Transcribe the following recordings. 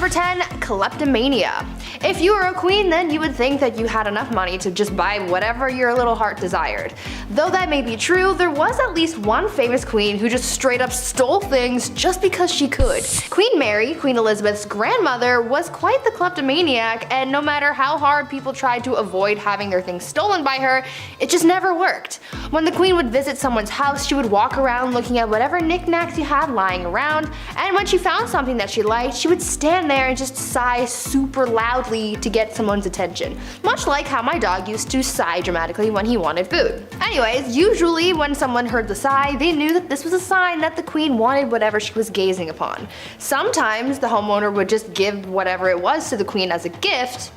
Number 10, kleptomania. If you were a queen, then you would think that you had enough money to just buy whatever your little heart desired. Though that may be true, there was at least one famous queen who just straight up stole things just because she could. Queen Mary, Queen Elizabeth's grandmother, was quite the kleptomaniac, and no matter how hard people tried to avoid having their things stolen by her, it just never worked. When the queen would visit someone's house, she would walk around looking at whatever knickknacks you had lying around, and when she found something that she liked, she would stand there and just sigh super loudly to get someone's attention. Much like how my dog used to sigh dramatically when he wanted food. Anyways, usually when someone heard the sigh, they knew that this was a sign that the queen wanted whatever she was gazing upon. Sometimes the homeowner would just give whatever it was to the queen as a gift.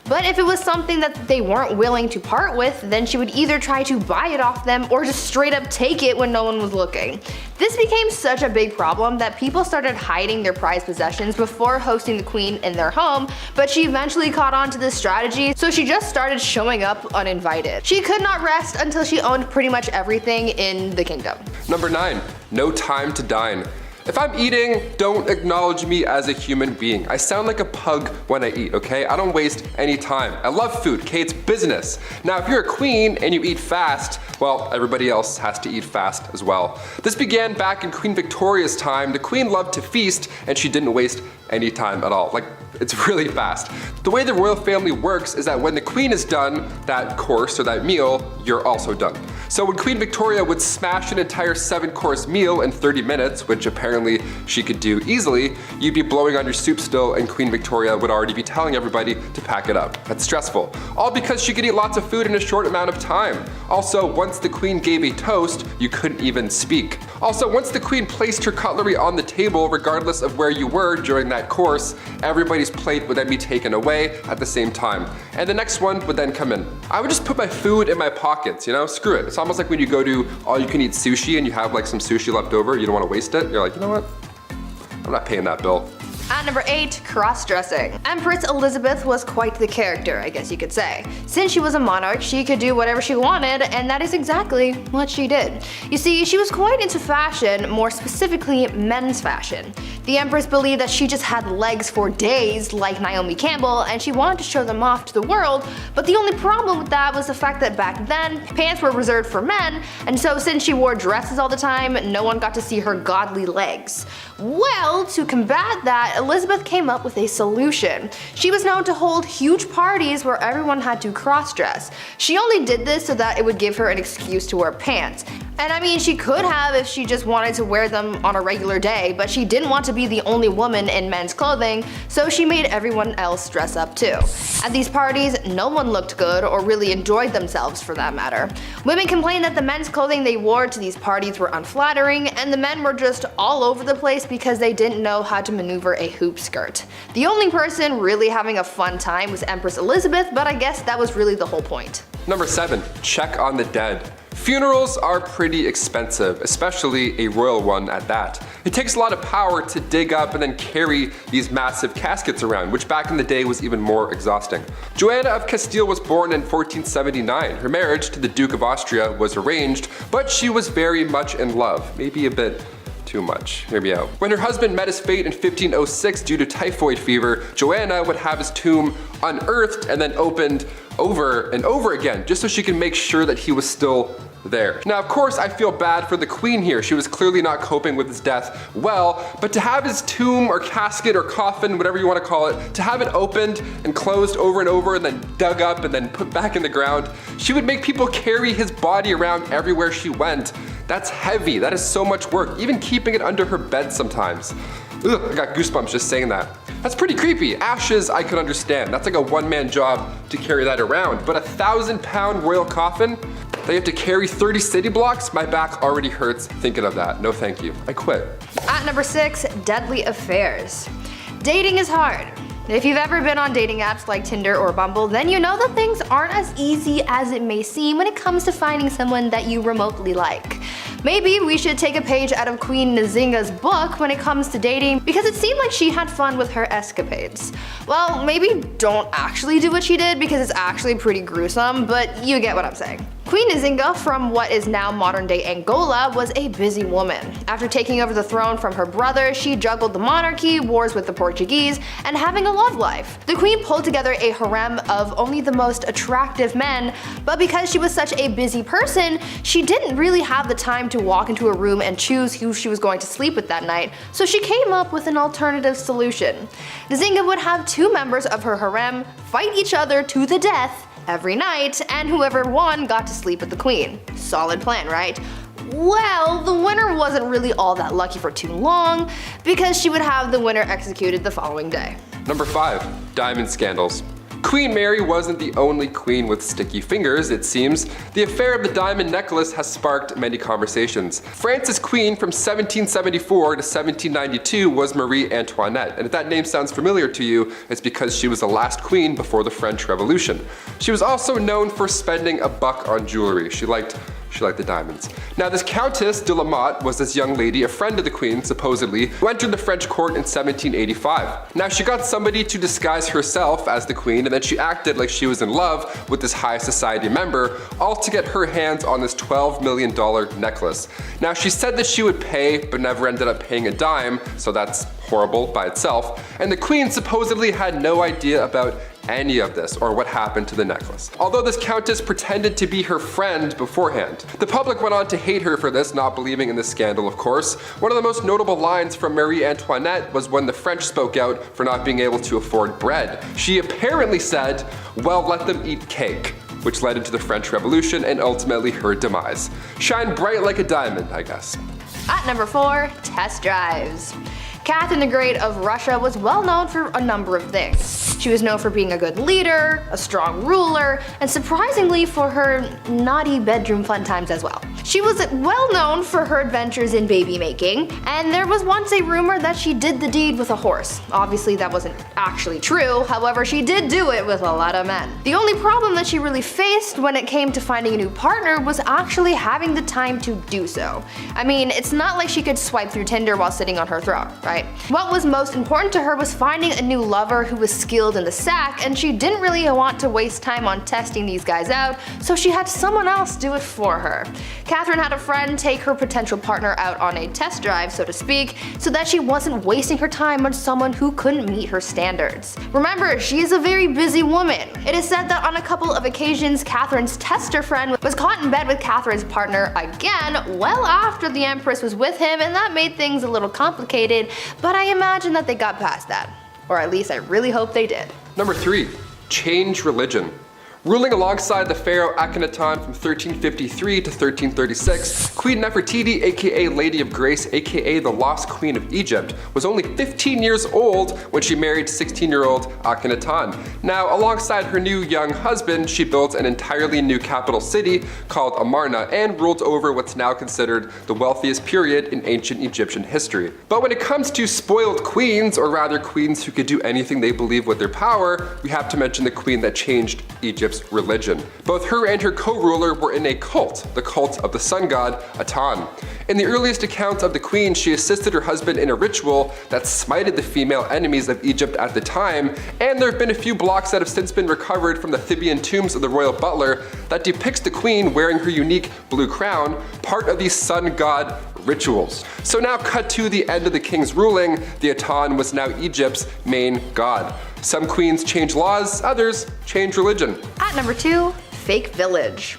But if it was something that they weren't willing to part with, then she would either try to buy it off them or just straight up take it when no one was looking. This became such a big problem that people started hiding their prized possessions before hosting the queen in their home, but she eventually caught on to this strategy, so she just started showing up uninvited. She could not rest until she owned pretty much everything in the kingdom. Number 9, no time to dine. If I'm eating, don't acknowledge me as a human being. I sound like a pug when I eat, okay? I don't waste any time. I love food, okay? It's business. Now, if you're a queen and you eat fast, well, everybody else has to eat fast as well. This began back in Queen Victoria's time. The queen loved to feast and she didn't waste any time at all. Like, it's really fast. The way the royal family works is that when the queen is done that course or that meal, you're also done. So when Queen Victoria would smash an entire 7-course meal in 30 minutes, which apparently she could do easily, you'd be blowing on your soup still and Queen Victoria would already be telling everybody to pack it up. That's stressful. All because she could eat lots of food in a short amount of time. Also, once the queen gave a toast, you couldn't even speak. Also, once the queen placed her cutlery on the table, regardless of where you were during that course, everybody's plate would then be taken away at the same time. And the next one would then come in. I would just put my food in my pockets, you know, screw it. It's almost like when you go to all you can eat sushi and you have like some sushi left over, you don't want to waste it. You're like, you know what? I'm not paying that bill. At number 8, cross-dressing. Empress Elizabeth was quite the character, I guess you could say. Since she was a monarch, she could do whatever she wanted, and that is exactly what she did. You see, she was quite into fashion, more specifically men's fashion. The Empress believed that she just had legs for days, like Naomi Campbell, and she wanted to show them off to the world, but the only problem with that was the fact that back then, pants were reserved for men, and so since she wore dresses all the time, no one got to see her godly legs. Well, to combat that, Elizabeth came up with a solution. She was known to hold huge parties where everyone had to cross-dress. She only did this so that it would give her an excuse to wear pants. And I mean, she could have if she just wanted to wear them on a regular day, but she didn't want to be the only woman in men's clothing, so she made everyone else dress up too. At these parties, no one looked good or really enjoyed themselves for that matter. Women complained that the men's clothing they wore to these parties were unflattering, and the men were just all over the place because they didn't know how to maneuver a hoop skirt. The only person really having a fun time was Empress Elizabeth, but I guess that was really the whole point. Number 7, check on the dead. Funerals are pretty expensive, especially a royal one at that. It takes a lot of power to dig up and then carry these massive caskets around, which back in the day was even more exhausting. Joanna of Castile was born in 1479. Her marriage to the Duke of Austria was arranged, but she was very much in love, maybe a bit too much. Hear me out. When her husband met his fate in 1506 due to typhoid fever, Joanna would have his tomb unearthed and then opened over and over again, just so she could make sure that he was still there. Now, of course, I feel bad for the queen here. She was clearly not coping with his death well, but to have his tomb or casket or coffin, whatever you want to call it, to have it opened and closed over and over and then dug up and then put back in the ground, she would make people carry his body around everywhere she went. That's heavy. That is so much work, even keeping it under her bed sometimes. Ugh, I got goosebumps just saying that. That's pretty creepy. Ashes, I could understand. That's like a one-man job to carry that around. But a 1,000-pound royal coffin, they have to carry 30 city blocks? My back already hurts thinking of that. No thank you. I quit. At number 6, deadly affairs. Dating is hard. If you've ever been on dating apps like Tinder or Bumble, then you know that things aren't as easy as it may seem when it comes to finding someone that you remotely like. Maybe we should take a page out of Queen Nzinga's book when it comes to dating, because it seemed like she had fun with her escapades. Well, maybe don't actually do what she did because it's actually pretty gruesome, but you get what I'm saying. Queen Nzinga from what is now modern-day Angola was a busy woman. After taking over the throne from her brother, she juggled the monarchy, wars with the Portuguese, and having a love life. The queen pulled together a harem of only the most attractive men, but because she was such a busy person, she didn't really have the time to walk into a room and choose who she was going to sleep with that night, so she came up with an alternative solution. Nzinga would have two members of her harem fight each other to the death every night, and whoever won got to sleep with the queen. Solid plan, right? Well, the winner wasn't really all that lucky for too long, because she would have the winner executed the following day. Number 5. Diamond scandals. Queen Mary wasn't the only queen with sticky fingers, it seems. The affair of the diamond necklace has sparked many conversations. France's queen from 1774 to 1792 was Marie Antoinette, and if that name sounds familiar to you, it's because she was the last queen before the French Revolution. She was also known for spending a buck on jewelry. She liked the diamonds. Now this Countess de la Motte was this young lady, a friend of the queen supposedly, who entered the French court in 1785. Now she got somebody to disguise herself as the queen, and then she acted like she was in love with this high society member, all to get her hands on this $12 million necklace. Now she said that she would pay, but never ended up paying a dime, so that's horrible by itself, and the queen supposedly had no idea about any of this or what happened to the necklace. Although this countess pretended to be her friend beforehand. The public went on to hate her for this, not believing in this scandal of course. One of the most notable lines from Marie Antoinette was when the French spoke out for not being able to afford bread. She apparently said, "Well, let them eat cake," which led into the French Revolution and ultimately her demise. Shine bright like a diamond, I guess. At number 4, test drives. Catherine the Great of Russia was well known for a number of things. She was known for being a good leader, a strong ruler, and surprisingly for her naughty bedroom fun times as well. She was well known for her adventures in baby making, and there was once a rumor that she did the deed with a horse. Obviously that wasn't actually true, however she did do it with a lot of men. The only problem that she really faced when it came to finding a new partner was actually having the time to do so. I mean, it's not like she could swipe through Tinder while sitting on her throne, right? What was most important to her was finding a new lover who was skilled in the sack, and she didn't really want to waste time on testing these guys out, so she had someone else do it for her. Catherine had a friend take her potential partner out on a test drive, so to speak, so that she wasn't wasting her time on someone who couldn't meet her standards. Remember, she is a very busy woman. It is said that on a couple of occasions, Catherine's tester friend was caught in bed with Catherine's partner again well after the Empress was with him, and that made things a little complicated, but I imagine that they got past that. Or at least I really hope they did. Number 3. Change religion. Ruling alongside the pharaoh Akhenaton from 1353 to 1336, Queen Nefertiti, aka Lady of Grace, aka the Lost Queen of Egypt, was only 15 years old when she married 16-year-old Akhenaton. Now, alongside her new young husband, she built an entirely new capital city called Amarna and ruled over what's now considered the wealthiest period in ancient Egyptian history. But when it comes to spoiled queens, or rather queens who could do anything they believe with their power, we have to mention the queen that changed Egypt's religion. Both her and her co-ruler were in a cult, the cult of the sun god Aten. In the earliest accounts of the queen, she assisted her husband in a ritual that smited the female enemies of Egypt at the time, and there have been a few blocks that have since been recovered from the Theban tombs of the royal butler that depicts the queen wearing her unique blue crown, part of these sun god rituals. So now cut to the end of the king's ruling, the Aten was now Egypt's main god. Some queens change laws, others change religion. At number 2, fake village.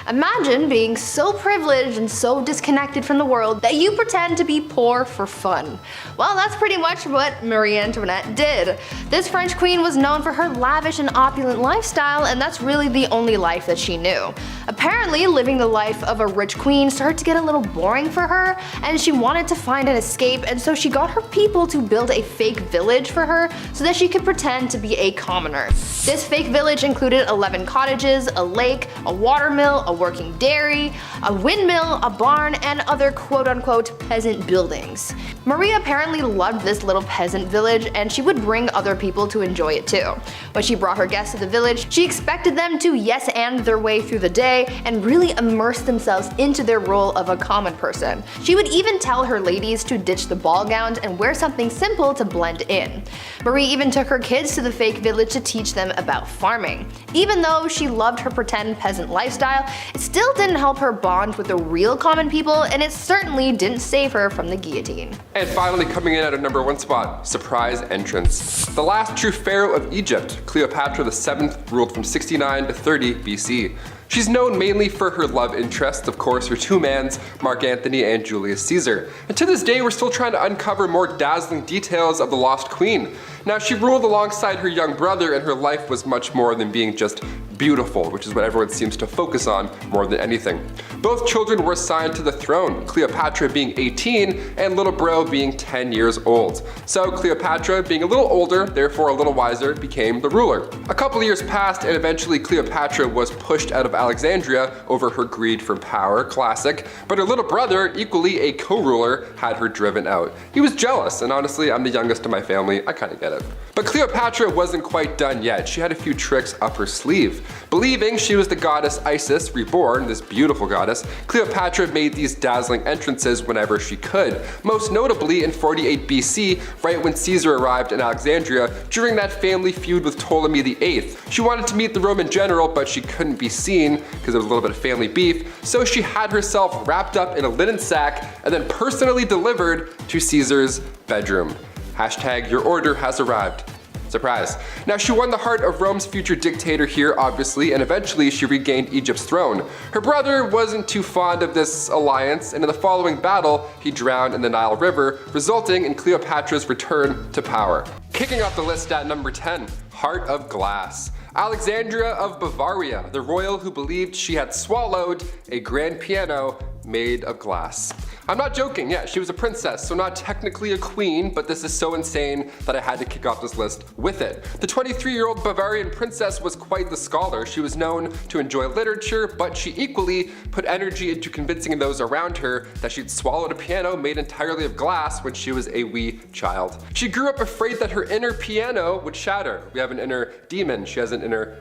Imagine being so privileged and so disconnected from the world that you pretend to be poor for fun. Well, that's pretty much what Marie Antoinette did. This French queen was known for her lavish and opulent lifestyle, and that's really the only life that she knew. Apparently, living the life of a rich queen started to get a little boring for her, and she wanted to find an escape, and so she got her people to build a fake village for her so that she could pretend to be a commoner. This fake village included 11 cottages, a lake, a watermill, a working dairy, a windmill, a barn, and other quote-unquote peasant buildings. Maria apparently loved this little peasant village, and she would bring other people to enjoy it too. When she brought her guests to the village, she expected them to yes-and their way through the day and really immerse themselves into their role of a common person. She would even tell her ladies to ditch the ball gowns and wear something simple to blend in. Marie even took her kids to the fake village to teach them about farming. Even though she loved her pretend peasant lifestyle, it still didn't help her bond with the real common people, and it certainly didn't save her from the guillotine. And finally, coming in at our #1 spot, surprise entrance. The last true pharaoh of Egypt, Cleopatra VII, ruled from 69 to 30 BC. She's known mainly for her love interests, of course, her two mans, Mark Antony and Julius Caesar. And to this day, we're still trying to uncover more dazzling details of the lost queen. Now, she ruled alongside her young brother, and her life was much more than being just beautiful, which is what everyone seems to focus on more than anything. Both children were assigned to the throne, Cleopatra being 18 and little bro being 10 years old. So Cleopatra, being a little older, therefore a little wiser, became the ruler. A couple of years passed, and eventually Cleopatra was pushed out of Alexandria over her greed for power, classic, but her little brother, equally a co-ruler, had her driven out. He was jealous, and honestly, I'm the youngest in my family, I kinda get it. But Cleopatra wasn't quite done yet. She had a few tricks up her sleeve. Believing she was the goddess Isis, reborn, this beautiful goddess, Cleopatra made these dazzling entrances whenever she could. Most notably in 48 BC, right when Caesar arrived in Alexandria during that family feud with Ptolemy VIII. She wanted to meet the Roman general, but she couldn't be seen because there was a little bit of family beef, so she had herself wrapped up in a linen sack and then personally delivered to Caesar's bedroom. Hashtag your order has arrived. Surprise. Now, she won the heart of Rome's future dictator here, obviously, and eventually she regained Egypt's throne. Her brother wasn't too fond of this alliance, and in the following battle, he drowned in the Nile River, resulting in Cleopatra's return to power. Kicking off the list at number 10, Heart of Glass. Alexandria of Bavaria, the royal who believed she had swallowed a grand piano made of glass. I'm not joking, yeah, she was a princess, so not technically a queen, but this is so insane that I had to kick off this list with it. The 23-year-old Bavarian princess was quite the scholar. She was known to enjoy literature, but she equally put energy into convincing those around her that she'd swallowed a piano made entirely of glass when she was a wee child. She grew up afraid that her inner piano would shatter. We have an inner demon, she has an inner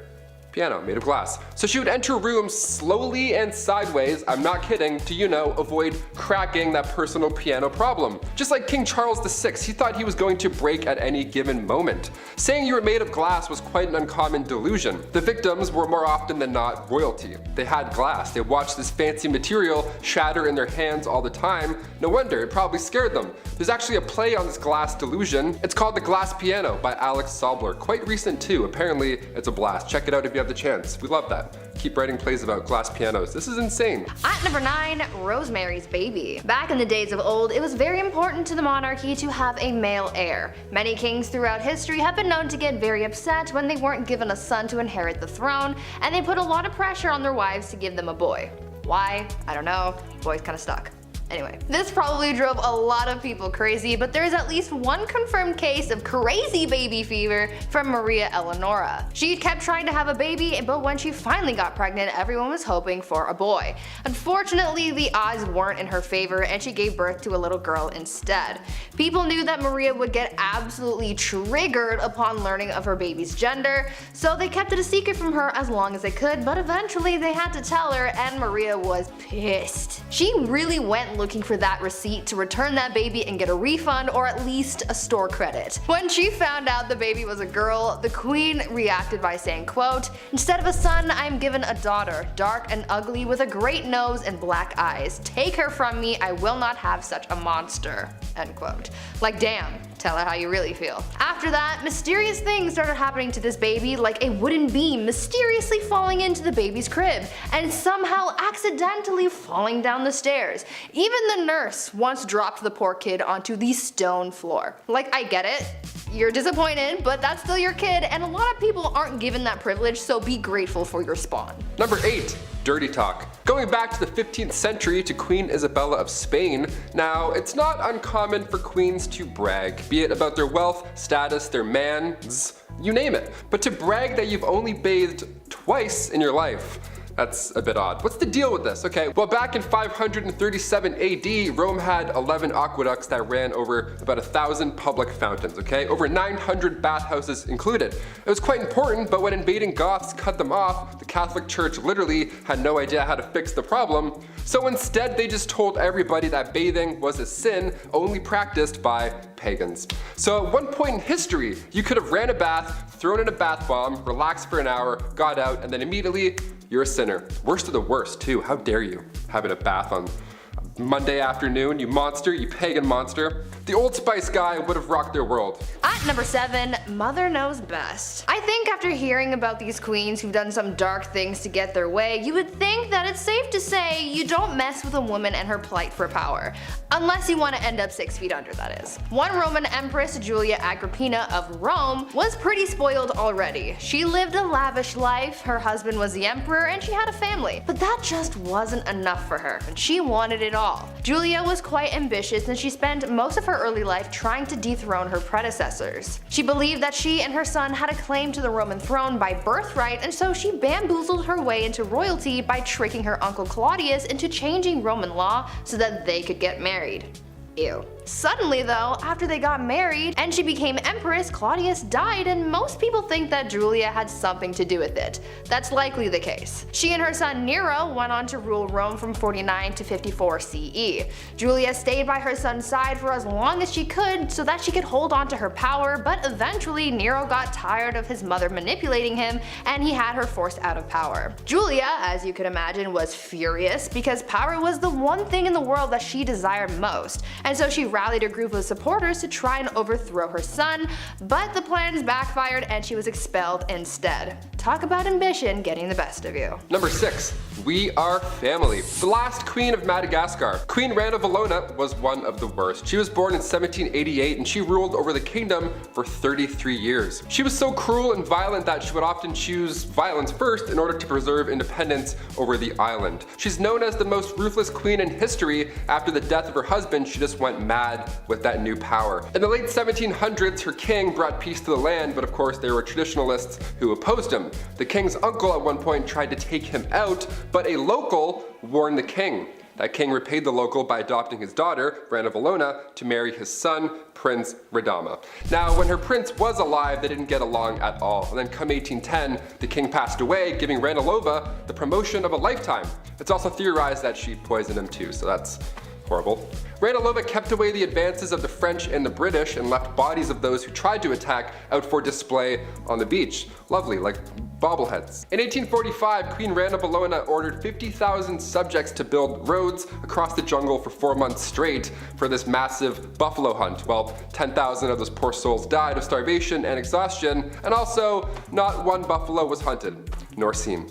piano made of glass. So she would enter rooms slowly and sideways, I'm not kidding, to, you know, avoid cracking that personal piano problem. Just like King Charles VI, he thought he was going to break at any given moment. Saying you were made of glass was quite an uncommon delusion. The victims were more often than not royalty. They had glass, they watched this fancy material shatter in their hands all the time. No wonder, it probably scared them. There's actually a play on this glass delusion. It's called The Glass Piano by Alex Sobler. Quite recent too, apparently it's a blast. Check it out if you have the chance. We love that. Keep writing plays about glass pianos. This is insane. At number 9, Rosemary's Baby. Back in the days of old, it was very important to the monarchy to have a male heir. Many kings throughout history have been known to get very upset when they weren't given a son to inherit the throne, and they put a lot of pressure on their wives to give them a boy. Why? I don't know. Boys kinda stuck. Anyway, this probably drove a lot of people crazy, but there's at least one confirmed case of crazy baby fever from Maria Eleonora. She kept trying to have a baby, but when she finally got pregnant, everyone was hoping for a boy. Unfortunately, the odds weren't in her favor, and she gave birth to a little girl instead. People knew that Maria would get absolutely triggered upon learning of her baby's gender, so they kept it a secret from her as long as they could, but eventually they had to tell her, and Maria was pissed. She really went looking for that receipt to return that baby and get a refund or at least a store credit. When she found out the baby was a girl, the queen reacted by saying, quote, "Instead of a son, I am given a daughter, dark and ugly with a great nose and black eyes. Take her from me, I will not have such a monster." End quote. Like, damn, tell her how you really feel. After that, mysterious things started happening to this baby, like a wooden beam mysteriously falling into the baby's crib and somehow accidentally falling down the stairs. Even the nurse once dropped the poor kid onto the stone floor. Like, I get it, you're disappointed, but that's still your kid, and a lot of people aren't given that privilege, so be grateful for your spawn. Number 8, dirty talk. Going back to the 15th century to Queen Isabella of Spain, now it's not uncommon for queens to brag, be it about their wealth, status, their mans, you name it. But to brag that you've only bathed twice in your life, That's a bit odd. What's the deal with this? Okay, well back in 537 AD, Rome had 11 aqueducts that ran over about 1,000 public fountains, okay? Over 900 bathhouses included. It was quite important, but when invading Goths cut them off, the Catholic Church literally had no idea how to fix the problem. So instead, they just told everybody that bathing was a sin only practiced by pagans. So at one point in history, you could have ran a bath, thrown in a bath bomb, relaxed for an hour, got out, and then immediately you're a sinner. Worst of the worst too. How dare you having a bath on Monday afternoon, you monster, you pagan monster. The Old Spice guy would have rocked their world. At number 7, Mother Knows Best. I think after hearing about these queens who've done some dark things to get their way, you would think that it's safe to say you don't mess with a woman and her plight for power. Unless you want to end up 6 feet under, that is. One Roman empress, Julia Agrippina of Rome, was pretty spoiled already. She lived a lavish life, her husband was the emperor, and she had a family. But that just wasn't enough for her, and she wanted it all. Julia was quite ambitious, and she spent most of her early life trying to dethrone her predecessors. She believed that she and her son had a claim to the Roman throne by birthright, and so she bamboozled her way into royalty by tricking her uncle Claudius into changing Roman law so that they could get married. Ew. Suddenly though, after they got married and she became empress, Claudius died, and most people think that Julia had something to do with it. That's likely the case. She and her son Nero went on to rule Rome from 49 to 54 CE. Julia stayed by her son's side for as long as she could so that she could hold on to her power, but eventually Nero got tired of his mother manipulating him and he had her forced out of power. Julia, as you could imagine, was furious because power was the one thing in the world that she desired most, and so she rallied a group of supporters to try and overthrow her son, but the plans backfired and she was expelled instead. Talk about ambition getting the best of you. Number 6. We are family. The last queen of Madagascar. Queen Rana Valona was one of the worst. She was born in 1788 and she ruled over the kingdom for 33 years. She was so cruel and violent that she would often choose violence first in order to preserve independence over the island. She's known as the most ruthless queen in history. After the death of her husband, she just went mad with that new power. In the late 1700s, her king brought peace to the land, but of course there were traditionalists who opposed him. The king's uncle at one point tried to take him out, but a local warned the king. That king repaid the local by adopting his daughter, Rana Valona, to marry his son, Prince Radama. Now, when her prince was alive, they didn't get along at all. And then come 1810, the king passed away, giving Ranilova the promotion of a lifetime. It's also theorized that she poisoned him too, so that's horrible. Ranilova kept away the advances of the French and the British and left bodies of those who tried to attack out for display on the beach. Lovely, like bobbleheads. In 1845, Queen Rana Valona ordered 50,000 subjects to build roads across the jungle for 4 months straight for this massive buffalo hunt. Well, 10,000 of those poor souls died of starvation and exhaustion, and also not one buffalo was hunted, nor seen.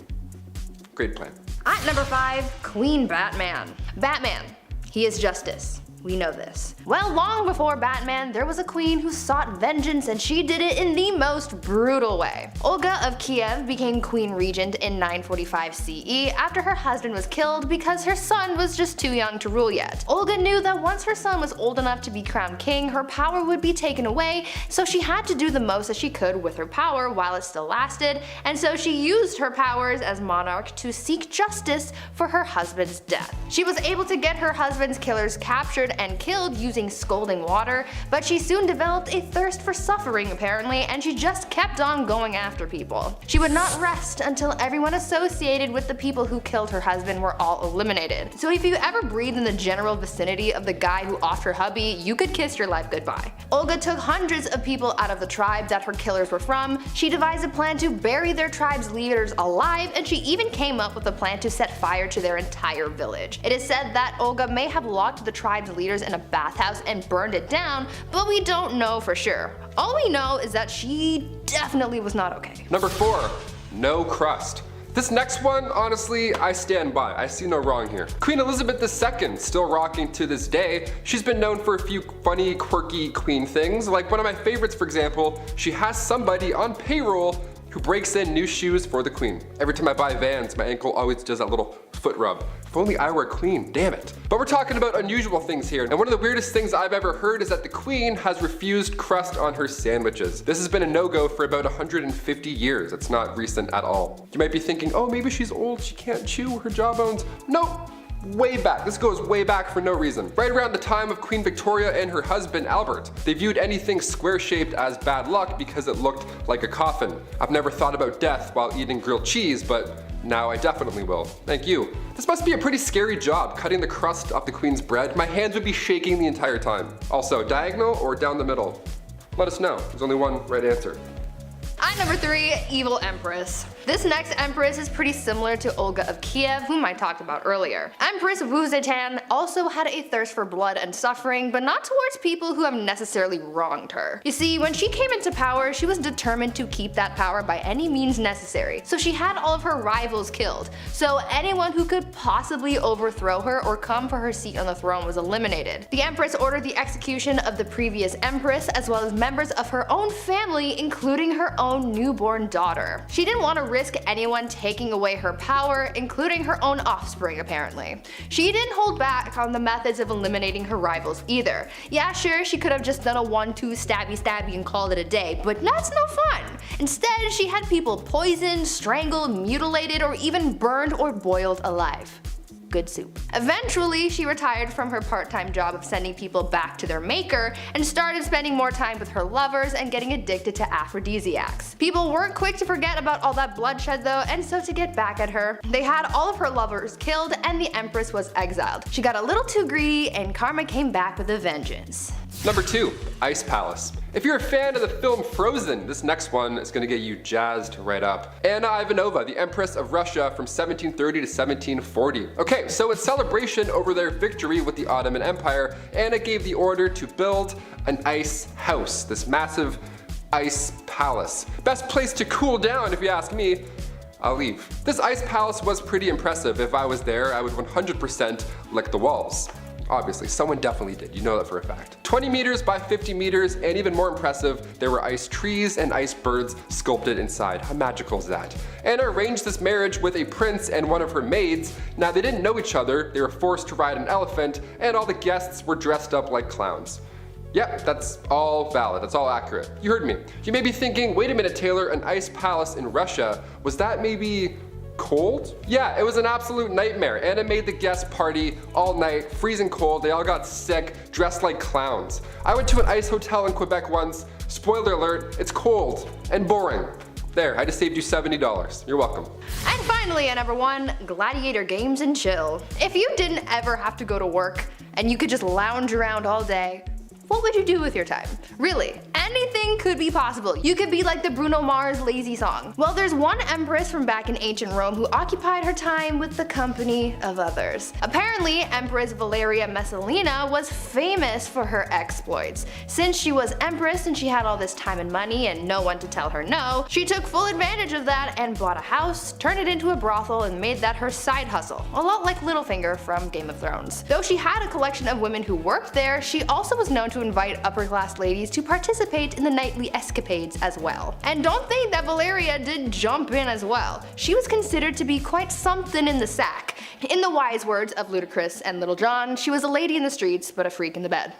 Great plan. At number 5, Queen Batman. Batman. He is justice. We know this. Well, long before Batman, there was a queen who sought vengeance, and she did it in the most brutal way. Olga of Kiev became queen regent in 945 CE after her husband was killed because her son was just too young to rule yet. Olga knew that once her son was old enough to be crowned king, her power would be taken away, so she had to do the most that she could with her power while it still lasted, and so she used her powers as monarch to seek justice for her husband's death. She was able to get her husband's killers captured and killed using scalding water, but she soon developed a thirst for suffering apparently, and she just kept on going after people. She would not rest until everyone associated with the people who killed her husband were all eliminated. So if you ever breathed in the general vicinity of the guy who offed her hubby, you could kiss your life goodbye. Olga took hundreds of people out of the tribe that her killers were from. She devised a plan to bury their tribe's leaders alive, and she even came up with a plan to set fire to their entire village. It is said that Olga may have locked the tribe's leaders in a bathhouse and burned it down, but we don't know for sure. All we know is that she definitely was not okay. Number 4, no crust. This next one, honestly, I stand by. I see no wrong here. Queen Elizabeth II, still rocking to this day. She's been known for a few funny, quirky queen things. Like one of my favorites, for example, she has somebody on payroll who breaks in new shoes for the queen. Every time I buy Vans, my ankle always does that little foot rub. If only I were a queen, damn it. But we're talking about unusual things here, and one of the weirdest things I've ever heard is that the queen has refused crust on her sandwiches. This has been a no-go for about 150 years. It's not recent at all. You might be thinking, oh, maybe she's old, she can't chew her jawbones. Nope. Way back. This goes way back for no reason. Right around the time of Queen Victoria and her husband Albert. They viewed anything square-shaped as bad luck because it looked like a coffin. I've never thought about death while eating grilled cheese, but now I definitely will. Thank you. This must be a pretty scary job, cutting the crust off the queen's bread. My hands would be shaking the entire time. Also, diagonal or down the middle? Let us know. There's only one right answer. At number 3, Evil Empress. This next Empress is pretty similar to Olga of Kiev, whom I talked about earlier. Empress Wu Zetian also had a thirst for blood and suffering, but not towards people who have necessarily wronged her. You see, when she came into power, she was determined to keep that power by any means necessary, so she had all of her rivals killed. So anyone who could possibly overthrow her or come for her seat on the throne was eliminated. The Empress ordered the execution of the previous Empress, as well as members of her own family, including her own newborn daughter. She didn't want to risk anyone taking away her power, including her own offspring apparently. She didn't hold back on the methods of eliminating her rivals either. Yeah, sure, she could have just done a 1-2 stabby and called it a day, but that's no fun. Instead, she had people poisoned, strangled, mutilated, or even burned or boiled alive. Good soup. Eventually, she retired from her part-time job of sending people back to their maker and started spending more time with her lovers and getting addicted to aphrodisiacs. People weren't quick to forget about all that bloodshed though, and so to get back at her, they had all of her lovers killed and the Empress was exiled. She got a little too greedy and karma came back with a vengeance. Number 2, Ice Palace. If you're a fan of the film Frozen, this next one is going to get you jazzed right up. Anna Ivanova, the Empress of Russia from 1730 to 1740. Okay, so in celebration over their victory with the Ottoman Empire, Anna gave the order to build an ice house, this massive ice palace. Best place to cool down if you ask me. I'll leave. This ice palace was pretty impressive. If I was there, I would 100% lick the walls. Obviously, someone definitely did, you know that for a fact. 20 meters by 50 meters, and even more impressive, there were ice trees and ice birds sculpted inside. How magical is that? Anna arranged this marriage with a prince and one of her maids. Now they didn't know each other, they were forced to ride an elephant, and all the guests were dressed up like clowns. Yep, that's all valid, that's all accurate. You heard me. You may be thinking, wait a minute Taylor, an ice palace in Russia, was that maybe cold? Yeah, it was an absolute nightmare. Anna made the guests party all night, freezing cold, they all got sick, dressed like clowns. I went to an ice hotel in Quebec once. Spoiler alert, it's cold and boring. There, I just saved you $70. You're welcome. And finally at number 1, gladiator games and chill. If you didn't ever have to go to work and you could just lounge around all day, what would you do with your time? Really, anything could be possible. You could be like the Bruno Mars Lazy song. Well, there's one empress from back in ancient Rome who occupied her time with the company of others. Apparently, Empress Valeria Messalina was famous for her exploits. Since she was empress and she had all this time and money and no one to tell her no, she took full advantage of that and bought a house, turned it into a brothel, and made that her side hustle. A lot like Littlefinger from Game of Thrones. Though she had a collection of women who worked there, she also was known to invite upper class ladies to participate in the nightly escapades as well. And don't think that Valeria did jump in as well. She was considered to be quite something in the sack. In the wise words of Ludacris and Little John, she was a lady in the streets but a freak in the bed.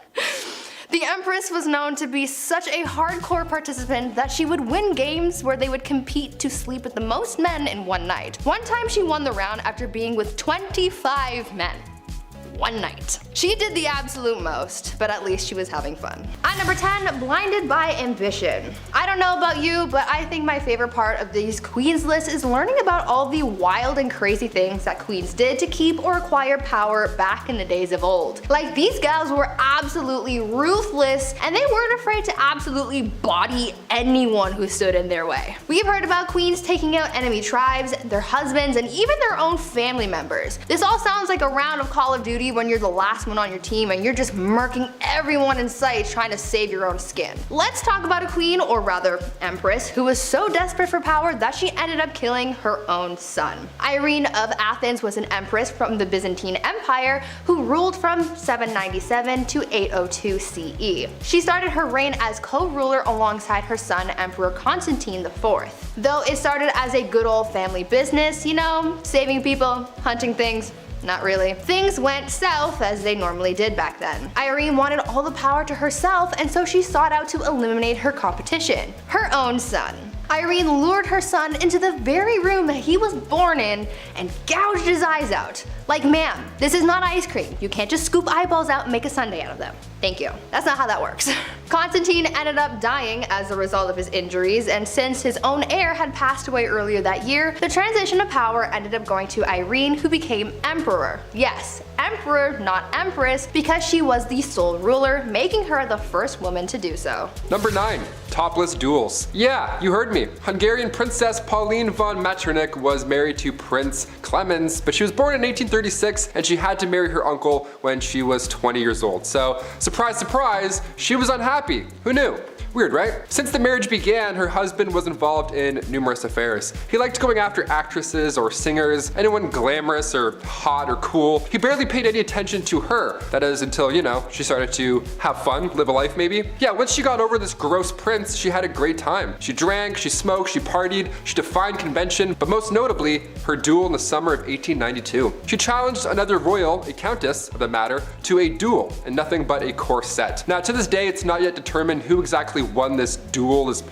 The Empress was known to be such a hardcore participant that she would win games where they would compete to sleep with the most men in one night. One time she won the round after being with 25 men. One night. She did the absolute most, but at least she was having fun. At number 10, blinded by ambition. I don't know about you, but I think my favorite part of these queens lists is learning about all the wild and crazy things that queens did to keep or acquire power back in the days of old. Like, these gals were absolutely ruthless, and they weren't afraid to absolutely body anyone who stood in their way. We've heard about queens taking out enemy tribes, their husbands, and even their own family members. This all sounds like a round of Call of Duty be when you're the last one on your team and you're just murking everyone in sight trying to save your own skin. Let's talk about a queen, or rather empress, who was so desperate for power that she ended up killing her own son. Irene of Athens was an empress from the Byzantine Empire who ruled from 797 to 802 CE. She started her reign as co-ruler alongside her son Emperor Constantine IV. Though it started as a good old family business, you know, saving people, hunting things. Not really. Things went south as they normally did back then. Irene wanted all the power to herself, and so she sought out to eliminate her competition, her own son. Irene lured her son into the very room that he was born in and gouged his eyes out. Like, ma'am, this is not ice cream. You can't just scoop eyeballs out and make a sundae out of them. Thank you. That's not how that works. Constantine ended up dying as a result of his injuries, and since his own heir had passed away earlier that year, the transition of power ended up going to Irene, who became emperor. Yes, emperor, not empress, because she was the sole ruler, making her the first woman to do so. Number 9. Topless duels. Yeah, you heard me. Hungarian Princess Pauline von Metternich was married to Prince Clemens, but she was born in 1836 and she had to marry her uncle when she was 20 years old. So, surprise, surprise, she was unhappy. Who knew? Weird, right? Since the marriage began, her husband was involved in numerous affairs. He liked going after actresses or singers, anyone glamorous or hot or cool. He barely paid any attention to her. That is until, you know, she started to have fun, live a life maybe. Yeah, once she got over this gross prince, she had a great time. She drank, she smoked, she partied, she defied convention, but most notably, her duel in the summer of 1892. She challenged another royal, a countess of the matter, to a duel in nothing but a corset. Now to this day, it's not yet determined who exactly won this duel, this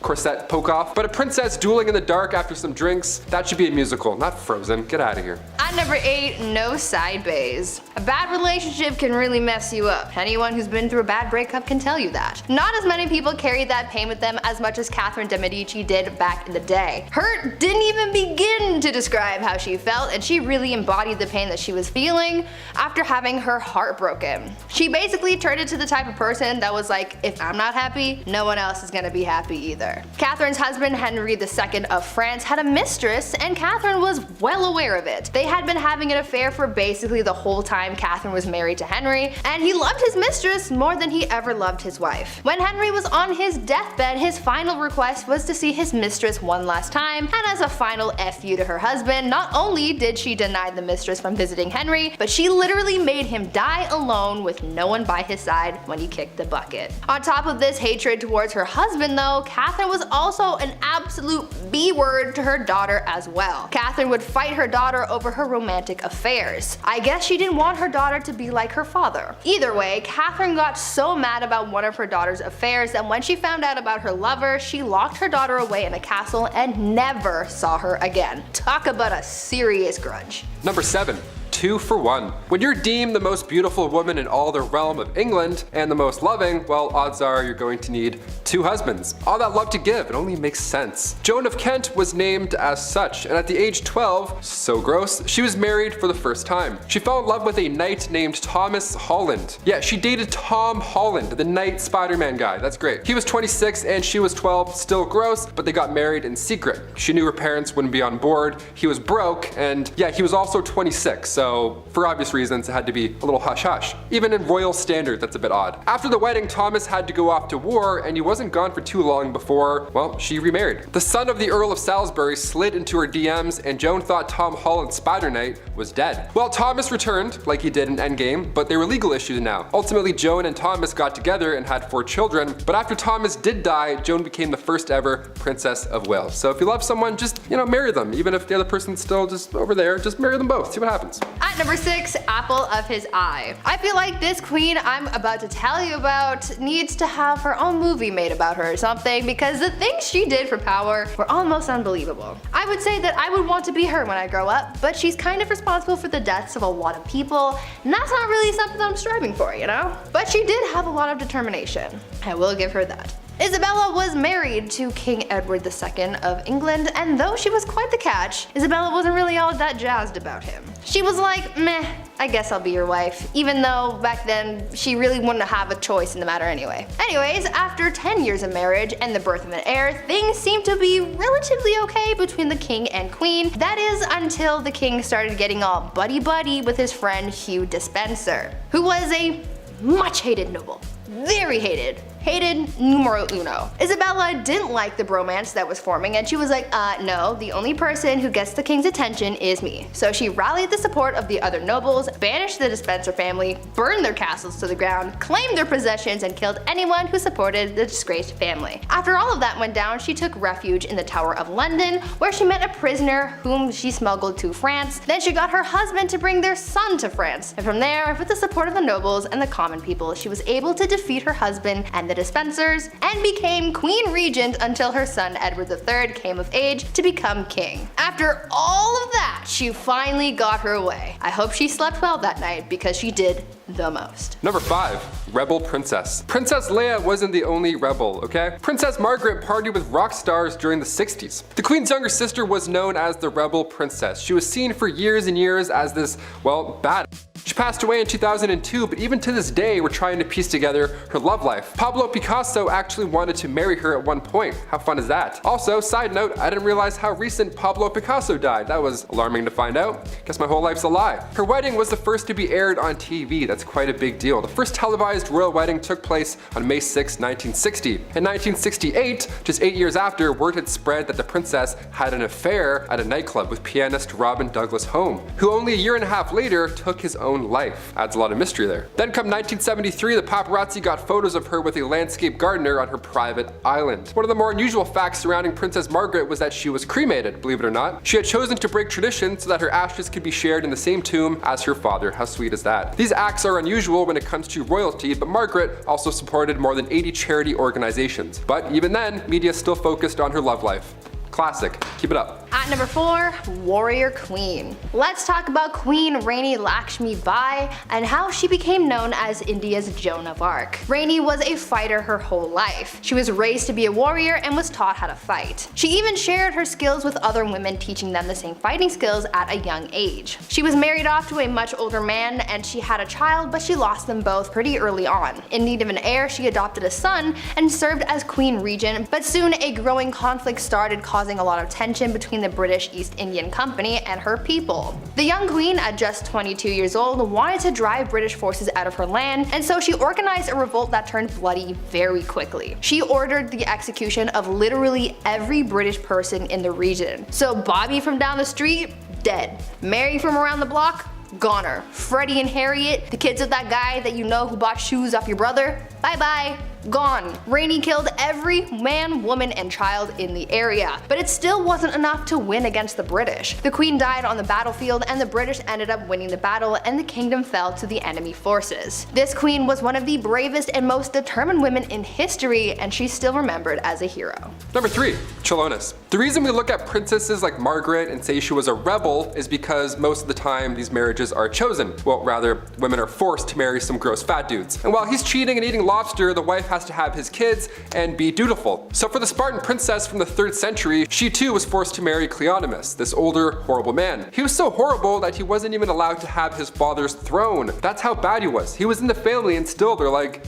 corset poke off, but a princess dueling in the dark after some drinks, that should be a musical, not Frozen. Get out of here. At number 8, no side bays. A bad relationship can really mess you up. Anyone who's been through a bad breakup can tell you that. Not as many people carried that pain with them as much as Catherine de Medici did back in the day. Her didn't even begin to describe how she felt, and she really embodied the pain that she was feeling after having her heart broken. She basically turned into the type of person that was like, if I'm not happy, no one else is gonna be happy either. Catherine's husband, Henry II of France, had a mistress, and Catherine was well aware of it. They had been having an affair for basically the whole time Catherine was married to Henry, and he loved his mistress more than he ever loved his wife. When Henry was on his deathbed, his final request was to see his mistress one last time, and as a final F you to her husband, not only did she deny the mistress from visiting Henry, but she literally made him die alone with no one by his side when he kicked the bucket. On top of this hatred towards her husband though, Catherine was also an absolute B-word to her daughter as well. Catherine would fight her daughter over her romantic affairs. I guess she didn't want her daughter to be like her father. Either way, Catherine got so mad about one of her daughter's affairs that when she found out about her lover, she locked her daughter away in a castle and never saw her again. Talk about a serious grudge. Number 7. 2 for 1. When you're deemed the most beautiful woman in all the realm of England and the most loving, well, odds are you're going to need 2 husbands. All that love to give, it only makes sense. Joan of Kent was named as such, and at the age 12, so gross, she was married for the first time. She fell in love with a knight named Thomas Holland. Yeah, she dated Tom Holland, the knight Spider-Man guy. That's great. He was 26 and she was 12, still gross, but they got married in secret. She knew her parents wouldn't be on board. He was broke, and yeah, he was also 26, so for obvious reasons it had to be a little hush-hush. Even in royal standard, that's a bit odd. After the wedding, Thomas had to go off to war, and he wasn't gone for too long before, well, she remarried. The son of the Earl of Salisbury slid into her DMs, and Joan thought Tom Holland's Spider-Knight was dead. Well, Thomas returned, like he did in Endgame, but there were legal issues now. Ultimately, Joan and Thomas got together and had 4 children, but after Thomas did die, Joan became the first ever Princess of Wales. So if you love someone, just, you know, marry them. Even if the other person's still just over there, just marry them both, see what happens. At number 6, apple of his eye. I feel like this queen I'm about to tell you about needs to have her own movie made about her or something, because the things she did for power were almost unbelievable. I would say that I would want to be her when I grow up, but she's kind of responsible for the deaths of a lot of people, and that's not really something I'm striving for, you know? But she did have a lot of determination. I will give her that. Isabella was married to King Edward II of England, and though she was quite the catch, Isabella wasn't really all that jazzed about him. She was like, meh, I guess I'll be your wife, even though back then she really wouldn't have a choice in the matter anyway. Anyways, after 10 years of marriage and the birth of an heir, things seemed to be relatively okay between the king and queen. That is until the king started getting all buddy-buddy with his friend Hugh Despenser, who was a much hated noble. Very hated. Hated numero uno. Isabella didn't like the bromance that was forming, and she was like, no, the only person who gets the king's attention is me. So she rallied the support of the other nobles, banished the Despenser family, burned their castles to the ground, claimed their possessions, and killed anyone who supported the disgraced family. After all of that went down, she took refuge in the Tower of London, where she met a prisoner whom she smuggled to France. Then she got her husband to bring their son to France. And from there, with the support of the nobles and the common people, she was able to defeat her husband and the Despensers, and became Queen Regent until her son Edward III came of age to become king. After all of that, she finally got her way. I hope she slept well that night, because she did the most. Number 5. Rebel Princess. Princess Leia wasn't the only rebel, okay? Princess Margaret partied with rock stars during the 60s. The Queen's younger sister was known as the Rebel Princess. She was seen for years and years as this, well, bad. She passed away in 2002, but even to this day we're trying to piece together her love life. Pablo Picasso actually wanted to marry her at one point. How fun is that? Also, side note, I didn't realize how recent Pablo Picasso died. That was alarming to find out. Guess my whole life's a lie. Her wedding was the first to be aired on TV. That's quite a big deal. The first televised royal wedding took place on May 6, 1960. In 1968, just 8 years after, word had spread that the princess had an affair at a nightclub with pianist Robin Douglas Home, who only a year and a half later took his own life. Adds a lot of mystery there. Then come 1973, the paparazzi got photos of her with a landscape gardener on her private island. One of the more unusual facts surrounding Princess Margaret was that she was cremated, believe it or not. She had chosen to break tradition so that her ashes could be shared in the same tomb as her father. How sweet is that? These acts are unusual when it comes to royalty, but Margaret also supported more than 80 charity organizations. But even then, media still focused on her love life. Classic. Keep it up. At number 4, Warrior Queen. Let's talk about Queen Rani Lakshmi Bai and how she became known as India's Joan of Arc. Rani was a fighter her whole life. She was raised to be a warrior and was taught how to fight. She even shared her skills with other women, teaching them the same fighting skills at a young age. She was married off to a much older man, and she had a child, but she lost them both pretty early on. In need of an heir, she adopted a son and served as Queen Regent, but soon a growing conflict started, causing a lot of tension between the British East Indian Company and her people. The young queen, at just 22 years old, wanted to drive British forces out of her land, and so she organized a revolt that turned bloody very quickly. She ordered the execution of literally every British person in the region. So Bobby from down the street, dead. Mary from around the block, goner. Freddie and Harriet, the kids of that guy that you know who bought shoes off your brother, bye-bye. Gone. Rani killed every man, woman, and child in the area, but it still wasn't enough to win against the British. The queen died on the battlefield, and the British ended up winning the battle, and the kingdom fell to the enemy forces. This queen was one of the bravest and most determined women in history, and she's still remembered as a hero. Number 3. Chilonis. The reason we look at princesses like Margaret and say she was a rebel is because most of the time these marriages are chosen. Well, rather, women are forced to marry some gross fat dudes. And while he's cheating and eating lobster, the wife has to have his kids and be dutiful. So for the Spartan princess from the 3rd century, she too was forced to marry Cleonymus, this older, horrible man. He was so horrible that he wasn't even allowed to have his father's throne. That's how bad he was. He was in the family and still they're like,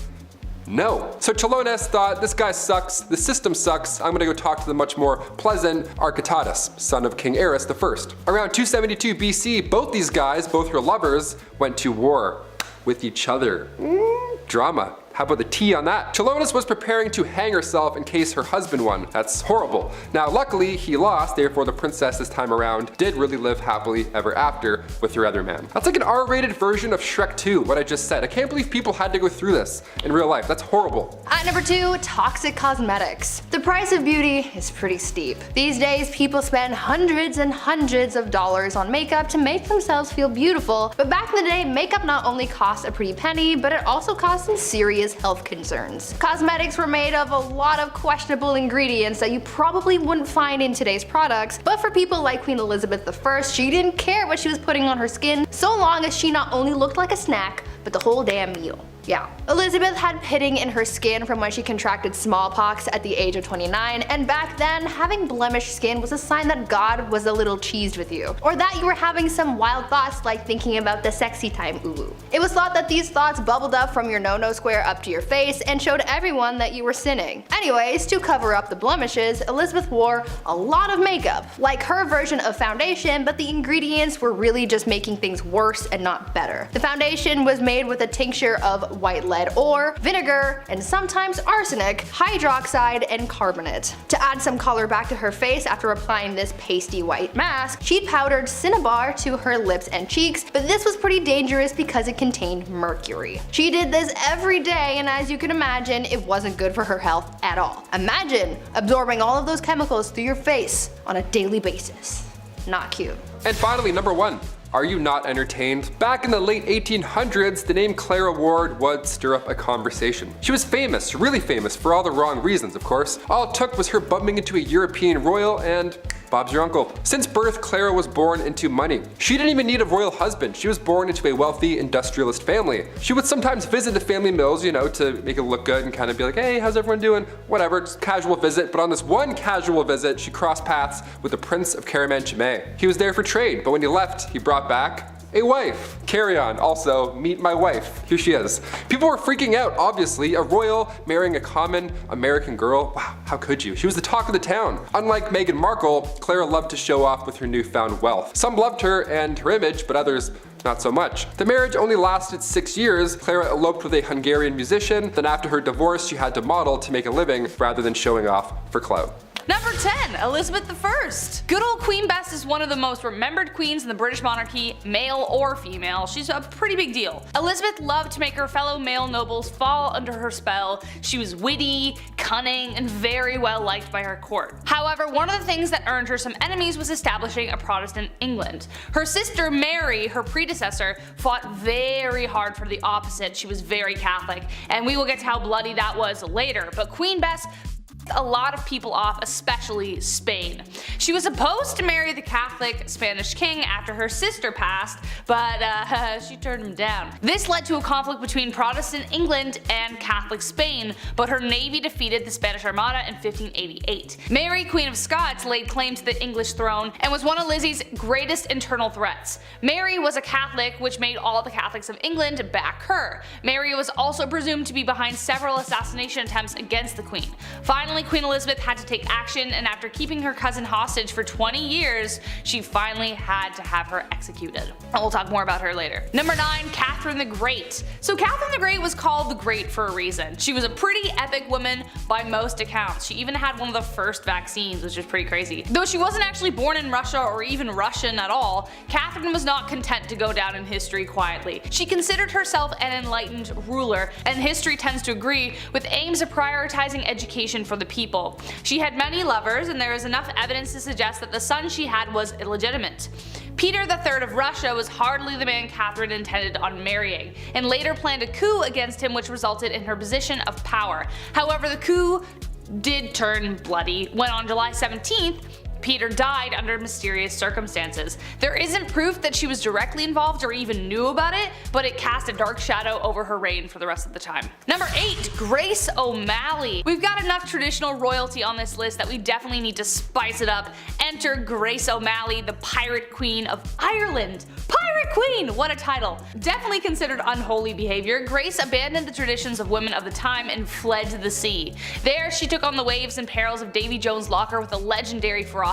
no. So Chilonis thought, this guy sucks, the system sucks, I'm gonna go talk to the much more pleasant Architatus, son of King Ares I. Around 272 BC, both these guys, both her lovers, went to war with each other. Drama. How about the tea on that? Chilonis was preparing to hang herself in case her husband won. That's horrible. Now luckily he lost, therefore the princess this time around did really live happily ever after with her other man. That's like an R-rated version of Shrek 2, what I just said. I can't believe people had to go through this in real life. That's horrible. At number 2, toxic cosmetics. The price of beauty is pretty steep. These days people spend hundreds and hundreds of dollars on makeup to make themselves feel beautiful, but back in the day makeup not only cost a pretty penny, but it also cost some serious health concerns. Cosmetics were made of a lot of questionable ingredients that you probably wouldn't find in today's products, but for people like Queen Elizabeth I, she didn't care what she was putting on her skin so long as she not only looked like a snack, but the whole damn meal. Yeah. Elizabeth had pitting in her skin from when she contracted smallpox at the age of 29, and back then, having blemished skin was a sign that God was a little cheesed with you, or that you were having some wild thoughts like thinking about the sexy time uwu. It was thought that these thoughts bubbled up from your no-no square up to your face and showed everyone that you were sinning. Anyways, to cover up the blemishes, Elizabeth wore a lot of makeup, like her version of foundation, but the ingredients were really just making things worse and not better. The foundation was made with a tincture of white lead ore, vinegar, and sometimes arsenic, hydroxide, and carbonate. To add some color back to her face after applying this pasty white mask, she'd powdered cinnabar to her lips and cheeks, but this was pretty dangerous because it contained mercury. She did this every day, and as you can imagine, it wasn't good for her health at all. Imagine absorbing all of those chemicals through your face on a daily basis. Not cute. And finally, number 1. Are you not entertained? Back in the late 1800s, the name Clara Ward would stir up a conversation. She was famous, really famous, for all the wrong reasons, of course. All it took was her bumping into a European royal and Bob's your uncle. Since birth, Clara was born into money. She didn't even need a royal husband. She was born into a wealthy industrialist family. She would sometimes visit the family mills, you know, to make it look good and kind of be like, hey, how's everyone doing? Whatever, just casual visit. But on this one casual visit, she crossed paths with the Prince of Caraman-Chimay. He was there for trade, but when he left, he brought back a wife. Carry on. Also, meet my wife. Here she is. People were freaking out, obviously. A royal marrying a common American girl. Wow, how could you? She was the talk of the town. Unlike Meghan Markle, Clara loved to show off with her newfound wealth. Some loved her and her image, but others not so much. The marriage only lasted 6 years. Clara eloped with a Hungarian musician. Then after her divorce, she had to model to make a living rather than showing off for clout. Number 10, Elizabeth I. Good old Queen Bess is one of the most remembered queens in the British monarchy, male or female. She's a pretty big deal. Elizabeth loved to make her fellow male nobles fall under her spell. She was witty, cunning, and very well liked by her court. However, one of the things that earned her some enemies was establishing a Protestant England. Her sister Mary, her predecessor, fought very hard for the opposite. She was very Catholic, and we will get to how bloody that was later, but Queen Bess a lot of people off, especially Spain. She was supposed to marry the Catholic Spanish king after her sister passed, but she turned him down. This led to a conflict between Protestant England and Catholic Spain, but her navy defeated the Spanish Armada in 1588. Mary, Queen of Scots, laid claim to the English throne and was one of Lizzie's greatest internal threats. Mary was a Catholic, which made all the Catholics of England back her. Mary was also presumed to be behind several assassination attempts against the Queen. Finally, Queen Elizabeth had to take action, and after keeping her cousin hostage for 20 years, she finally had to have her executed. And we'll talk more about her later. Number 9, Catherine the Great. So Catherine the Great was called the Great for a reason. She was a pretty epic woman by most accounts. She even had one of the first vaccines, which is pretty crazy. Though she wasn't actually born in Russia or even Russian at all, Catherine was not content to go down in history quietly. She considered herself an enlightened ruler, and history tends to agree, with aims of prioritizing education for the people. She had many lovers, and there is enough evidence to suggest that the son she had was illegitimate. Peter III of Russia was hardly the man Catherine intended on marrying, and later planned a coup against him, which resulted in her position of power. However, the coup did turn bloody when on July 17th, Peter died under mysterious circumstances. There isn't proof that she was directly involved or even knew about it, but it cast a dark shadow over her reign for the rest of the time. Number 8, Grace O'Malley. We've got enough traditional royalty on this list that we definitely need to spice it up. Enter Grace O'Malley, the Pirate Queen of Ireland. Pirate Queen! What a title. Definitely considered unholy behavior, Grace abandoned the traditions of women of the time and fled to the sea. There, she took on the waves and perils of Davy Jones' locker with a legendary ferocity.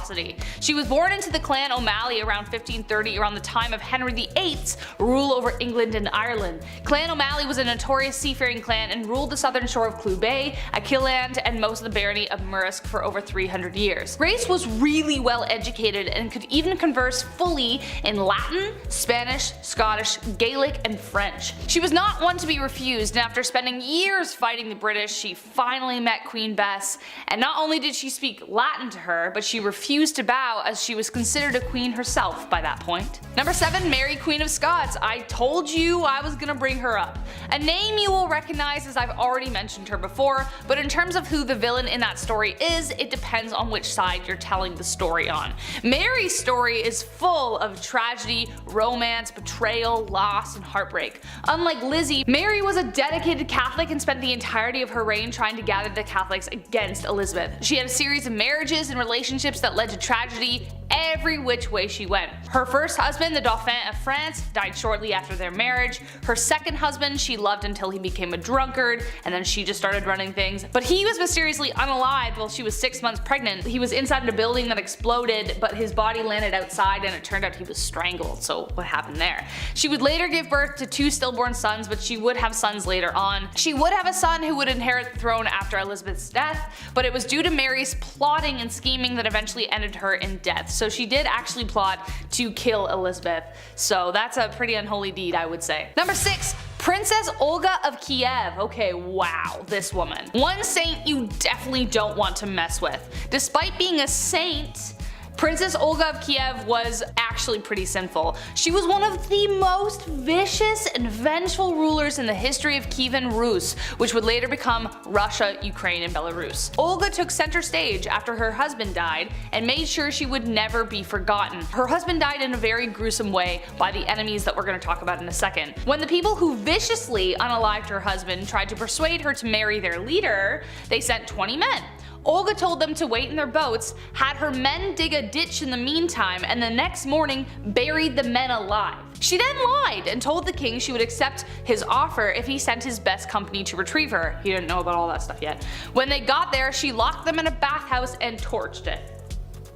She was born into the clan O'Malley around 1530, around the time of Henry VIII's rule over England and Ireland. Clan O'Malley was a notorious seafaring clan and ruled the southern shore of Clew Bay, Achilleland, and most of the barony of Murderous for over 300 years. Grace was really well educated and could even converse fully in Latin, Spanish, Scottish, Gaelic, and French. She was not one to be refused, and after spending years fighting the British, she finally met Queen Bess, and not only did she speak Latin to her, but she refused to bow, as she was considered a queen herself by that point. Number 7, Mary, Queen of Scots. I told you I was gonna bring her up. A name you will recognize, as I've already mentioned her before, but in terms of who the villain in that story is, it depends on which side you're telling the story on. Mary's story is full of tragedy, romance, romance, betrayal, loss, and heartbreak. Unlike Lizzie, Mary was a dedicated Catholic and spent the entirety of her reign trying to gather the Catholics against Elizabeth. She had a series of marriages and relationships that led to tragedy every which way she went. Her first husband, the Dauphin of France, died shortly after their marriage. Her second husband she loved until he became a drunkard, and then she just started running things. But he was mysteriously unalived while she was 6 months pregnant. He was inside a building that exploded, but his body landed outside and it turned out he was strangled. So what happened there? She would later give birth to 2 stillborn sons, but she would have sons later on. She would have a son who would inherit the throne after Elizabeth's death, but it was due to Mary's plotting and scheming that eventually ended her in death. So she did actually plot to kill Elizabeth. So that's a pretty unholy deed, I would say. Number 6. Princess Olga of Kiev. Okay, wow, this woman. One saint you definitely don't want to mess with. Despite being a saint, Princess Olga of Kiev was actually pretty sinful. She was one of the most vicious and vengeful rulers in the history of Kievan Rus, which would later become Russia, Ukraine, and Belarus. Olga took center stage after her husband died and made sure she would never be forgotten. Her husband died in a very gruesome way by the enemies that we're going to talk about in a second. When the people who viciously unalived her husband tried to persuade her to marry their leader, they sent 20 men. Olga told them to wait in their boats, had her men dig a ditch in the meantime, and the next morning buried the men alive. She then lied and told the king she would accept his offer if he sent his best company to retrieve her. He didn't know about all that stuff yet. When they got there, she locked them in a bathhouse and torched it.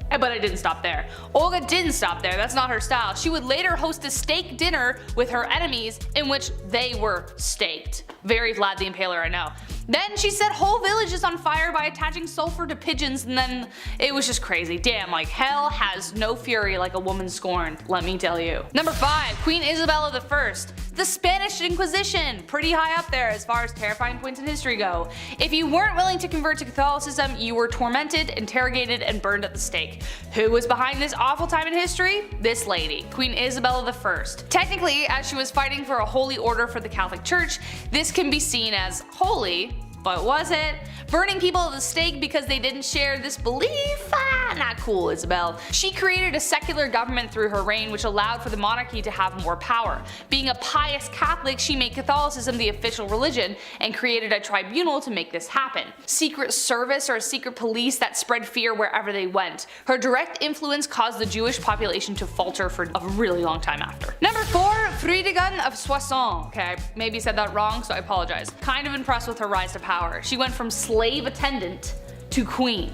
But it didn't stop there. Olga didn't stop there, that's not her style. She would later host a steak dinner with her enemies in which they were staked. Very Vlad the Impaler, I know. Then she set whole villages on fire by attaching sulfur to pigeons, and then it was just crazy. Damn, like hell has no fury like a woman scorned, let me tell you. Number 5. Queen Isabella I. The Spanish Inquisition. Pretty high up there as far as terrifying points in history go. If you weren't willing to convert to Catholicism, you were tormented, interrogated, and burned at the stake. Who was behind this awful time in history? This lady, Queen Isabella I. Technically, as she was fighting for a holy order for the Catholic Church, this can be seen as holy, but was it? Burning people at the stake because they didn't share this belief? Not cool, Isabel. She created a secular government through her reign which allowed for the monarchy to have more power. Being a pious Catholic, she made Catholicism the official religion and created a tribunal to make this happen. Secret service or a secret police that spread fear wherever they went. Her direct influence caused the Jewish population to falter for a really long time after. Number 4. Fridegund of Soissons. Okay, maybe said that wrong, so I apologize. Kind of impressed with her rise to power. She went from slave attendant to queen.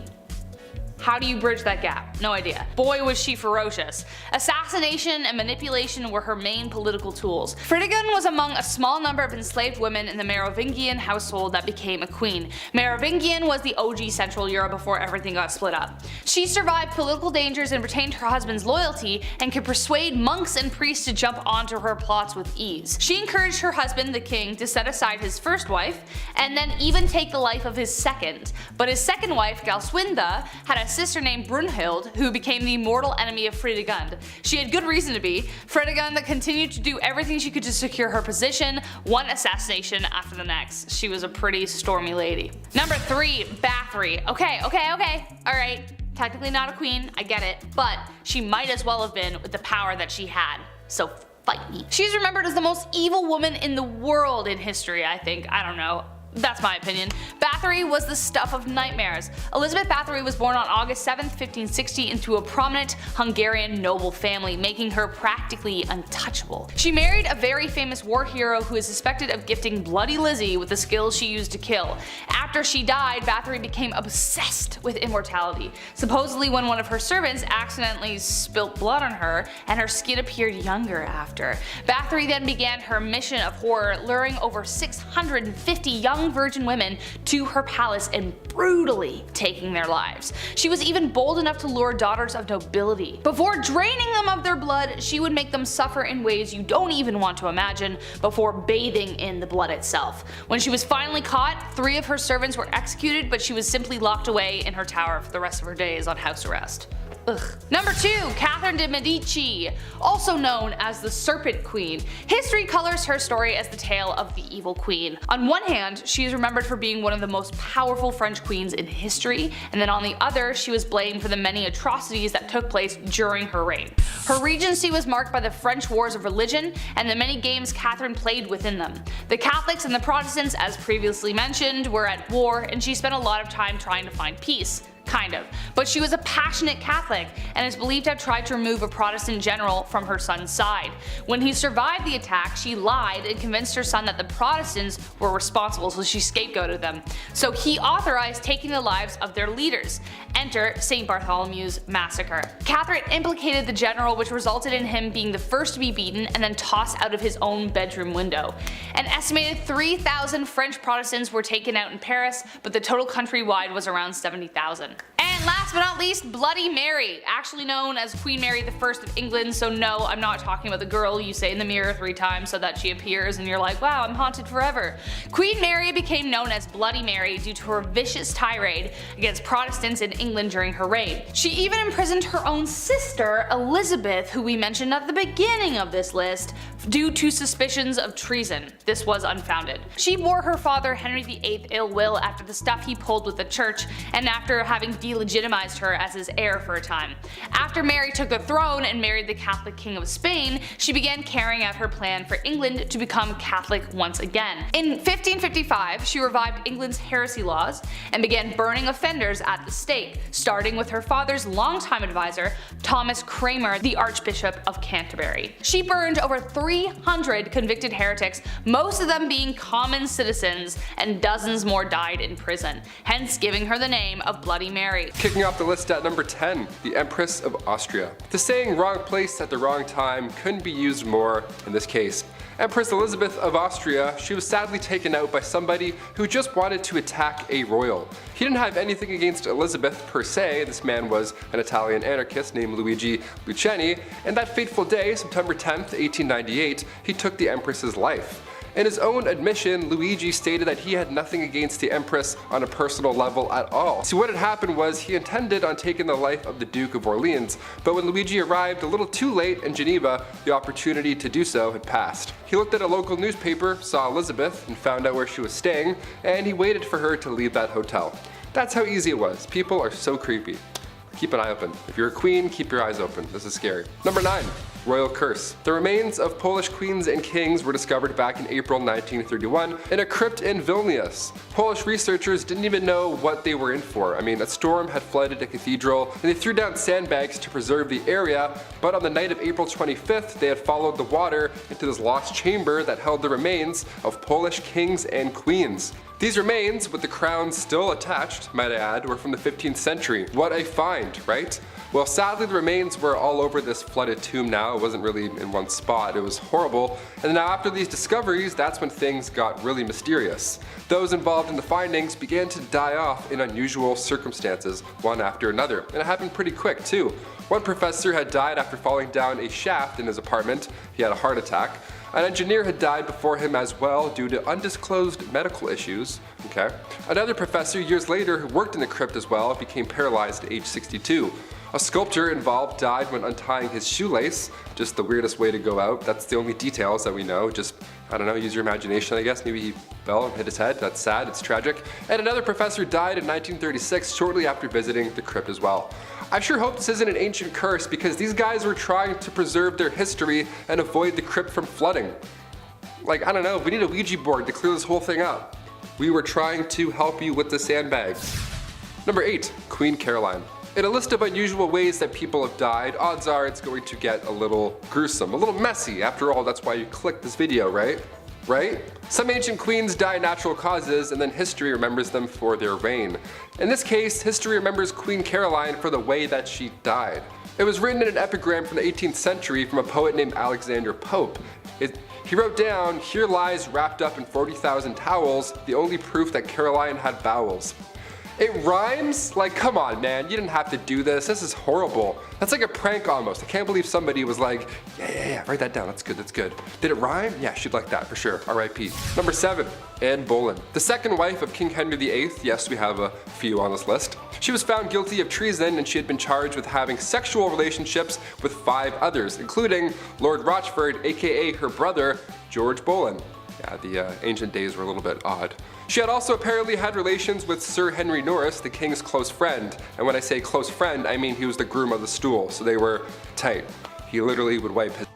How do you bridge that gap? No idea. Boy was she ferocious. Assassination and manipulation were her main political tools. Fridegund was among a small number of enslaved women in the Merovingian household that became a queen. Merovingian was the OG Central Europe before everything got split up. She survived political dangers and retained her husband's loyalty and could persuade monks and priests to jump onto her plots with ease. She encouraged her husband, the king, to set aside his first wife and then even take the life of his second. But his second wife, Galswinda, had a sister named Brunhild who became the mortal enemy of Fridegund. She had good reason to be. Fridegund continued to do everything she could to secure her position, one assassination after the next. She was a pretty stormy lady. Number 3. Bathory. Okay. Alright. Technically not a queen, I get it, but she might as well have been with the power that she had. So fight me. She's remembered as the most evil woman in the world in history, I think. I don't know. That's my opinion. Bathory was the stuff of nightmares. Elizabeth Bathory was born on August 7th, 1560 into a prominent Hungarian noble family, making her practically untouchable. She married a very famous war hero who is suspected of gifting Bloody Lizzie with the skills she used to kill. After she died, Bathory became obsessed with immortality. Supposedly when one of her servants accidentally spilt blood on her and her skin appeared younger after. Bathory then began her mission of horror, luring over 650 young virgin women to her palace and brutally taking their lives. She was even bold enough to lure daughters of nobility. Before draining them of their blood, she would make them suffer in ways you don't even want to imagine before bathing in the blood itself. When she was finally caught, 3 of her servants were executed, but she was simply locked away in her tower for the rest of her days on house arrest. Ugh. Number 2, Catherine de' Medici, also known as the Serpent Queen. History colors her story as the tale of the evil queen. On one hand, she is remembered for being one of the most powerful French queens in history, and then on the other, she was blamed for the many atrocities that took place during her reign. Her regency was marked by the French wars of religion and the many games Catherine played within them. The Catholics and the Protestants, as previously mentioned, were at war, and she spent a lot of time trying to find peace. Kind of. But she was a passionate Catholic and is believed to have tried to remove a Protestant general from her son's side. When he survived the attack, she lied and convinced her son that the Protestants were responsible, so she scapegoated them. So he authorized taking the lives of their leaders. Enter St. Bartholomew's Massacre. Catherine implicated the general, which resulted in him being the first to be beaten and then tossed out of his own bedroom window. An estimated 3,000 French Protestants were taken out in Paris, but the total countrywide was around 70,000. And last but not least, Bloody Mary, actually known as Queen Mary I of England, so no, I'm not talking about the girl you say in the mirror 3 times so that she appears and you're like, wow, I'm haunted forever. Queen Mary became known as Bloody Mary due to her vicious tirade against Protestants in England during her reign. She even imprisoned her own sister, Elizabeth, who we mentioned at the beginning of this list, due to suspicions of treason. This was unfounded. She bore her father Henry VIII ill will after the stuff he pulled with the church, and after having delegitimized her as his heir for a time. After Mary took the throne and married the Catholic King of Spain, she began carrying out her plan for England to become Catholic once again. In 1555, she revived England's heresy laws and began burning offenders at the stake, starting with her father's longtime advisor, Thomas Cranmer, the Archbishop of Canterbury. She burned over 300 convicted heretics, most of them being common citizens, and dozens more died in prison, hence giving her the name of Bloody Mary. Kicking off the list at number 10, the Empress of Austria. The saying wrong place at the wrong time couldn't be used more in this case. Empress Elizabeth of Austria, she was sadly taken out by somebody who just wanted to attack a royal. He didn't have anything against Elizabeth per se, this man was an Italian anarchist named Luigi Lucchini, and that fateful day, September 10th, 1898, he took the Empress's life. In his own admission, Luigi stated that he had nothing against the Empress on a personal level at all. See, what had happened was he intended on taking the life of the Duke of Orleans, but when Luigi arrived a little too late in Geneva, the opportunity to do so had passed. He looked at a local newspaper, saw Elizabeth, and found out where she was staying, and he waited for her to leave that hotel. That's how easy it was. People are so creepy. Keep an eye open. If you're a queen, keep your eyes open. This is scary. Number 9. Royal Curse. The remains of Polish queens and kings were discovered back in April 1931 in a crypt in Vilnius. Polish researchers didn't even know what they were in for. I mean, a storm had flooded a cathedral, and they threw down sandbags to preserve the area, but on the night of April 25th, they had followed the water into this lost chamber that held the remains of Polish kings and queens. These remains, with the crowns still attached, might I add, were from the 15th century. What a find, right? Well, sadly the remains were all over this flooded tomb now. It wasn't really in one spot. It was horrible. And now after these discoveries, that's when things got really mysterious. Those involved in the findings began to die off in unusual circumstances, one after another. And it happened pretty quick too. One professor had died after falling down a shaft in his apartment. He had a heart attack. An engineer had died before him as well due to undisclosed medical issues. Okay. Another professor years later who worked in the crypt as well became paralyzed at age 62. A sculptor involved died when untying his shoelace. Just the weirdest way to go out. That's the only details that we know. Just, I don't know, use your imagination I guess. Maybe he fell and hit his head. That's sad, it's tragic. And another professor died in 1936 shortly after visiting the crypt as well. I sure hope this isn't an ancient curse because these guys were trying to preserve their history and avoid the crypt from flooding. Like, I don't know, we need a Ouija board to clear this whole thing up. We were trying to help you with the sandbags. Number 8, Queen Caroline. In a list of unusual ways that people have died, odds are it's going to get a little gruesome, a little messy. After all, that's why you clicked this video, right? Right? Some ancient queens die natural causes and then history remembers them for their reign. In this case, history remembers Queen Caroline for the way that she died. It was written in an epigram from the 18th century from a poet named Alexander Pope. He wrote down, "Here lies wrapped up in 40,000 towels, the only proof that Caroline had bowels." It rhymes? Like, come on, man, you didn't have to do this. This is horrible. That's like a prank almost. I can't believe somebody was like, yeah, write that down. That's good, that's good. Did it rhyme? Yeah, she'd like that for sure. R.I.P. Number 7, Anne Boleyn. The second wife of King Henry VIII. Yes, we have a few on this list. She was found guilty of treason and she had been charged with having sexual relationships with 5 others, including Lord Rochford, aka her brother, George Boleyn. Yeah, the ancient days were a little bit odd. She had also apparently had relations with Sir Henry Norris, the king's close friend. And when I say close friend, I mean he was the groom of the stool, so they were tight. He literally would wipe his.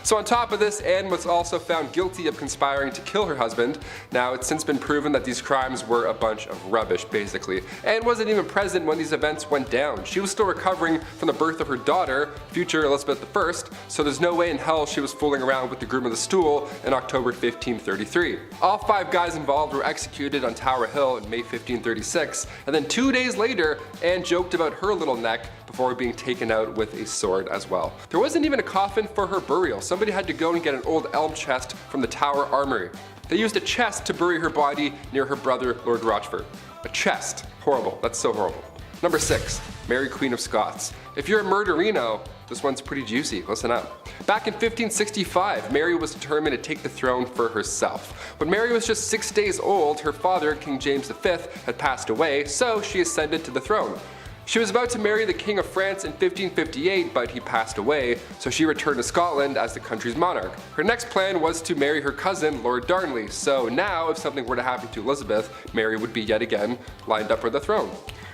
So on top of this, Anne was also found guilty of conspiring to kill her husband. Now, it's since been proven that these crimes were a bunch of rubbish, basically. Anne wasn't even present when these events went down. She was still recovering from the birth of her daughter, future Elizabeth I, so there's no way in hell she was fooling around with the groom of the stool in October 1533. All 5 guys involved were executed on Tower Hill in May 1536, and then 2 days later, Anne joked about her little neck before being taken out with a sword as well. There wasn't even a coffin for her burial. Somebody had to go and get an old elm chest from the Tower Armory. They used a chest to bury her body near her brother, Lord Rochford. A chest. Horrible. That's so horrible. Number 6, Mary Queen of Scots. If you're a murderino, this one's pretty juicy. Listen up. Back in 1565, Mary was determined to take the throne for herself. When Mary was just 6 days old, her father, King James V, had passed away, so she ascended to the throne. She was about to marry the King of France in 1558, but he passed away, so she returned to Scotland as the country's monarch. Her next plan was to marry her cousin, Lord Darnley, so now if something were to happen to Elizabeth, Mary would be yet again lined up for the throne.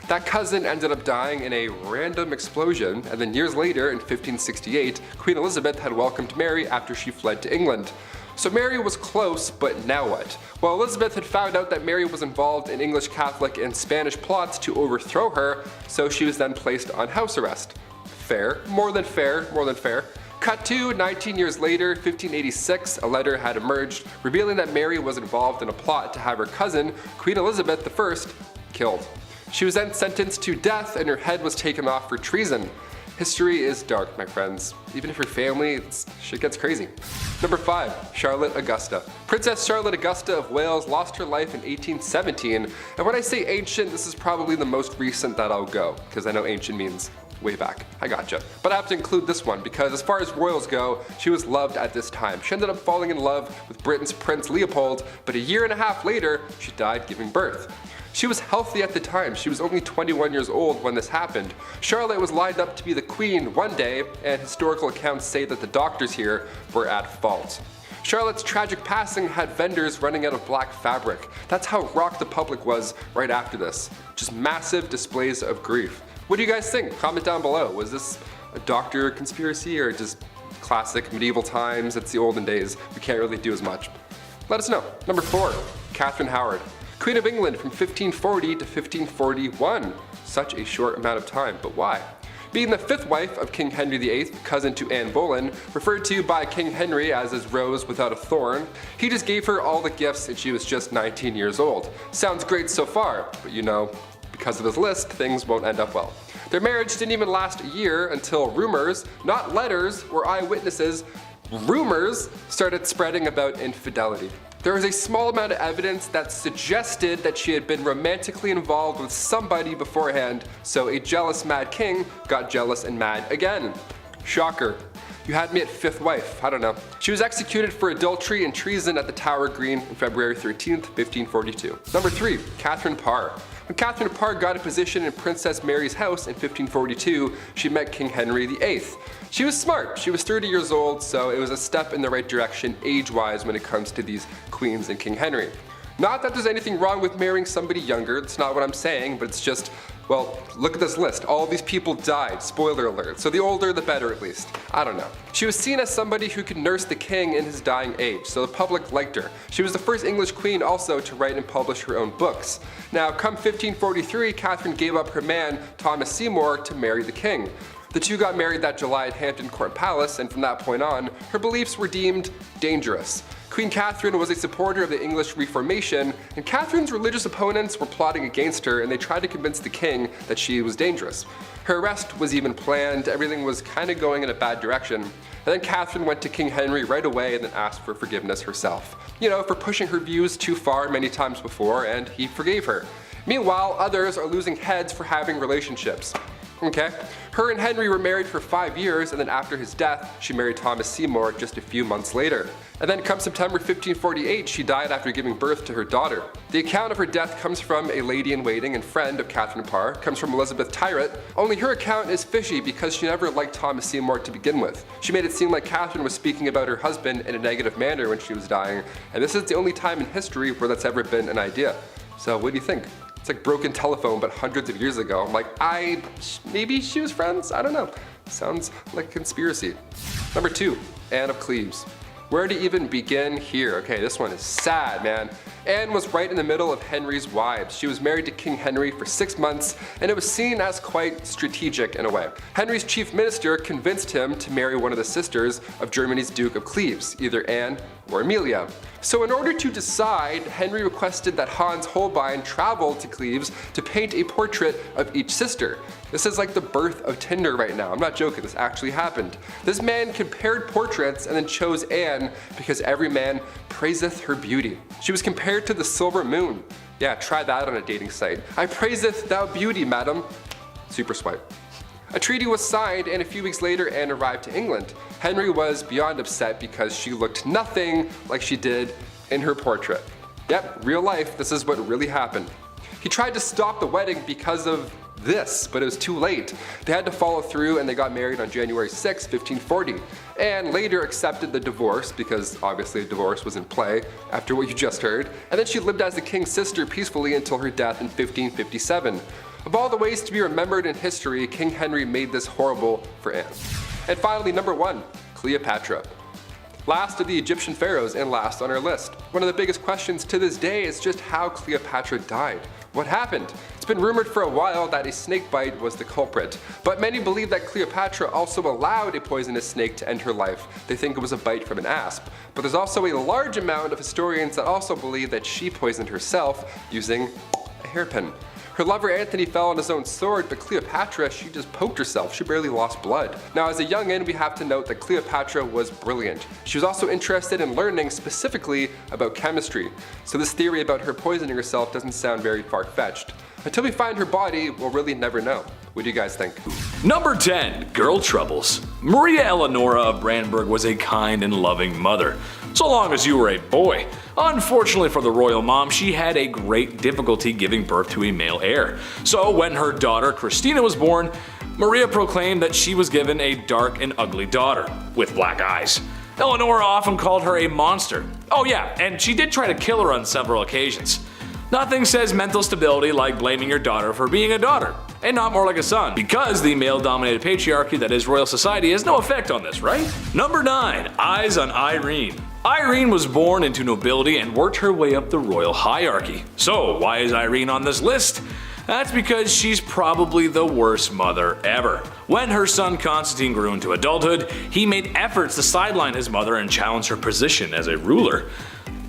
That cousin ended up dying in a random explosion, and then years later, in 1568, Queen Elizabeth had welcomed Mary after she fled to England. So Mary was close, but now what? Well, Elizabeth had found out that Mary was involved in English Catholic and Spanish plots to overthrow her, so she was then placed on house arrest. Fair, more than fair, more than fair. Cut to 19 years later, 1586, a letter had emerged revealing that Mary was involved in a plot to have her cousin, Queen Elizabeth I, killed. She was then sentenced to death and her head was taken off for treason. History is dark, my friends. Even if you're family, shit gets crazy. Number 5, Charlotte Augusta. Princess Charlotte Augusta of Wales lost her life in 1817, and when I say ancient, this is probably the most recent that I'll go, because I know ancient means way back. I gotcha. But I have to include this one, because as far as royals go, she was loved at this time. She ended up falling in love with Britain's Prince Leopold, but a year and a half later, she died giving birth. She was healthy at the time. She was only 21 years old when this happened. Charlotte was lined up to be the queen one day, and historical accounts say that the doctors here were at fault. Charlotte's tragic passing had vendors running out of black fabric. That's how rocked the public was right after this. Just massive displays of grief. What do you guys think? Comment down below. Was this a doctor conspiracy or just classic medieval times? It's the olden days. We can't really do as much. Let us know. Number 4, Catherine Howard. Queen of England from 1540 to 1541. Such a short amount of time, but why? Being the 5th wife of King Henry VIII, cousin to Anne Boleyn, referred to by King Henry as his rose without a thorn, he just gave her all the gifts and she was just 19 years old. Sounds great so far, but you know, because of his list, things won't end up well. Their marriage didn't even last a year until rumors, not letters or eyewitnesses, rumors started spreading about infidelity. There was a small amount of evidence that suggested that she had been romantically involved with somebody beforehand, so a jealous mad king got jealous and mad again. Shocker. You had me at 5th wife, I don't know. She was executed for adultery and treason at the Tower Green on February 13th, 1542. Number 3, Catherine Parr. When Catherine Parr got a position in Princess Mary's house in 1542, she met King Henry VIII. She was smart, she was 30 years old, so it was a step in the right direction age-wise when it comes to these queens and King Henry. Not that there's anything wrong with marrying somebody younger, that's not what I'm saying, but it's just, well, look at this list. All of these people died, spoiler alert, so the older the better at least. I don't know. She was seen as somebody who could nurse the king in his dying age, so the public liked her. She was the first English queen also to write and publish her own books. Now, come 1543, Catherine gave up her man, Thomas Seymour, to marry the king. The two got married that July at Hampton Court Palace, and from that point on, her beliefs were deemed dangerous. Queen Catherine was a supporter of the English Reformation, and Catherine's religious opponents were plotting against her and they tried to convince the king that she was dangerous. Her arrest was even planned, everything was kind of going in a bad direction. And then Catherine went to King Henry right away and then asked for forgiveness herself. You know, for pushing her views too far many times before, and he forgave her. Meanwhile, others are losing heads for having relationships. Okay? Her and Henry were married for 5 years, and then after his death, she married Thomas Seymour just a few months later. And then come September 1548, she died after giving birth to her daughter. The account of her death comes from a lady-in-waiting and friend of Catherine Parr, comes from Elizabeth Tyrrett, only her account is fishy because she never liked Thomas Seymour to begin with. She made it seem like Catherine was speaking about her husband in a negative manner when she was dying, and this is the only time in history where that's ever been an idea. So what do you think? It's like broken telephone, but hundreds of years ago. I'm like, maybe she was friends? I don't know. Sounds like a conspiracy. Number 2, Anne of Cleves. Where to even begin here? Okay, this one is sad, man. Anne was right in the middle of Henry's wives. She was married to King Henry for 6 months, and it was seen as quite strategic in a way. Henry's chief minister convinced him to marry one of the sisters of Germany's Duke of Cleves, either Anne or Amelia. So in order to decide, Henry requested that Hans Holbein travel to Cleves to paint a portrait of each sister. This is like the birth of Tinder right now. I'm not joking, this actually happened. This man compared portraits and then chose Anne because every man praiseth her beauty. She was compared to the silver moon. Yeah, try that on a dating site. I praiseth thou beauty, madam. Super swipe. A treaty was signed, and a few weeks later Anne arrived to England. Henry was beyond upset because she looked nothing like she did in her portrait. Yep, real life, this is what really happened. He tried to stop the wedding because of this, but it was too late. They had to follow through, and they got married on January 6, 1540. Anne later accepted the divorce because obviously a divorce was in play after what you just heard, and then she lived as the king's sister peacefully until her death in 1557. Of all the ways to be remembered in history, King Henry made this horrible for Anne. And finally, number 1, Cleopatra. Last of the Egyptian pharaohs and last on our list. One of the biggest questions to this day is just how Cleopatra died. What happened? It's been rumored for a while that a snake bite was the culprit, but many believe that Cleopatra also allowed a poisonous snake to end her life. They think it was a bite from an asp. But there's also a large amount of historians that also believe that she poisoned herself using a hairpin. Her lover Antony fell on his own sword, but Cleopatra, she just poked herself. She barely lost blood. Now, as a youngin', we have to note that Cleopatra was brilliant. She was also interested in learning specifically about chemistry. So this theory about her poisoning herself doesn't sound very far-fetched. Until we find her body, we'll really never know. What do you guys think? Number 10, Girl Troubles. Maria Eleonora of Brandenburg was a kind and loving mother, so long as you were a boy. Unfortunately for the royal mom, she had a great difficulty giving birth to a male heir. So when her daughter Christina was born, Maria proclaimed that she was given a dark and ugly daughter with black eyes. Eleonora often called her a monster. Oh yeah, and she did try to kill her on several occasions. Nothing says mental stability like blaming your daughter for being a daughter, and not more like a son, because the male-dominated patriarchy that is royal society has no effect on this, right? Number 9, Eyes on Irene. Irene was born into nobility and worked her way up the royal hierarchy. So why is Irene on this list? That's because she's probably the worst mother ever. When her son Constantine grew into adulthood, he made efforts to sideline his mother and challenge her position as a ruler.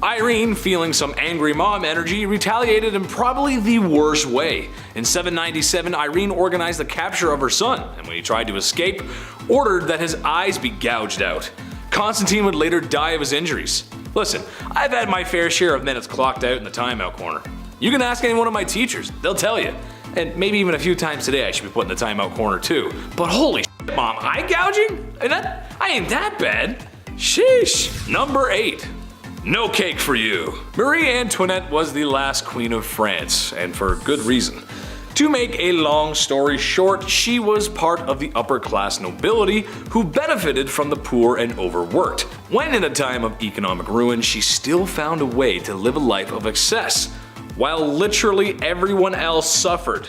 Irene, feeling some angry mom energy, retaliated in probably the worst way. In 797, Irene organized the capture of her son, and when he tried to escape, ordered that his eyes be gouged out. Constantine would later die of his injuries. Listen, I've had my fair share of minutes clocked out in the timeout corner. You can ask any one of my teachers, they'll tell you. And maybe even a few times today I should be put in the timeout corner too. But holy shit, mom, eye gouging? I ain't that bad. Sheesh. Number 8. No cake for you. Marie Antoinette was the last queen of France, and for good reason. To make a long story short, she was part of the upper class nobility who benefited from the poor and overworked. When in a time of economic ruin, she still found a way to live a life of excess, while literally everyone else suffered.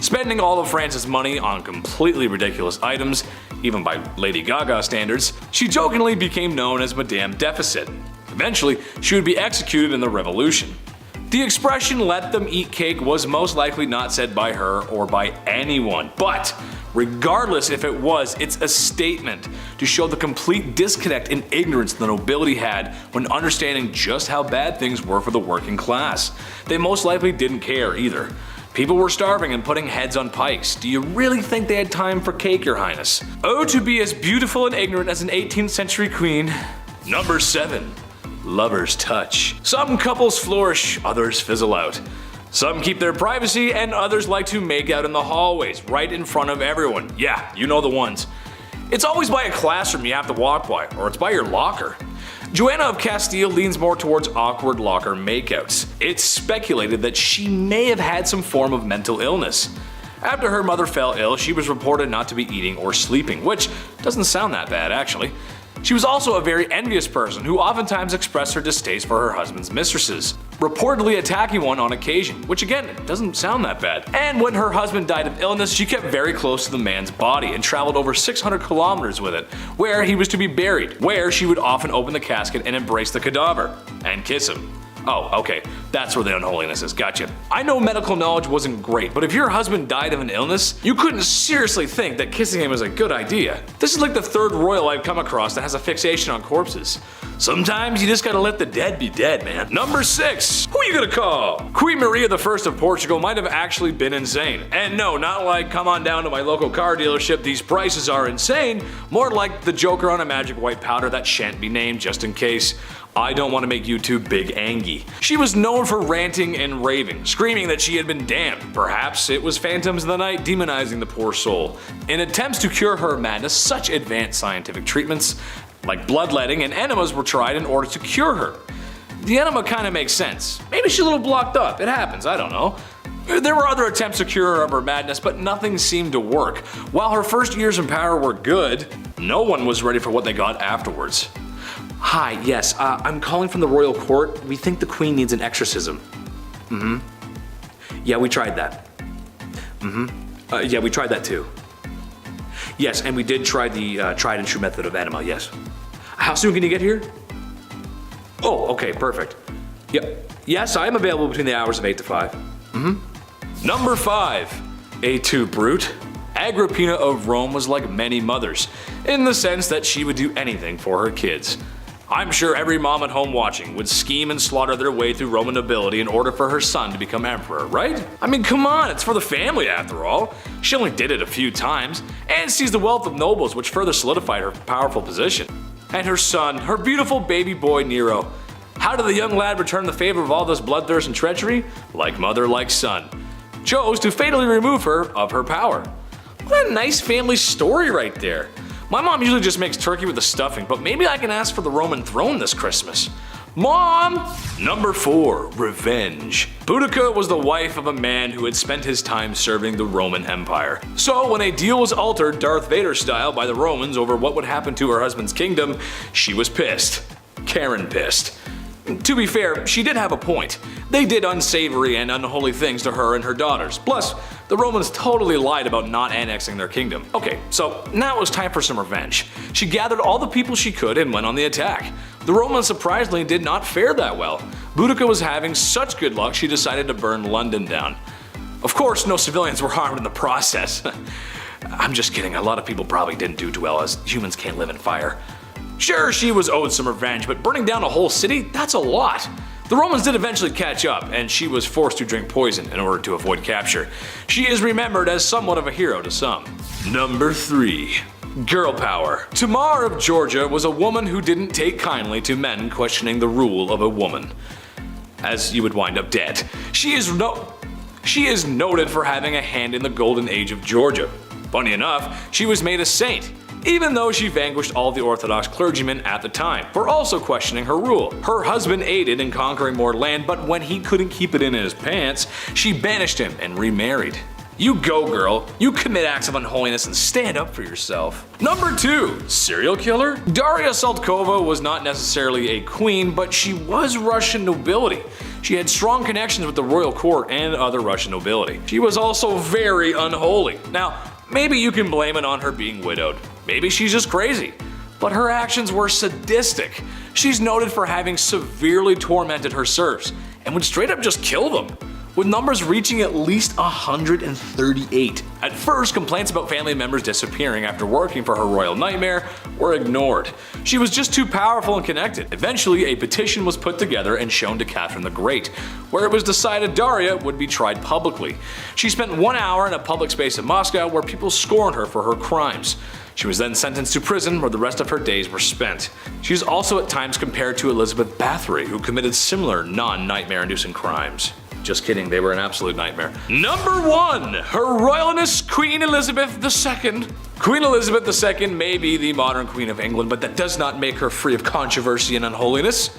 Spending all of France's money on completely ridiculous items, even by Lady Gaga standards, she jokingly became known as Madame Deficit. Eventually, she would be executed in the Revolution. The expression "let them eat cake" was most likely not said by her or by anyone, but regardless if it was, it's a statement to show the complete disconnect and ignorance the nobility had when understanding just how bad things were for the working class. They most likely didn't care either. People were starving and putting heads on pikes. Do you really think they had time for cake, Your Highness? Oh, to be as beautiful and ignorant as an 18th century queen. Number 7. Lover's touch. Some couples flourish, others fizzle out. Some keep their privacy, and others like to make out in the hallways, right in front of everyone. Yeah, you know the ones. It's always by a classroom you have to walk by, or it's by your locker. Joanna of Castile leans more towards awkward locker makeouts. It's speculated that she may have had some form of mental illness. After her mother fell ill, she was reported not to be eating or sleeping, which doesn't sound that bad actually. She was also a very envious person who oftentimes expressed her distaste for her husband's mistresses, reportedly attacking one on occasion, which again, doesn't sound that bad. And when her husband died of illness, she kept very close to the man's body and traveled over 600 kilometers with it, where he was to be buried, where she would often open the casket and embrace the cadaver, and kiss him. Oh, okay, that's where the unholiness is, gotcha. I know medical knowledge wasn't great, but if your husband died of an illness, you couldn't seriously think that kissing him was a good idea. This is like the third royal I've come across that has a fixation on corpses. Sometimes you just gotta let the dead be dead, man. Number 6, who are you gonna call? Queen Maria I of Portugal might have actually been insane. And no, not like come on down to my local car dealership, these prices are insane, more like the Joker on a magic white powder that shan't be named just in case. I don't want to make YouTube big Angie. She was known for ranting and raving, screaming that she had been damned. Perhaps it was phantoms in the night demonizing the poor soul. In attempts to cure her madness, such advanced scientific treatments like bloodletting and enemas were tried in order to cure her. The enema kinda makes sense. Maybe she's a little blocked up, it happens, I don't know. There were other attempts to cure her of her madness, but nothing seemed to work. While her first years in power were good, no one was ready for what they got afterwards. Hi, yes, I'm calling from the royal court. We think the queen needs an exorcism. Yeah, we tried that. Yeah, we tried that too. Yes, and we did try the tried and true method of enema, yes. How soon can you get here? Oh, okay, perfect. Yep. Yes, I am available between the hours of 8 to 5. Number 5. A too brute. Agrippina of Rome was like many mothers, in the sense that she would do anything for her kids. I'm sure every mom at home watching would scheme and slaughter their way through Roman nobility in order for her son to become emperor, right? I mean, come on, it's for the family after all. She only did it a few times, and seized the wealth of nobles, which further solidified her powerful position. And her son, her beautiful baby boy Nero. How did the young lad return the favor of all this bloodthirst and treachery? Like mother, like son. Chose to fatally remove her of her power. What a nice family story right there. My mom usually just makes turkey with the stuffing, but maybe I can ask for the Roman throne this Christmas. Mom! Number 4. Revenge. Boudica was the wife of a man who had spent his time serving the Roman Empire. So when a deal was altered Darth Vader style by the Romans over what would happen to her husband's kingdom, she was pissed. Karen pissed. To be fair, she did have a point. They did unsavory and unholy things to her and her daughters. Plus, the Romans totally lied about not annexing their kingdom. Okay, so now it was time for some revenge. She gathered all the people she could and went on the attack. The Romans surprisingly did not fare that well. Boudica was having such good luck she decided to burn London down. Of course, no civilians were harmed in the process. I'm just kidding, a lot of people probably didn't do too well as humans can't live in fire. Sure, she was owed some revenge, but burning down a whole city? That's a lot. The Romans did eventually catch up, and she was forced to drink poison in order to avoid capture. She is remembered as somewhat of a hero to some. Number 3. Girl power. Tamar of Georgia was a woman who didn't take kindly to men questioning the rule of a woman, as you would wind up dead. She is noted for having a hand in the golden age of Georgia. Funny enough, she was made a saint, even though she vanquished all the Orthodox clergymen at the time for also questioning her rule. Her husband aided in conquering more land, but when he couldn't keep it in his pants, she banished him and remarried. You go, girl. You commit acts of unholiness and stand up for yourself. Number 2. Serial killer? Daria Saltkova was not necessarily a queen, but she was Russian nobility. She had strong connections with the royal court and other Russian nobility. She was also very unholy. Now, maybe you can blame it on her being widowed. Maybe she's just crazy. But her actions were sadistic. She's noted for having severely tormented her serfs and would straight up just kill them, with numbers reaching at least 138. At first, complaints about family members disappearing after working for her royal nightmare were ignored. She was just too powerful and connected. Eventually, a petition was put together and shown to Catherine the Great, where it was decided Daria would be tried publicly. She spent 1 hour in a public space in Moscow where people scorned her for her crimes. She was then sentenced to prison where the rest of her days were spent. She is also at times compared to Elizabeth Bathory, who committed similar non-nightmare inducing crimes. Just kidding, they were an absolute nightmare. Number 1, Her Royalness Queen Elizabeth II. Queen Elizabeth II may be the modern Queen of England, but that does not make her free of controversy and unholiness.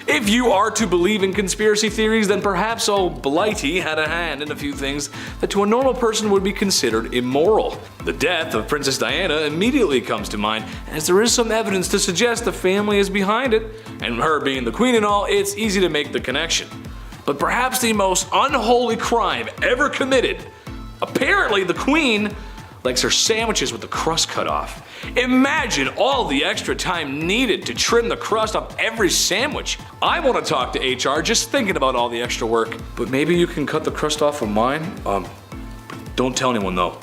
If you are to believe in conspiracy theories, then perhaps old Blighty had a hand in a few things that to a normal person would be considered immoral. The death of Princess Diana immediately comes to mind, as there is some evidence to suggest the family is behind it, and her being the queen and all, it's easy to make the connection. But perhaps the most unholy crime ever committed, apparently the queen likes her sandwiches with the crust cut off. Imagine all the extra time needed to trim the crust off every sandwich. I want to talk to HR just thinking about all the extra work. But maybe you can cut the crust off of mine? Don't tell anyone though.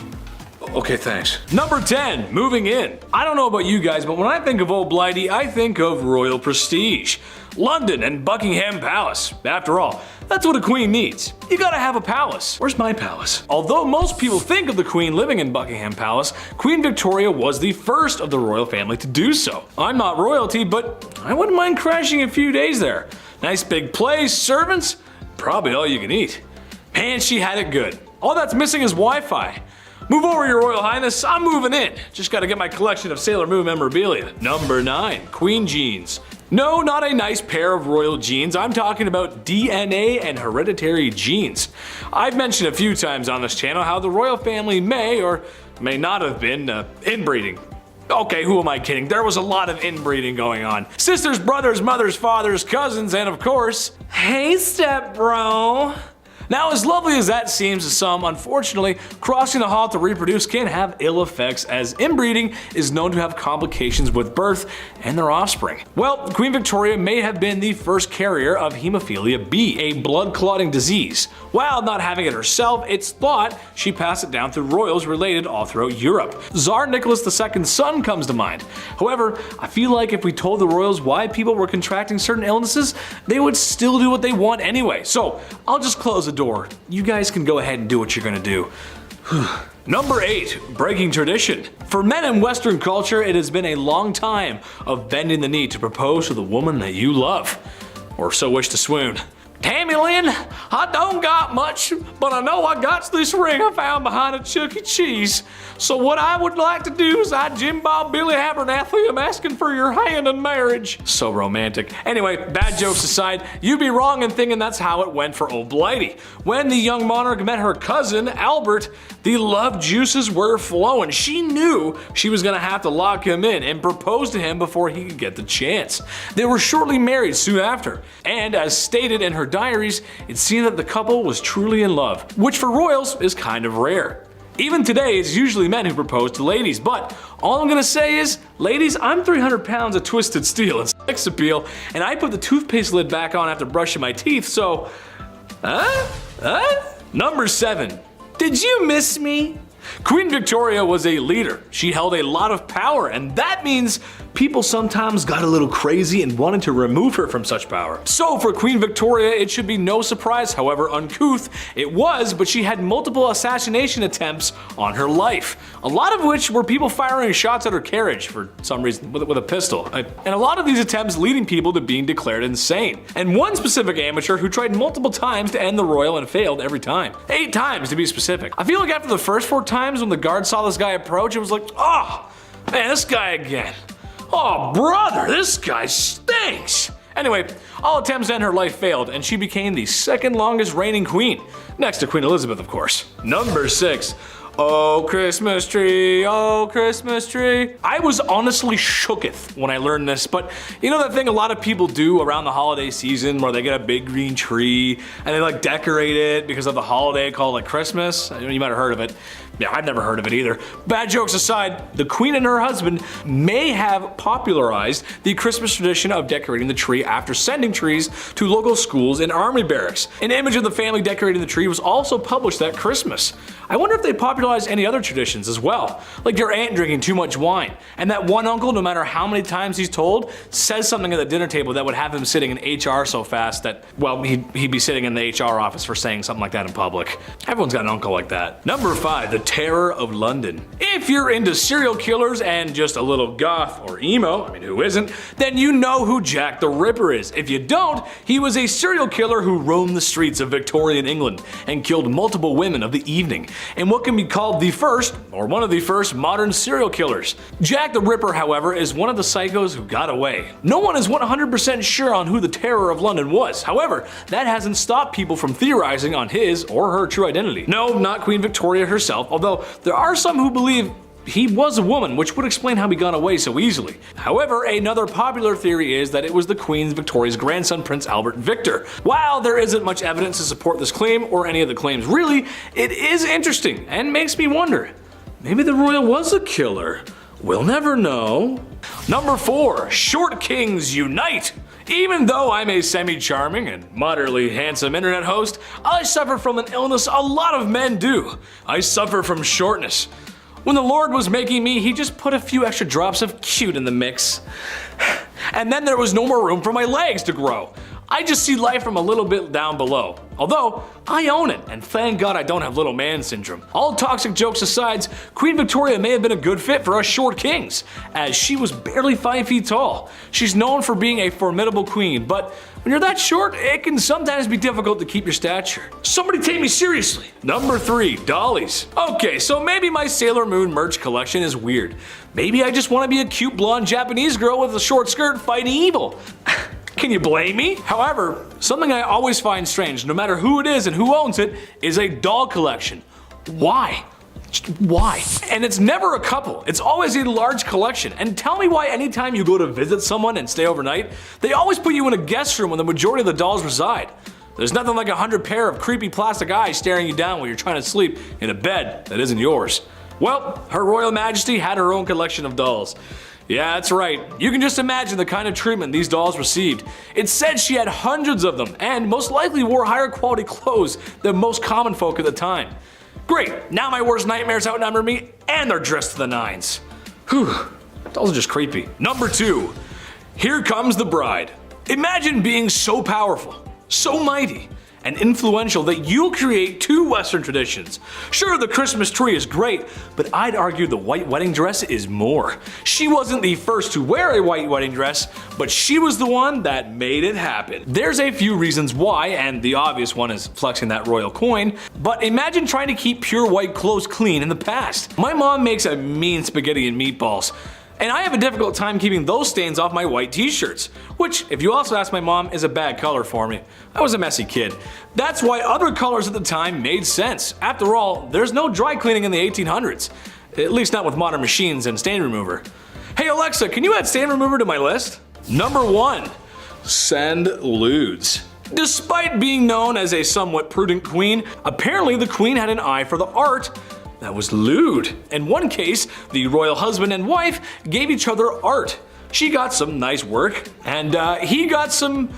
Okay, thanks. Number 10, moving in. I don't know about you guys, but when I think of Old Blighty, I think of royal prestige. London and Buckingham Palace. After all, that's what a queen needs. You gotta have a palace. Where's my palace? Although most people think of the queen living in Buckingham Palace, Queen Victoria was the first of the royal family to do so. I'm not royalty, but I wouldn't mind crashing a few days there. Nice big place, servants, probably all you can eat. Man, she had it good. All that's missing is Wi-Fi. Move over, Your Royal Highness, I'm moving in. Just gotta get my collection of Sailor Moon memorabilia. Number 9, Queen Jeans. No, not a nice pair of royal genes. I'm talking about DNA and hereditary genes. I've mentioned a few times on this channel how the royal family may or may not have been inbreeding. Okay, who am I kidding? There was a lot of inbreeding going on. Sisters, brothers, mothers, fathers, cousins, and of course, hey step bro. Now, as lovely as that seems to some, unfortunately, crossing the hall to reproduce can have ill effects, as inbreeding is known to have complications with birth and their offspring. Well, Queen Victoria may have been the first carrier of hemophilia B, a blood-clotting disease. While not having it herself, it's thought she passed it down through royals related all throughout Europe. Tsar Nicholas II's son comes to mind. However, I feel like if we told the royals why people were contracting certain illnesses, they would still do what they want anyway. So, I'll just close the door. You guys can go ahead and do what you're gonna do. Number 8, breaking tradition. For men in Western culture, it has been a long time of bending the knee to propose to the woman that you love, or so wish to swoon. Tammy Lynn, I don't got much, but I know I got this ring I found behind a Chuck E. Cheese. So what I would like to do is Jim Bob Billy Abernathy, I'm asking for your hand in marriage. So romantic. Anyway, bad jokes aside, you'd be wrong in thinking that's how it went for Old Blighty. When the young monarch met her cousin, Albert, the love juices were flowing. She knew she was gonna have to lock him in and propose to him before he could get the chance. They were shortly married soon after, and as stated in her diaries, it seemed that the couple was truly in love, which for royals is kind of rare. Even today, it's usually men who propose to ladies, but all I'm gonna say is, ladies, I'm 300 pounds of twisted steel and sex appeal, and I put the toothpaste lid back on after brushing my teeth, so... Number 7. Did you miss me? Queen Victoria was a leader. She held a lot of power, and that means people sometimes got a little crazy and wanted to remove her from such power. So for Queen Victoria, it should be no surprise, however uncouth it was, but she had multiple assassination attempts on her life. A lot of which were people firing shots at her carriage for some reason with a pistol. And a lot of these attempts leading people to being declared insane. And one specific amateur who tried multiple times to end the royal and failed every time. 8 times to be specific. I feel like after the first 4 times when the guard saw this guy approach, it was like, oh, man, this guy again. Oh, brother, this guy stinks. Anyway, all attempts to end her life failed, and she became the 2nd longest reigning queen, next to Queen Elizabeth, of course. Number 6. Oh, Christmas tree, oh, Christmas tree. I was honestly shooketh when I learned this, but you know that thing a lot of people do around the holiday season where they get a big green tree and they like decorate it because of the holiday called like Christmas? You might have heard of it. Yeah, I've never heard of it either. Bad jokes aside, the queen and her husband may have popularized the Christmas tradition of decorating the tree after sending trees to local schools and army barracks. An image of the family decorating the tree was also published that Christmas. I wonder if they popularized popularized any other traditions as well, like your aunt drinking too much wine, and that one uncle, no matter how many times he's told, says something at the dinner table that would have him sitting in HR so fast that, well, he'd be sitting in the HR office for saying something like that in public. Everyone's got an uncle like that. Number 5, the Terror of London. If you're into serial killers and just a little goth or emo, I mean who isn't, then you know who Jack the Ripper is. If you don't, he was a serial killer who roamed the streets of Victorian England and killed multiple women of the evening, and what can be called the first, or one of the first, modern serial killers. Jack the Ripper, however, is one of the psychos who got away. No one is 100% sure on who the Terror of London was. However, that hasn't stopped people from theorizing on his or her true identity. No, not Queen Victoria herself, although there are some who believe he was a woman, which would explain how he got away so easily. However, another popular theory is that it was the Queen Victoria's grandson, Prince Albert Victor. While there isn't much evidence to support this claim, or any of the claims really, it is interesting and makes me wonder, maybe the royal was a killer? We'll never know. Number 4, Short Kings Unite! Even though I'm a semi-charming and moderately handsome internet host, I suffer from an illness a lot of men do. I suffer from shortness. When the Lord was making me, he just put a few extra drops of cute in the mix. And then there was no more room for my legs to grow. I just see life from a little bit down below. Although, I own it, and thank God I don't have little man syndrome. All toxic jokes aside, Queen Victoria may have been a good fit for us short kings, as she was barely 5 feet tall. She's known for being a formidable queen, but when you're that short, it can sometimes be difficult to keep your stature. Somebody take me seriously! Number 3, dollies. Okay, so maybe my Sailor Moon merch collection is weird. Maybe I just want to be a cute blonde Japanese girl with a short skirt fighting evil. Can you blame me? However, something I always find strange, no matter who it is and who owns it, is a doll collection. Why? Just why? And it's never a couple, it's always a large collection. And tell me why anytime you go to visit someone and stay overnight, they always put you in a guest room where the majority of the dolls reside. There's nothing like 100 pair of creepy plastic eyes staring you down while you're trying to sleep in a bed that isn't yours. Well, Her Royal Majesty had her own collection of dolls. Yeah, that's right. You can just imagine the kind of treatment these dolls received. It's said she had hundreds of them, and most likely wore higher quality clothes than most common folk at the time. Great, now my worst nightmares outnumber me, and they're dressed to the nines. Whew, dolls are just creepy. Number 2, Here Comes the Bride. Imagine being so powerful, so mighty, and influential that you'll create 2 Western traditions. Sure, the Christmas tree is great, but I'd argue the white wedding dress is more. She wasn't the first to wear a white wedding dress, but she was the one that made it happen. There's a few reasons why, and the obvious one is flexing that royal coin, but imagine trying to keep pure white clothes clean in the past. My mom makes a mean spaghetti and meatballs, and I have a difficult time keeping those stains off my white t-shirts, which, if you also ask my mom, is a bad color for me. I was a messy kid. That's why other colors at the time made sense. After all, there's no dry cleaning in the 1800s. At least not with modern machines and stain remover. Hey Alexa, can you add stain remover to my list? Number 1, send lewds. Despite being known as a somewhat prudent queen, apparently the queen had an eye for the art that was lewd. In one case, the royal husband and wife gave each other art. She got some nice work, and he got some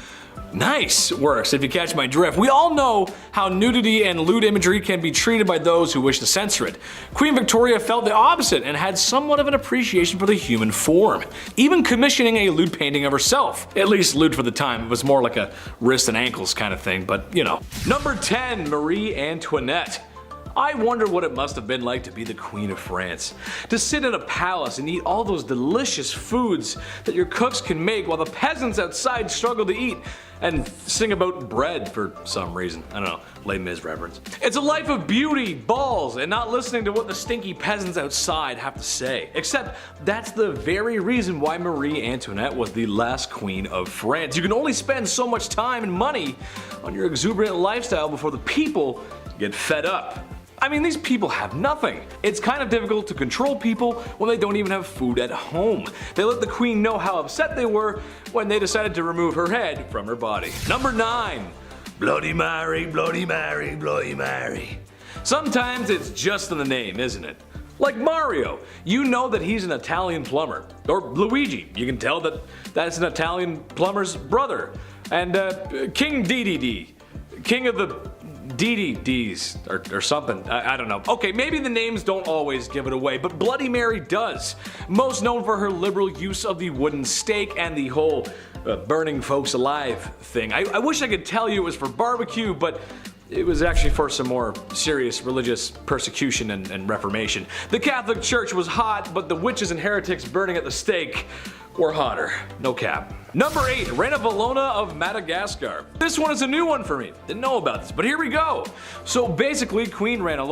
nice works, if you catch my drift. We all know how nudity and lewd imagery can be treated by those who wish to censor it. Queen Victoria felt the opposite and had somewhat of an appreciation for the human form, even commissioning a lewd painting of herself. At least lewd for the time, it was more like a wrist and ankles kind of thing, but you know. Number 10, Marie Antoinette. I wonder what it must have been like to be the Queen of France. To sit in a palace and eat all those delicious foods that your cooks can make while the peasants outside struggle to eat, and sing about bread for some reason. I don't know, Les Mis reference. It's a life of beauty, balls, and not listening to what the stinky peasants outside have to say. Except that's the very reason why Marie Antoinette was the last queen of France. You can only spend so much time and money on your exuberant lifestyle before the people get fed up. I mean, these people have nothing. It's kind of difficult to control people when they don't even have food at home. They let the queen know how upset they were when they decided to remove her head from her body. Number 9, Bloody Mary, Bloody Mary, Bloody Mary. Sometimes it's just in the name, isn't it? Like Mario, you know that he's an Italian plumber. Or Luigi, you can tell that that's an Italian plumber's brother. And King DDD, king of the DDDs or something. I don't know. Okay, maybe the names don't always give it away, but Bloody Mary does. Most known for her liberal use of the wooden stake and the whole burning folks alive thing. I wish I could tell you it was for barbecue, but it was actually for some more serious religious persecution and reformation. The Catholic Church was hot, but the witches and heretics burning at the stake were hotter. No cap. Number 8, Reina Valona of Madagascar. This one is a new one for me. Didn't know about this, but here we go. So basically, Queen Reina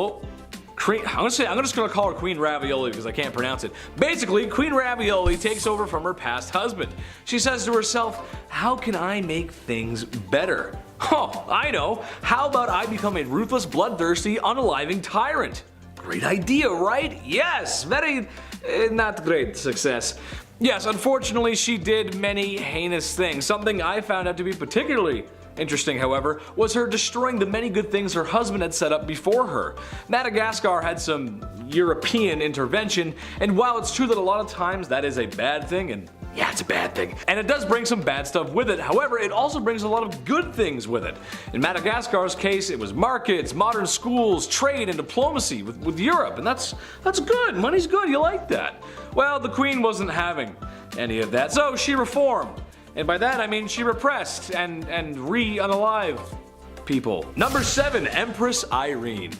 I'm just gonna call her Queen Ravioli because I can't pronounce it. Basically, Queen Ravioli takes over from her past husband. She says to herself, how can I make things better? Oh, I know. How about I become a ruthless, bloodthirsty, unaliving tyrant? Great idea, right? Yes, very not great success. Yes, unfortunately she did many heinous things. Something I found out to be particularly interesting, however, was her destroying the many good things her husband had set up before her. Madagascar had some European intervention, and while it's true that a lot of times that is a bad thing, and yeah, it's a bad thing, and it does bring some bad stuff with it, however, it also brings a lot of good things with it. In Madagascar's case, it was markets, modern schools, trade, and diplomacy with Europe, and that's good. Money's good, you like that. Well, the Queen wasn't having any of that, so she reformed. And by that I mean she repressed and unalive people. Number 7, Empress Irene.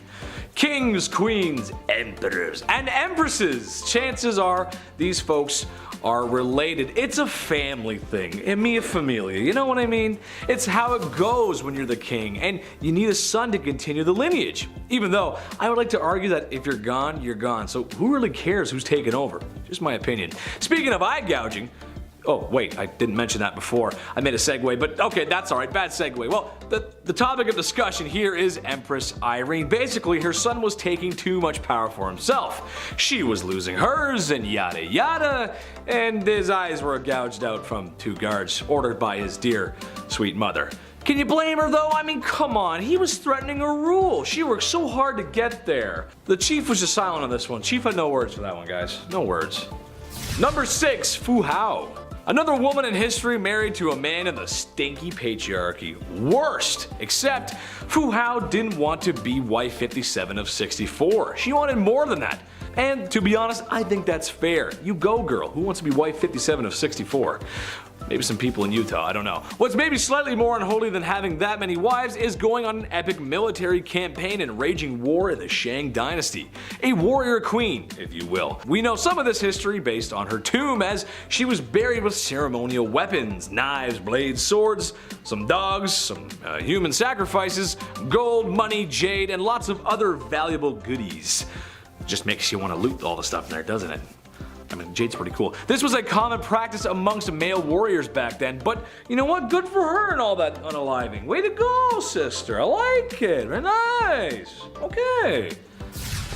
Kings, queens, emperors, and empresses. Chances are these folks are related. It's a family thing. E mia familia, you know what I mean? It's how it goes when you're the king, and you need a son to continue the lineage. Even though I would like to argue that if you're gone, you're gone. So who really cares who's taken over? Just my opinion. Speaking of eye gouging, oh wait, I didn't mention that before. I made a segue, but okay, that's alright, bad segue. Well, the topic of discussion here is Empress Irene. Basically, her son was taking too much power for himself. She was losing hers, and yada yada, and his eyes were gouged out from 2 guards, ordered by his dear, sweet mother. Can you blame her though? I mean, come on, he was threatening her rule. She worked so hard to get there. The chief was just silent on this one. Chief had no words for that one, guys. No words. Number 6, Fu Hao. Another woman in history married to a man in the stinky patriarchy. Worst! Except Fu Hao didn't want to be wife 57 of 64. She wanted more than that. And to be honest, I think that's fair. You go, girl. Who wants to be wife 57 of 64? Maybe some people in Utah, I don't know. What's maybe slightly more unholy than having that many wives is going on an epic military campaign and raging war in the Shang dynasty. A warrior queen, if you will. We know some of this history based on her tomb, as she was buried with ceremonial weapons, knives, blades, swords, some dogs, some human sacrifices, gold, money, jade, and lots of other valuable goodies. Just makes you want to loot all the stuff in there, doesn't it? I mean, jade's pretty cool. This was a common practice amongst male warriors back then, but you know what? Good for her and all that unaliving. Way to go, sister. I like it. Very nice. Okay.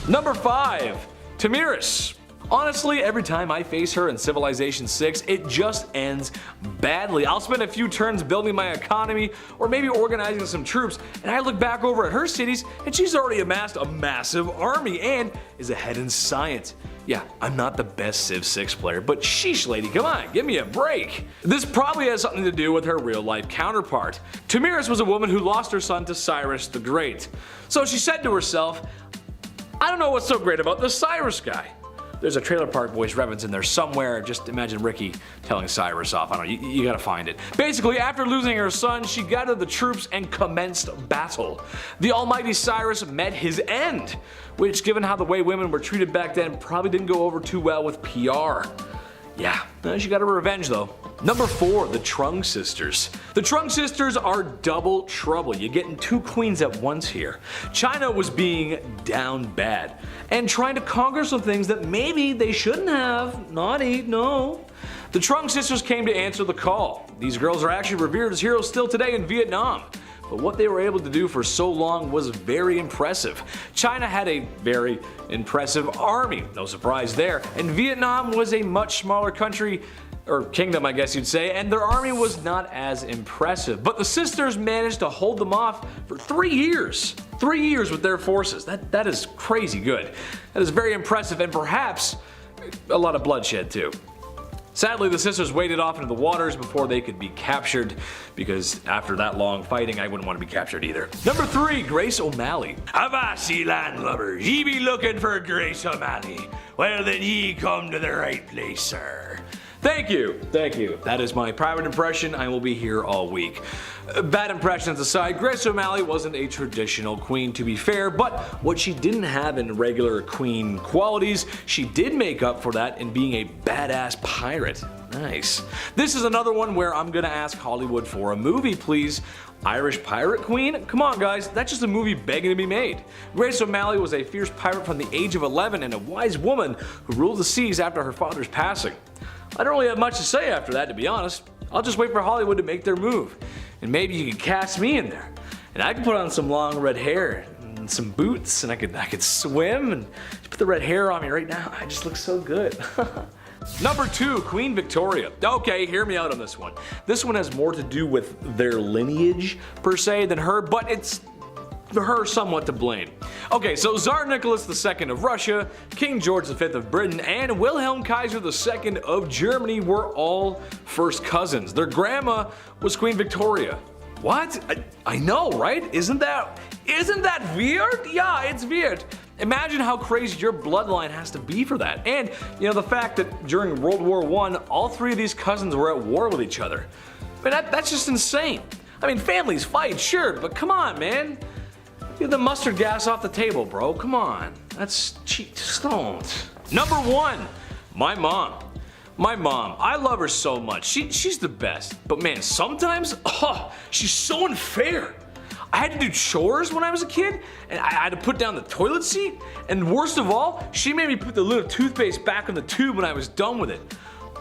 Number 5, Tamiris. Honestly, every time I face her in Civilization 6, it just ends badly. I'll spend a few turns building my economy or maybe organizing some troops, and I look back over at her cities and she's already amassed a massive army and is ahead in science. Yeah, I'm not the best Civ 6 player, but sheesh lady, come on, give me a break. This probably has something to do with her real life counterpart. Tamiris was a woman who lost her son to Cyrus the Great. So she said to herself, I don't know what's so great about this Cyrus guy. There's a Trailer Park Boys reference in there somewhere. Just imagine Ricky telling Cyrus off. I don't know, you gotta find it. Basically, after losing her son, she gathered the troops and commenced battle. The almighty Cyrus met his end, which, given how the way women were treated back then, probably didn't go over too well with PR. Yeah, she got her revenge though. Number 4, the Trung sisters. The Trung sisters are double trouble. You're getting 2 queens at once here. China was being down bad and trying to conquer some things that maybe they shouldn't have. Naughty, no. The Trung sisters came to answer the call. These girls are actually revered as heroes still today in Vietnam. But what they were able to do for so long was very impressive. China had a very impressive army, no surprise there, and Vietnam was a much smaller country, or kingdom I guess you'd say, and their army was not as impressive. But the sisters managed to hold them off for 3 years. 3 years with their forces. That is crazy good. That is very impressive, and perhaps a lot of bloodshed too. Sadly, the sisters waded off into the waters before they could be captured, because after that long fighting, I wouldn't want to be captured either. Number 3, Grace O'Malley. Avassi landlubbers, ye be looking for Grace O'Malley. Well then ye come to the right place, sir. Thank you, thank you. That is my private impression. I will be here all week. Bad impressions aside, Grace O'Malley wasn't a traditional queen, to be fair, but what she didn't have in regular queen qualities, she did make up for that in being a badass pirate. Nice. This is another one where I'm gonna ask Hollywood for a movie, please. Irish pirate queen? Come on guys, that's just a movie begging to be made. Grace O'Malley was a fierce pirate from the age of 11 and a wise woman who ruled the seas after her father's passing. I don't really have much to say after that, to be honest. I'll just wait for Hollywood to make their move. And maybe you could cast me in there. And I could put on some long red hair and some boots, and I could swim and put the red hair on me right now. I just look so good. Number 2, Queen Victoria. Okay, hear me out on this one. This one has more to do with their lineage per se than her, but it's her somewhat to blame. Okay, so Tsar Nicholas II of Russia, King George V of Britain, and Wilhelm Kaiser II of Germany were all first cousins. Their grandma was Queen Victoria. What? I know, right? Isn't that weird? Yeah, it's weird. Imagine how crazy your bloodline has to be for that. And, you know, the fact that during World War I, all 3 of these cousins were at war with each other. I mean, that's just insane. I mean, families fight, sure, but come on, man. Get the mustard gas off the table, bro. Come on. That's cheap. Just don't. Number 1, my mom. My mom, I love her so much. She's the best. But man, sometimes, she's so unfair. I had to do chores when I was a kid, and I had to put down the toilet seat, and worst of all, she made me put the lid of toothpaste back in the tube when I was done with it.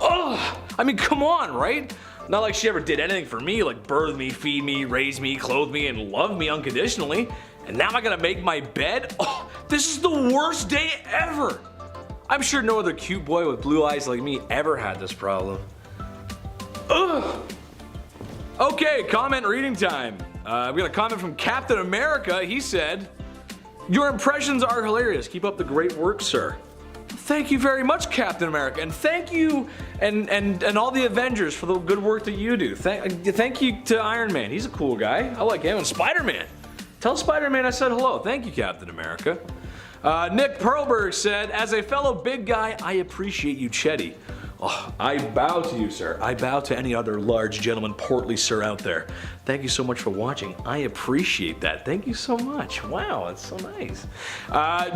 Ugh! I mean, come on, right? Not like she ever did anything for me, like birth me, feed me, raise me, clothe me, and love me unconditionally. And now I gotta make my bed? Oh, this is the worst day ever! I'm sure no other cute boy with blue eyes like me ever had this problem. Ugh! Okay, comment reading time. We got a comment from Captain America. He said, "Your impressions are hilarious. Keep up the great work, sir." Thank you very much, Captain America, and thank you and all the Avengers for the good work that you do. Thank you to Iron Man. He's a cool guy. I like him. And Spider-Man. Tell Spider-Man I said hello. Thank you, Captain America. Nick Perlberg said, "As a fellow big guy, I appreciate you, Chetty." Oh, I bow to you, sir. I bow to any other large gentleman, portly sir out there. Thank you so much for watching. I appreciate that. Thank you so much. Wow, that's so nice.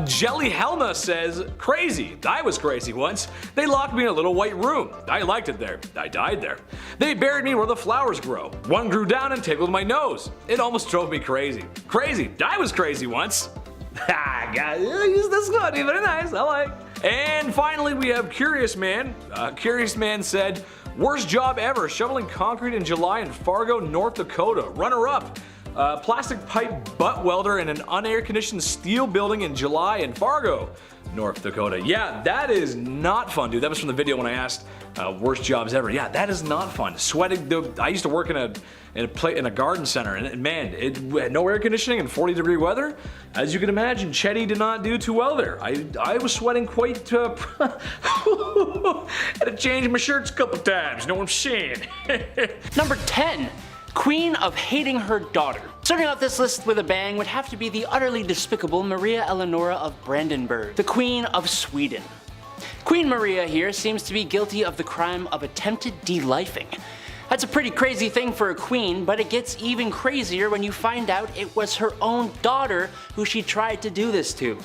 Jelly Helma says, "Crazy. I was crazy once. They locked me in a little white room. I liked it there. I died there. They buried me where the flowers grow. One grew down and tickled my nose. It almost drove me crazy. Crazy. I was crazy once." Ha, guys, that's good. Very nice. I like. And finally, we have Curious Man. Curious Man said, "Worst job ever, shoveling concrete in July in Fargo, North Dakota. Runner-up, plastic pipe butt welder in an unair-conditioned steel building in July in Fargo, North Dakota." Yeah, that is not fun, dude. That was from the video when I asked worst jobs ever. Yeah, that is not fun. Sweating. I used to work in a garden center, and man, it had no air conditioning and 40-degree weather. As you can imagine, Chetty did not do too well there. I was sweating quite. Had to change my shirts a couple times. You know what I'm saying? Number 10. Queen of hating her daughter. Starting off this list with a bang would have to be the utterly despicable Maria Eleonora of Brandenburg, the Queen of Sweden. Queen Maria here seems to be guilty of the crime of attempted delifing. That's a pretty crazy thing for a queen, but it gets even crazier when you find out it was her own daughter who she tried to do this to.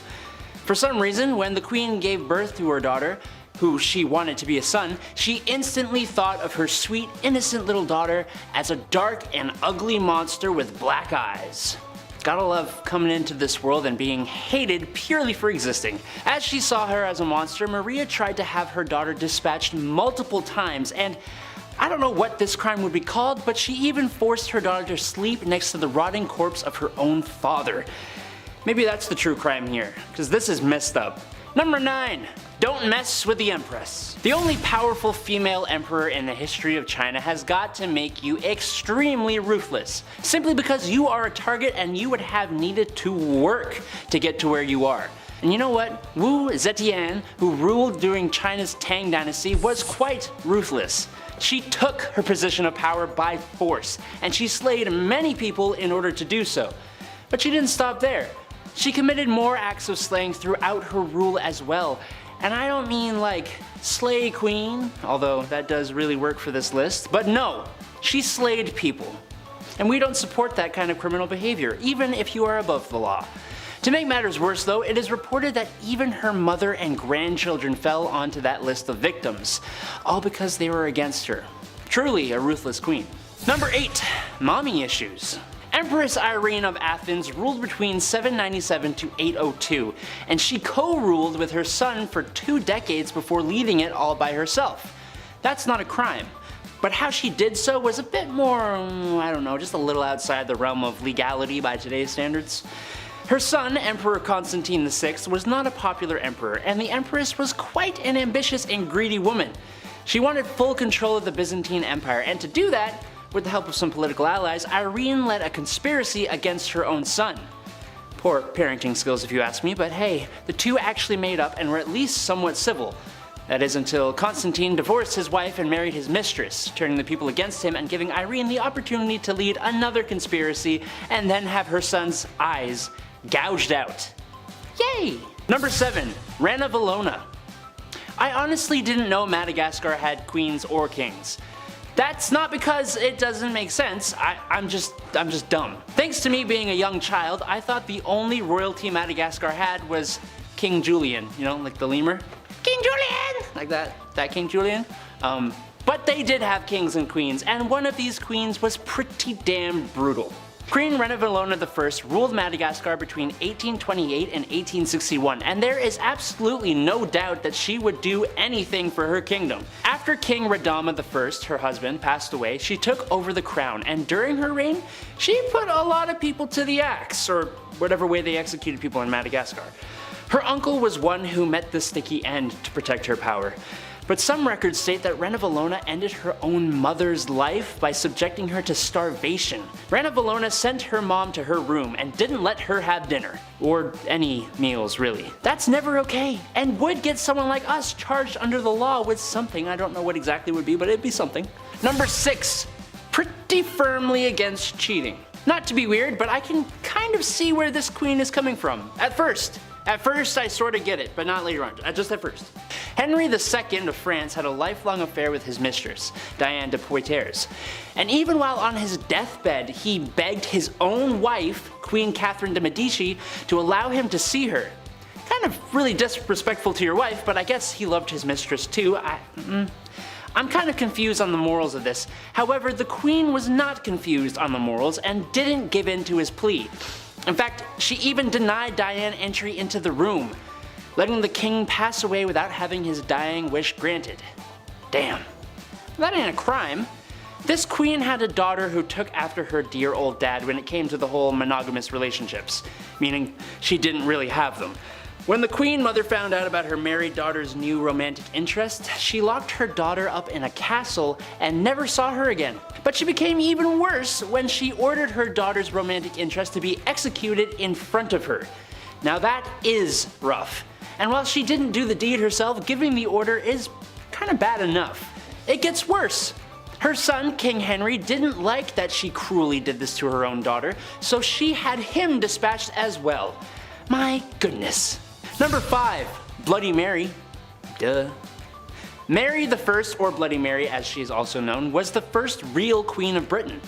For some reason, when the queen gave birth to her daughter, who she wanted to be a son, she instantly thought of her sweet, innocent little daughter as a dark and ugly monster with black eyes. Gotta love coming into this world and being hated purely for existing. As she saw her as a monster, Maria tried to have her daughter dispatched multiple times, and I don't know what this crime would be called, but she even forced her daughter to sleep next to the rotting corpse of her own father. Maybe that's the true crime here, because this is messed up. Number 9. Don't mess with the Empress. The only powerful female emperor in the history of China has got to make you extremely ruthless, simply because you are a target and you would have needed to work to get to where you are. And you know what? Wu Zetian, who ruled during China's Tang Dynasty, was quite ruthless. She took her position of power by force, and she slayed many people in order to do so. But she didn't stop there. She committed more acts of slaying throughout her rule as well. And I don't mean like slay queen, although that does really work for this list, but no, she slayed people. And we don't support that kind of criminal behavior, even if you are above the law. To make matters worse though, it is reported that even her mother and grandchildren fell onto that list of victims, all because they were against her. Truly a ruthless queen. Number 8. Mommy issues. Empress Irene of Athens ruled between 797 to 802, and she co-ruled with her son for 2 decades before leading it all by herself. That's not a crime, but how she did so was a bit more, I don't know, just a little outside the realm of legality by today's standards. Her son, Emperor Constantine VI, was not a popular emperor, and the Empress was quite an ambitious and greedy woman. She wanted full control of the Byzantine Empire, and to do that, with the help of some political allies, Irene led a conspiracy against her own son. Poor parenting skills if you ask me, but hey, the two actually made up and were at least somewhat civil. That is until Constantine divorced his wife and married his mistress, turning the people against him and giving Irene the opportunity to lead another conspiracy and then have her son's eyes gouged out. Yay! Number 7. Rana Valona. I honestly didn't know Madagascar had queens or kings. That's not because it doesn't make sense, I'm just dumb. Thanks to me being a young child, I thought the only royalty Madagascar had was King Julian, you know, like the lemur. King Julian! Like that King Julian. But they did have kings and queens, and one of these queens was pretty damn brutal. Queen Rana Valona I ruled Madagascar between 1828 and 1861, and there is absolutely no doubt that she would do anything for her kingdom. After King Radama I, her husband, passed away, she took over the crown, and during her reign, she put a lot of people to the axe, or whatever way they executed people in Madagascar. Her uncle was one who met the sticky end to protect her power. But some records state that Rana Valona ended her own mother's life by subjecting her to starvation. Rana Valona sent her mom to her room and didn't let her have dinner. Or any meals, really. That's never okay, and would get someone like us charged under the law with something. I don't know what exactly it would be, but it'd be something. Number 6. Pretty firmly against cheating. Not to be weird, but I can kind of see where this queen is coming from. At first I sort of get it, but not later on, just at first. Henry II of France had a lifelong affair with his mistress, Diane de Poitiers, and even while on his deathbed, he begged his own wife, Queen Catherine de Medici, to allow him to see her. Kind of really disrespectful to your wife, but I guess he loved his mistress too. I'm kind of confused on the morals of this. However, the queen was not confused on the morals and didn't give in to his plea. In fact, she even denied Diane entry into the room, letting the king pass away without having his dying wish granted. Damn. That ain't a crime. This queen had a daughter who took after her dear old dad when it came to the whole monogamous relationships, meaning she didn't really have them. When the queen mother found out about her married daughter's new romantic interest, she locked her daughter up in a castle and never saw her again. But she became even worse when she ordered her daughter's romantic interest to be executed in front of her. Now that is rough. And while she didn't do the deed herself, giving the order is kind of bad enough. It gets worse. Her son, King Henry, didn't like that she cruelly did this to her own daughter, so she had him dispatched as well. My goodness. Number 5. Bloody Mary. Duh. Mary I, or Bloody Mary as she is also known, was the first real queen of Britain.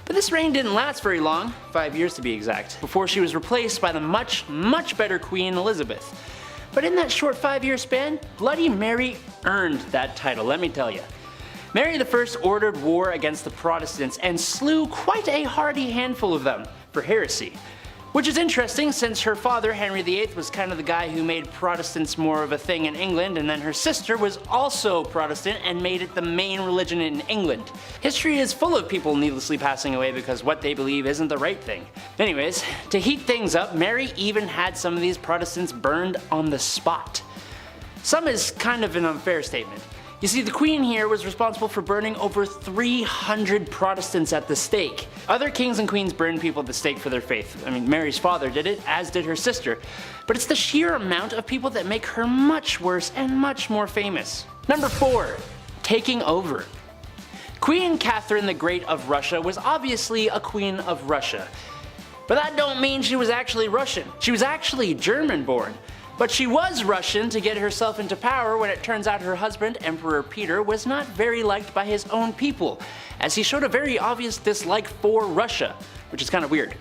But this reign didn't last very long, 5 years to be exact, before she was replaced by the much better Queen Elizabeth. But in that short 5-year span, Bloody Mary earned that title, let me tell you. Mary I ordered war against the Protestants and slew quite a hearty handful of them for heresy. Which is interesting since her father, Henry VIII, was kind of the guy who made Protestants more of a thing in England, and then her sister was also Protestant and made it the main religion in England. History is full of people needlessly passing away because what they believe isn't the right thing. Anyways, to heat things up, Mary even had some of these Protestants burned on the spot. Some is kind of an unfair statement. You see, the queen here was responsible for burning over 300 Protestants at the stake. Other kings and queens burned people at the stake for their faith. I mean, Mary's father did it, as did her sister. But it's the sheer amount of people that make her much worse and much more famous. Number 4. Taking over. Queen Catherine the Great of Russia was obviously a queen of Russia. But that don't mean she was actually Russian. She was actually German-born. But she was Russian to get herself into power when it turns out her husband, Emperor Peter, was not very liked by his own people, as he showed a very obvious dislike for Russia, which is kind of weird.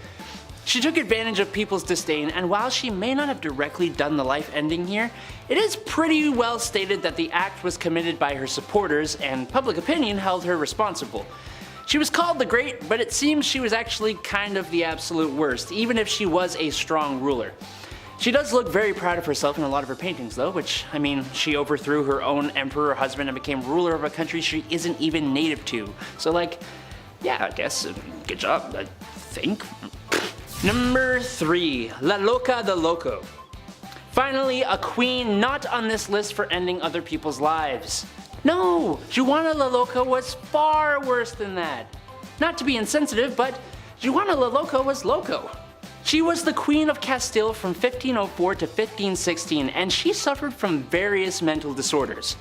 She took advantage of people's disdain, and while she may not have directly done the life ending here, it is pretty well stated that the act was committed by her supporters, and public opinion held her responsible. She was called the Great, but it seems she was actually kind of the absolute worst, even if she was a strong ruler. She does look very proud of herself in a lot of her paintings though, which, I mean, she overthrew her own emperor husband and became ruler of a country she isn't even native to. So like, yeah, I guess, good job, I think. Number 3. La Loca de Loco. Finally, a queen not on this list for ending other people's lives. No, Juana La Loca was far worse than that. Not to be insensitive, but Juana La Loca was loco. She was the Queen of Castile from 1504 to 1516, and she suffered from various mental disorders.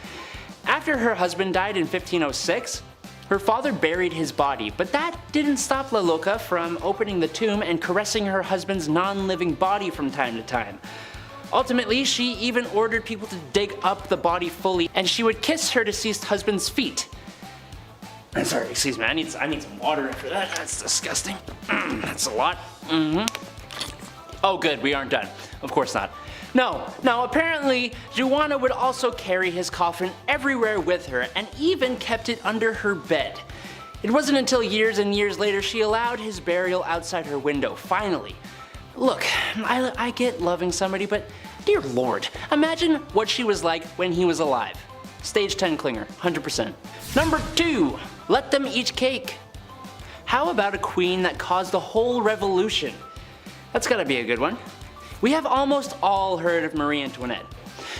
After her husband died in 1506, her father buried his body, but that didn't stop La Loca from opening the tomb and caressing her husband's non-living body from time to time. Ultimately, she even ordered people to dig up the body fully, and she would kiss her deceased husband's feet. Sorry, excuse me, I need some water after that. That's disgusting. That's a lot. Oh good, we aren't done. Of course not. No, apparently, Juana would also carry his coffin everywhere with her and even kept it under her bed. It wasn't until years and years later she allowed his burial outside her window, finally. Look, I get loving somebody, but dear lord, imagine what she was like when he was alive. Stage 10 clinger, 100%. Number 2, let them eat cake. How about a queen that caused a whole revolution? That's gotta be a good one. We have almost all heard of Marie Antoinette.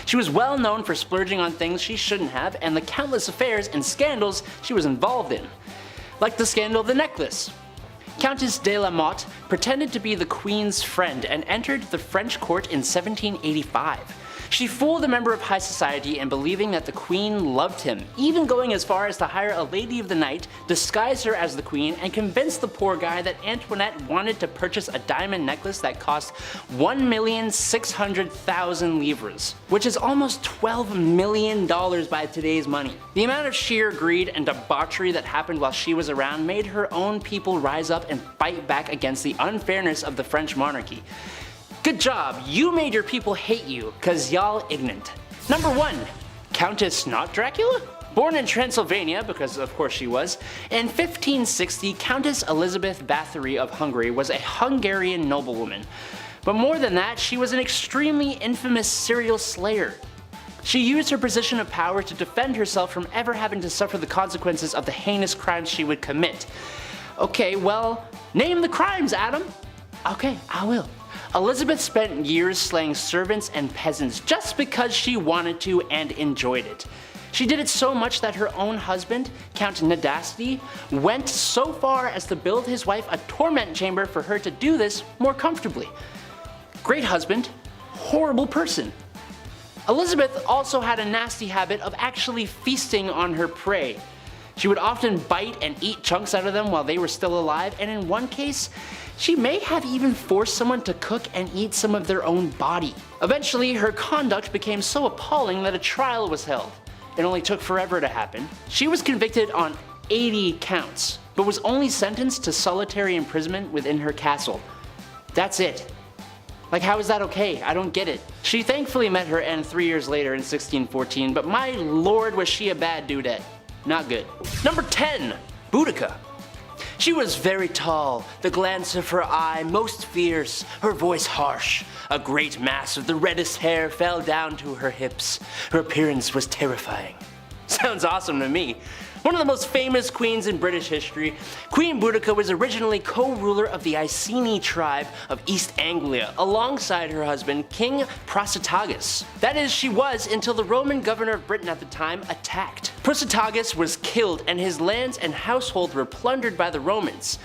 She was well known for splurging on things she shouldn't have and the countless affairs and scandals she was involved in. Like the scandal of the necklace. Countess de la Motte pretended to be the queen's friend and entered the French court in 1785. She fooled a member of high society in believing that the queen loved him, even going as far as to hire a lady of the night, disguise her as the queen, and convince the poor guy that Antoinette wanted to purchase a diamond necklace that cost 1,600,000 livres, which is almost $12 million by today's money. The amount of sheer greed and debauchery that happened while she was around made her own people rise up and fight back against the unfairness of the French monarchy. Good job, you made your people hate you, cause y'all ignorant. Number 1, Countess not Dracula? Born in Transylvania, because of course she was, in 1560 Countess Elizabeth Bathory of Hungary was a Hungarian noblewoman. But more than that, she was an extremely infamous serial slayer. She used her position of power to defend herself from ever having to suffer the consequences of the heinous crimes she would commit. Okay, well, name the crimes, Adam. Okay, I will. Elizabeth spent years slaying servants and peasants just because she wanted to and enjoyed it. She did it so much that her own husband, Count Nadasdy, went so far as to build his wife a torment chamber for her to do this more comfortably. Great husband, horrible person. Elizabeth also had a nasty habit of actually feasting on her prey. She would often bite and eat chunks out of them while they were still alive, and in one case, she may have even forced someone to cook and eat some of their own body. Eventually, her conduct became so appalling that a trial was held. It only took forever to happen. She was convicted on 80 counts, but was only sentenced to solitary imprisonment within her castle. That's it. Like, how is that okay? I don't get it. She thankfully met her end 3 years later in 1614, but my lord was she a bad dudette. Not good. Number 10, Boudica. She was very tall, the glance of her eye most fierce, her voice harsh. A great mass of the reddest hair fell down to her hips. Her appearance was terrifying. Sounds awesome to me. One of the most famous queens in British history, Queen Boudica was originally co-ruler of the Iceni tribe of East Anglia, alongside her husband, King Prasutagus. That is, she was until the Roman governor of Britain at the time attacked. Prasutagus was killed and his lands and household were plundered by the Romans.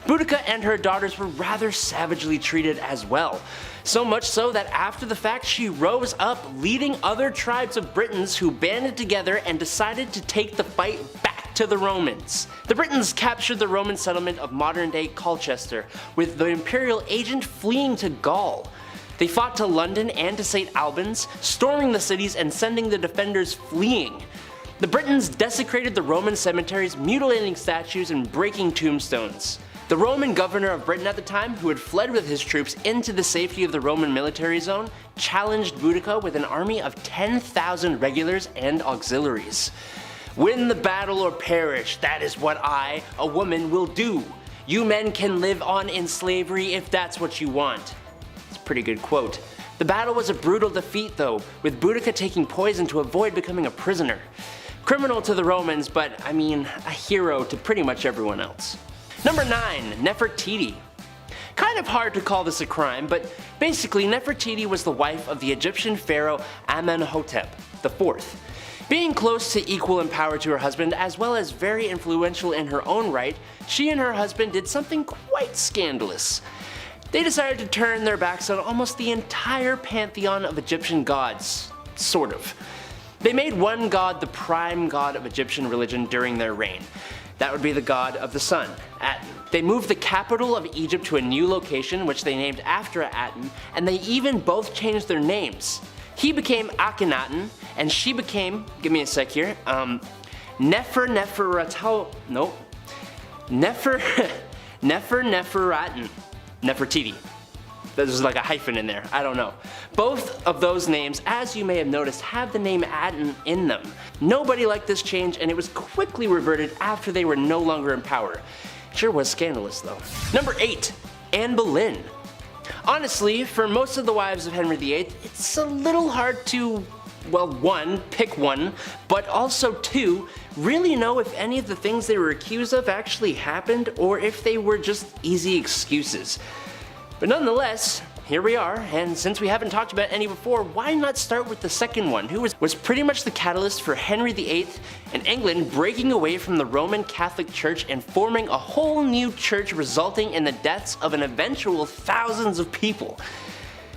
Boudica and her daughters were rather savagely treated as well. So much so that after the fact she rose up, leading other tribes of Britons who banded together and decided to take the fight back to the Romans. The Britons captured the Roman settlement of modern-day Colchester, with the Imperial agent fleeing to Gaul. They fought to London and to St. Albans, storming the cities and sending the defenders fleeing. The Britons desecrated the Roman cemeteries, mutilating statues and breaking tombstones. The Roman governor of Britain at the time, who had fled with his troops into the safety of the Roman military zone, challenged Boudica with an army of 10,000 regulars and auxiliaries. "Win the battle or perish, that is what I, a woman, will do. You men can live on in slavery if that's what you want." It's a pretty good quote. The battle was a brutal defeat though, with Boudica taking poison to avoid becoming a prisoner. Criminal to the Romans, but I mean, a hero to pretty much everyone else. Number 9. Nefertiti. Kind of hard to call this a crime, but basically Nefertiti was the wife of the Egyptian pharaoh Amenhotep IV. Being close to equal in power to her husband, as well as very influential in her own right, she and her husband did something quite scandalous. They decided to turn their backs on almost the entire pantheon of Egyptian gods. Sort of. They made one god the prime god of Egyptian religion during their reign. That would be the god of the sun, Aten. They moved the capital of Egypt to a new location, which they named after Aten, and they even both changed their names. He became Akhenaten, and she became, give me a sec here, Nefertiti. There's like a hyphen in there, I don't know. Both of those names, as you may have noticed, have the name Aten in them. Nobody liked this change and it was quickly reverted after they were no longer in power. Sure was scandalous though. Number 8. Anne Boleyn. Honestly, for most of the wives of Henry VIII, it's a little hard to, well, 1, pick one, but also 2, really know if any of the things they were accused of actually happened or if they were just easy excuses. But nonetheless, here we are, and since we haven't talked about any before, why not start with the second one, who was pretty much the catalyst for Henry VIII and England breaking away from the Roman Catholic Church and forming a whole new church, resulting in the deaths of an eventual thousands of people.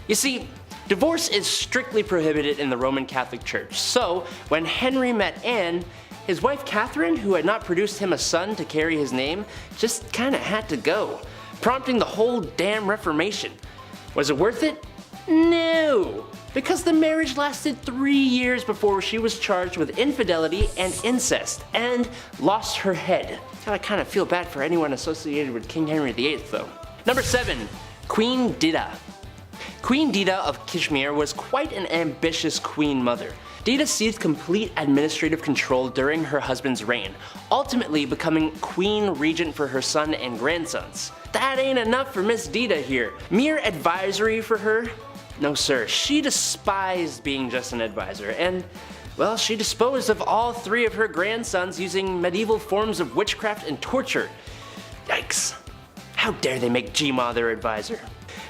You see, divorce is strictly prohibited in the Roman Catholic Church, so when Henry met Anne, his wife Catherine, who had not produced him a son to carry his name, just kinda had to go, prompting the whole damn Reformation. Was it worth it? No, because the marriage lasted 3 years before she was charged with infidelity and incest, and lost her head. I kinda feel bad for anyone associated with King Henry VIII though. Number 7. Queen Dida. Queen Dida of Kashmir was quite an ambitious queen mother. Dida seized complete administrative control during her husband's reign, ultimately becoming queen regent for her son and grandsons. That ain't enough for Miss Dida here. Mere advisory for her? No sir, she despised being just an advisor, and well, she disposed of all 3 of her grandsons using medieval forms of witchcraft and torture. Yikes. How dare they make Jima their advisor?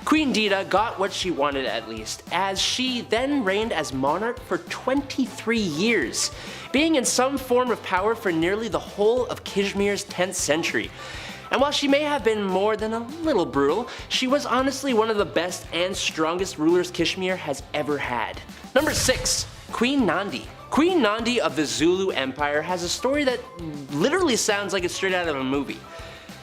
Queen Dida got what she wanted at least, as she then reigned as monarch for 23 years, being in some form of power for nearly the whole of Kashmir's 10th century. And while she may have been more than a little brutal, she was honestly one of the best and strongest rulers Kashmir has ever had. Number 6. Queen Nandi. Queen Nandi of the Zulu Empire has a story that literally sounds like it's straight out of a movie.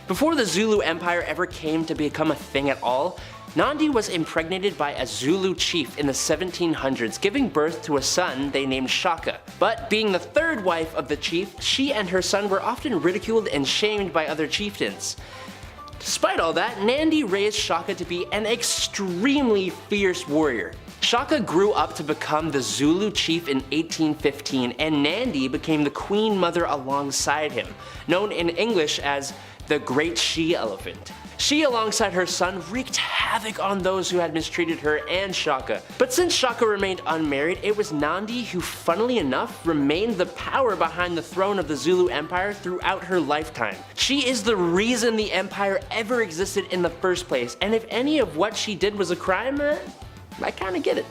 Before the Zulu Empire ever came to become a thing at all, Nandi was impregnated by a Zulu chief in the 1700s, giving birth to a son they named Shaka. But being the 3rd wife of the chief, she and her son were often ridiculed and shamed by other chieftains. Despite all that, Nandi raised Shaka to be an extremely fierce warrior. Shaka grew up to become the Zulu chief in 1815, and Nandi became the queen mother alongside him, known in English as the Great She-Elephant. She, alongside her son, wreaked havoc on those who had mistreated her and Shaka. But since Shaka remained unmarried, it was Nandi who, funnily enough, remained the power behind the throne of the Zulu Empire throughout her lifetime. She is the reason the empire ever existed in the first place, and if any of what she did was a crime, I kinda get it.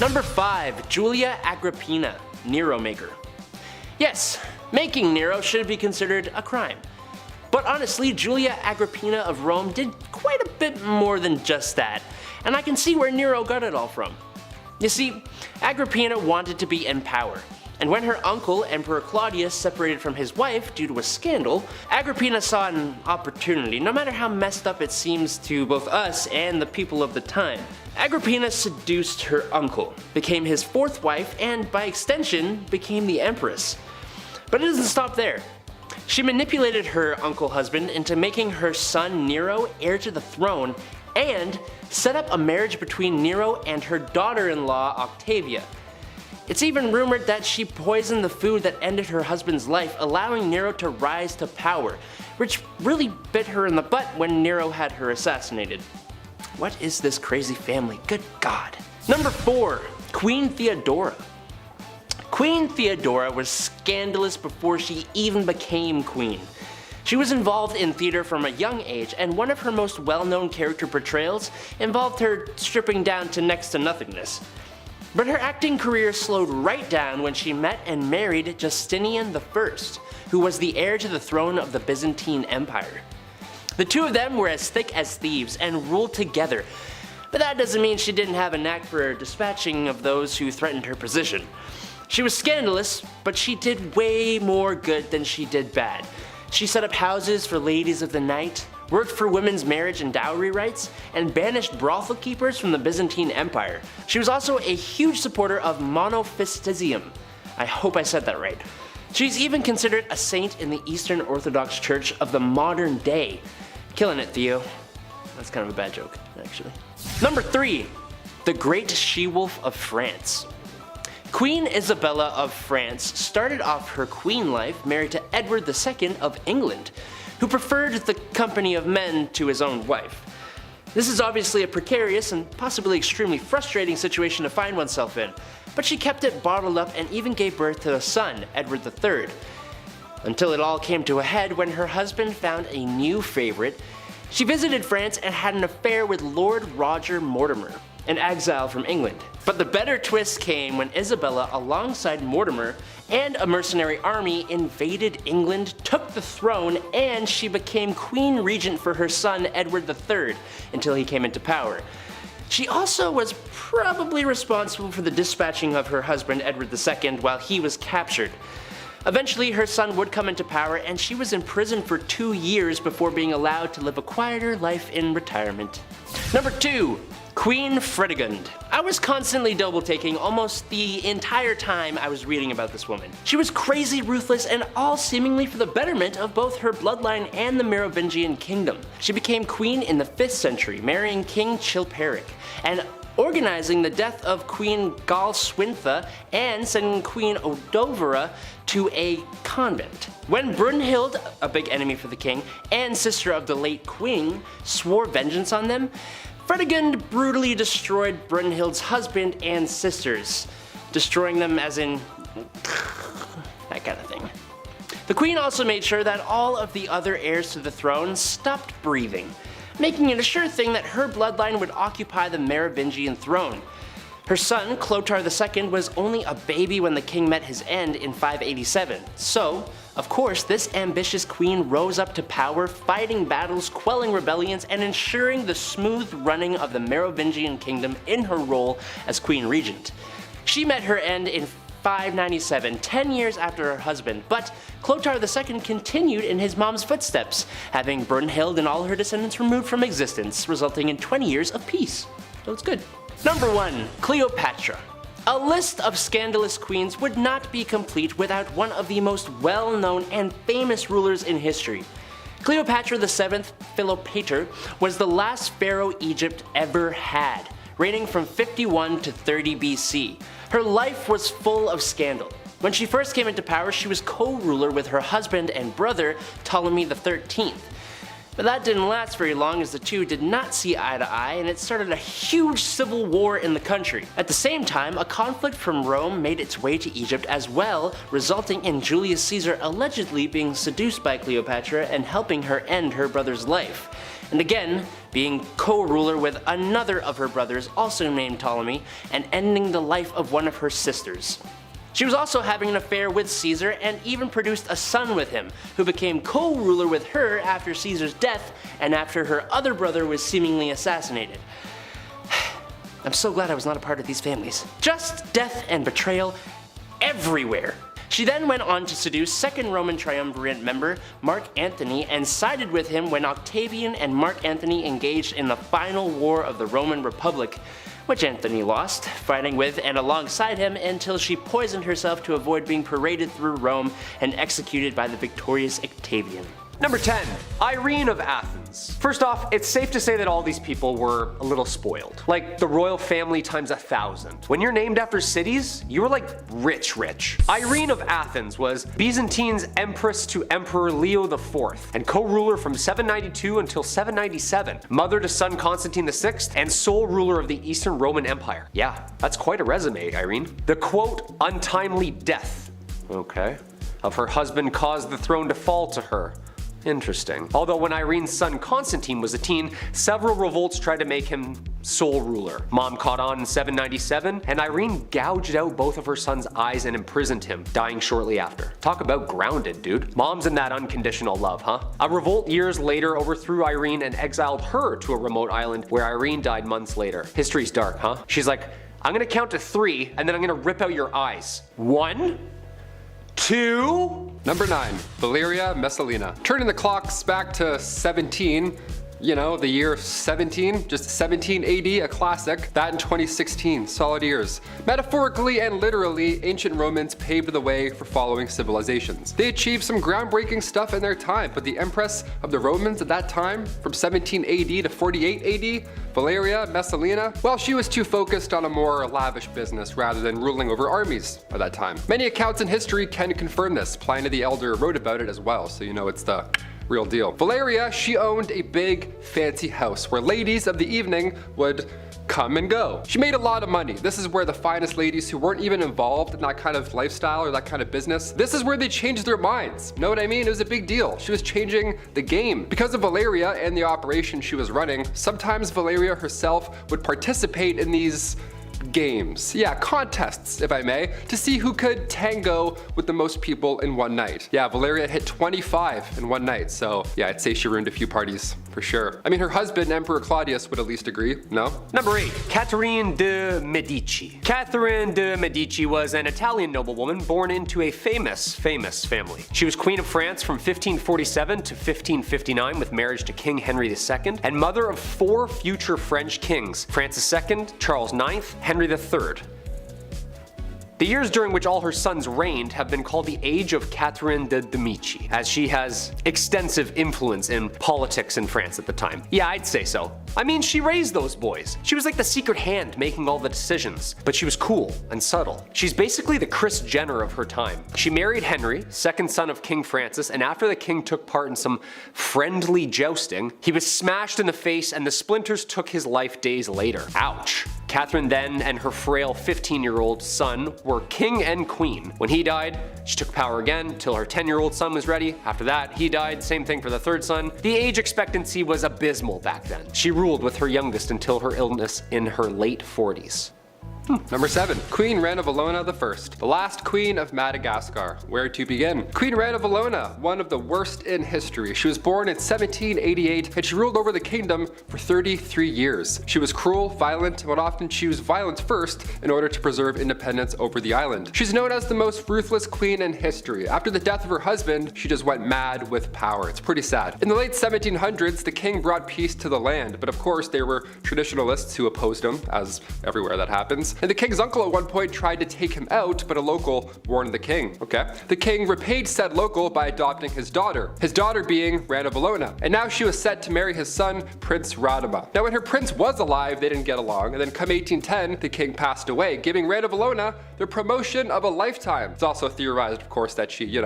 Number 5. Julia Agrippina, Nero maker. Yes, making Nero should be considered a crime. But honestly, Julia Agrippina of Rome did quite a bit more than just that, and I can see where Nero got it all from. You see, Agrippina wanted to be in power, and when her uncle, Emperor Claudius, separated from his wife due to a scandal, Agrippina saw an opportunity, no matter how messed up it seems to both us and the people of the time. Agrippina seduced her uncle, became his fourth wife, and by extension, became the Empress. But it doesn't stop there. She manipulated her uncle husband into making her son Nero heir to the throne, and set up a marriage between Nero and her daughter-in-law Octavia. It's even rumored that she poisoned the food that ended her husband's life, allowing Nero to rise to power, which really bit her in the butt when Nero had her assassinated. What is this crazy family? Good God. Number 4. Queen Theodora. Queen Theodora was scandalous before she even became queen. She was involved in theater from a young age, and one of her most well-known character portrayals involved her stripping down to next to nothingness. But her acting career slowed right down when she met and married Justinian I, who was the heir to the throne of the Byzantine Empire. The two of them were as thick as thieves and ruled together, but that doesn't mean she didn't have a knack for dispatching of those who threatened her position. She was scandalous, but she did way more good than she did bad. She set up houses for ladies of the night, worked for women's marriage and dowry rights, and banished brothel keepers from the Byzantine Empire. She was also a huge supporter of monophysitism. I hope I said that right. She's even considered a saint in the Eastern Orthodox Church of the modern day. Killing it, Theo. That's kind of a bad joke, actually. Number 3. The Great She-Wolf of France. Queen Isabella of France started off her queen life married to Edward II of England, who preferred the company of men to his own wife. This is obviously a precarious and possibly extremely frustrating situation to find oneself in, but she kept it bottled up and even gave birth to a son, Edward III. Until it all came to a head when her husband found a new favorite. She visited France and had an affair with Lord Roger Mortimer, an exile from England. But the better twist came when Isabella, alongside Mortimer and a mercenary army, invaded England, took the throne, and she became queen regent for her son Edward III until he came into power. She also was probably responsible for the dispatching of her husband Edward II while he was captured. Eventually her son would come into power, and she was imprisoned for 2 years before being allowed to live a quieter life in retirement. Number 2. Queen Fredegund. I was constantly double-taking almost the entire time I was reading about this woman. She was crazy ruthless, and all seemingly for the betterment of both her bloodline and the Merovingian kingdom. She became queen in the 5th century, marrying King Chilperic, and organizing the death of Queen Galswintha and sending Queen Odovera to a convent. When Brunhild, a big enemy for the king, and sister of the late queen, swore vengeance on them, Fredegund brutally destroyed Brunhild's husband and sisters, destroying them as in that kind of thing. The queen also made sure that all of the other heirs to the throne stopped breathing, making it a sure thing that her bloodline would occupy the Merovingian throne. Her son, Clotaire II, was only a baby when the king met his end in 587, so, of course, this ambitious queen rose up to power, fighting battles, quelling rebellions, and ensuring the smooth running of the Merovingian kingdom in her role as queen regent. She met her end in 597, 10 years after her husband, but Clotaire II continued in his mom's footsteps, having Brunhild and all her descendants removed from existence, resulting in 20 years of peace. So it's good. Number 1. Cleopatra. A list of scandalous queens would not be complete without one of the most well-known and famous rulers in history. Cleopatra VII Philopator was the last pharaoh Egypt ever had, reigning from 51 to 30 BC. Her life was full of scandal. When she first came into power, she was co-ruler with her husband and brother, Ptolemy XIII. But that didn't last very long, as the two did not see eye to eye, and it started a huge civil war in the country. At the same time, a conflict from Rome made its way to Egypt as well, resulting in Julius Caesar allegedly being seduced by Cleopatra and helping her end her brother's life. And again, being co-ruler with another of her brothers, also named Ptolemy, and ending the life of one of her sisters. She was also having an affair with Caesar and even produced a son with him, who became co-ruler with her after Caesar's death and after her other brother was seemingly assassinated. I'm so glad I was not a part of these families. Just death and betrayal everywhere. She then went on to seduce second Roman triumvirate member Mark Antony and sided with him when Octavian and Mark Antony engaged in the final war of the Roman Republic, which Antony lost, fighting with and alongside him until she poisoned herself to avoid being paraded through Rome and executed by the victorious Octavian. Number 10, Irene of Athens. First off, it's safe to say that all these people were a little spoiled. Like the royal family times 1,000. When you're named after cities, you were like rich. Irene of Athens was Byzantine's empress to Emperor Leo IV, and co-ruler from 792 until 797, mother to son Constantine VI, and sole ruler of the Eastern Roman Empire. Yeah, that's quite a resume, Irene. The quote, untimely death, okay, of her husband caused the throne to fall to her. Interesting. Although when Irene's son Constantine was a teen, several revolts tried to make him sole ruler. Mom caught on in 797, and Irene gouged out both of her son's eyes and imprisoned him, dying shortly after. Talk about grounded, dude. Mom's in that unconditional love, huh? A revolt years later overthrew Irene and exiled her to a remote island where Irene died months later. History's dark, huh? She's like, I'm gonna count to 3, and then I'm gonna rip out your eyes. 1, 2... Number 9, Valeria Messalina. Turning the clocks back to 17, you know, the year 17, just 17 AD, a classic. That in 2016, solid years. Metaphorically and literally, ancient Romans paved the way for following civilizations. They achieved some groundbreaking stuff in their time, but the Empress of the Romans at that time, from 17 AD to 48 AD, Valeria Messalina, well, she was too focused on a more lavish business rather than ruling over armies at that time. Many accounts in history can confirm this. Pliny the Elder wrote about it as well, so you know it's the real deal. Valeria, she owned a big, fancy house where ladies of the evening would come and go. She made a lot of money. This is where the finest ladies who weren't even involved in that kind of lifestyle or that kind of business, this is where they changed their minds. Know what I mean? It was a big deal. She was changing the game. Because of Valeria and the operation she was running, sometimes Valeria herself would participate in these games. Yeah, contests, if I may, to see who could tango with the most people in one night. Yeah, Valeria hit 25 in one night, so yeah, I'd say she ruined a few parties, for sure. I mean, her husband, Emperor Claudius, would at least agree, no? Number 8, Catherine de' Medici. Catherine de' Medici was an Italian noblewoman born into a famous family. She was Queen of France from 1547 to 1559 with marriage to King Henry II, and mother of 4 future French kings, Francis II, Charles IX, Henry III. The years during which all her sons reigned have been called the Age of Catherine de' Medici, as she has extensive influence in politics in France at the time. Yeah, I'd say so. I mean, she raised those boys. She was like the secret hand making all the decisions, but she was cool and subtle. She's basically the Kris Jenner of her time. She married Henry, second son of King Francis, and after the king took part in some friendly jousting, he was smashed in the face and the splinters took his life days later. Ouch. Catherine then and her frail 15-year-old son were king and queen. When he died, she took power again till her 10-year-old son was ready. After that, he died, same thing for the third son. The age expectancy was abysmal back then. She ruled with her youngest until her illness in her late 40s. Number 7, Queen Ranavalona I, the last queen of Madagascar. Where to begin? Queen Ranavalona, one of the worst in history. She was born in 1788 and she ruled over the kingdom for 33 years. She was cruel, violent, and would often choose violence first in order to preserve independence over the island. She's known as the most ruthless queen in history. After the death of her husband, she just went mad with power. It's pretty sad. In the late 1700s, the king brought peace to the land, but of course there were traditionalists who opposed him, as everywhere that happens. And the king's uncle at one point tried to take him out, but a local warned the king. Okay. The king repaid said local by adopting his daughter being Ranavalona. And now she was set to marry his son, Prince Radama. Now when her prince was alive, they didn't get along, and then come 1810, the king passed away, giving Ranavalona the promotion of a lifetime. It's also theorized, of course, that she,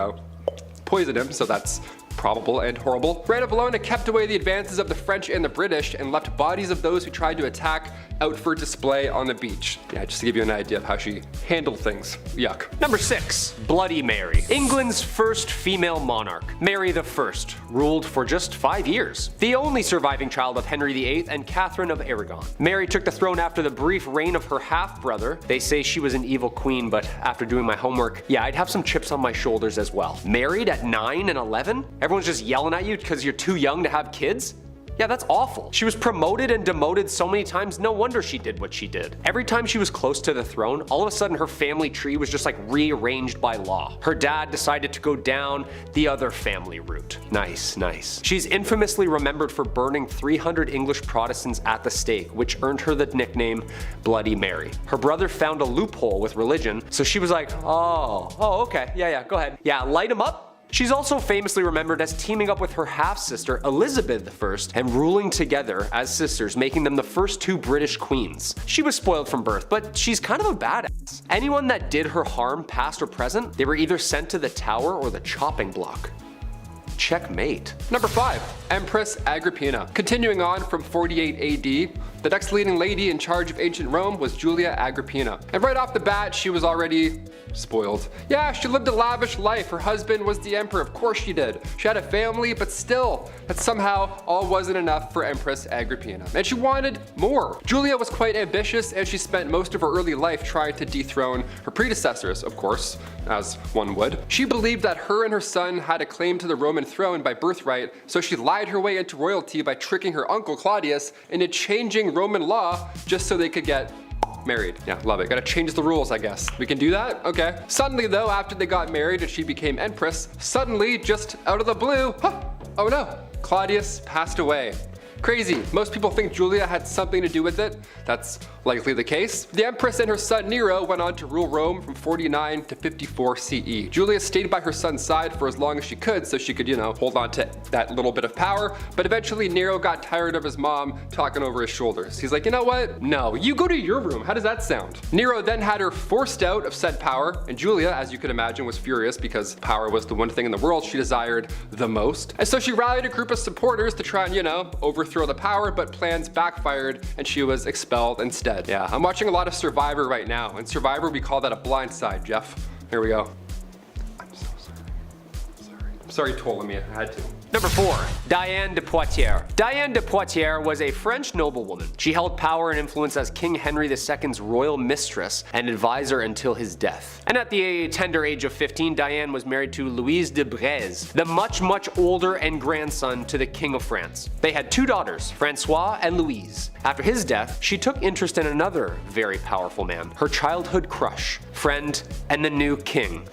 poisoned him, so that's probable and horrible. Ranavalona kept away the advances of the French and the British and left bodies of those who tried to attack out for display on the beach. Yeah, just to give you an idea of how she handled things. Yuck. Number 6. Bloody Mary. England's first female monarch, Mary I, ruled for just 5 years. The only surviving child of Henry VIII and Catherine of Aragon. Mary took the throne after the brief reign of her half-brother. They say she was an evil queen, but after doing my homework, yeah, I'd have some chips on my shoulders as well. Married at 9 and 11? Everyone's just yelling at you because you're too young to have kids? Yeah, that's awful. She was promoted and demoted so many times, no wonder she did what she did. Every time she was close to the throne, all of a sudden her family tree was just like rearranged by law. Her dad decided to go down the other family route. Nice, nice. She's infamously remembered for burning 300 English Protestants at the stake, which earned her the nickname Bloody Mary. Her brother found a loophole with religion, so she was like, oh, okay, yeah, go ahead. Yeah, light him up. She's also famously remembered as teaming up with her half-sister Elizabeth I and ruling together as sisters, making them the first 2 British queens. She was spoiled from birth, but she's kind of a badass. Anyone that did her harm, past or present, they were either sent to the tower or the chopping block. Checkmate. Number 5. Empress Agrippina. Continuing on from 48 AD, the next leading lady in charge of ancient Rome was Julia Agrippina. And right off the bat, she was already spoiled. Yeah, she lived a lavish life. Her husband was the emperor, of course she did. She had a family, but still, that somehow all wasn't enough for Empress Agrippina. And she wanted more. Julia was quite ambitious, and she spent most of her early life trying to dethrone her predecessors, of course, as one would. She believed that her and her son had a claim to the Roman throne by birthright, so she lied her way into royalty by tricking her uncle Claudius into changing Roman law just so they could get married. Yeah, love it. Gotta change the rules, I guess. We can do that? Okay. Suddenly though, after they got married and she became empress, suddenly, just out of the blue, oh no, Claudius passed away. Crazy. Most people think Julia had something to do with it. That's likely the case. The Empress and her son Nero went on to rule Rome from 49 to 54 CE. Julia stayed by her son's side for as long as she could so she could, hold on to that little bit of power, but eventually Nero got tired of his mom talking over his shoulders. He's like, you know what? No, you go to your room. How does that sound? Nero then had her forced out of said power, and Julia, as you could imagine, was furious because power was the one thing in the world she desired the most. And so she rallied a group of supporters to try and, overthrow the power, but plans backfired and she was expelled instead. Yeah, I'm watching a lot of Survivor right now. In Survivor, we call that a blind side, Jeff. Here we go. I'm so sorry. Sorry, Ptolemy, I had to. Number 4. Diane de Poitiers. Diane de Poitiers was a French noblewoman. She held power and influence as King Henry II's royal mistress and advisor until his death. And at the tender age of 15, Diane was married to Louise de Breze, the much older and grandson to the King of France. They had 2 daughters, Francois and Louise. After his death, she took interest in another very powerful man, her childhood crush, friend, and the new king.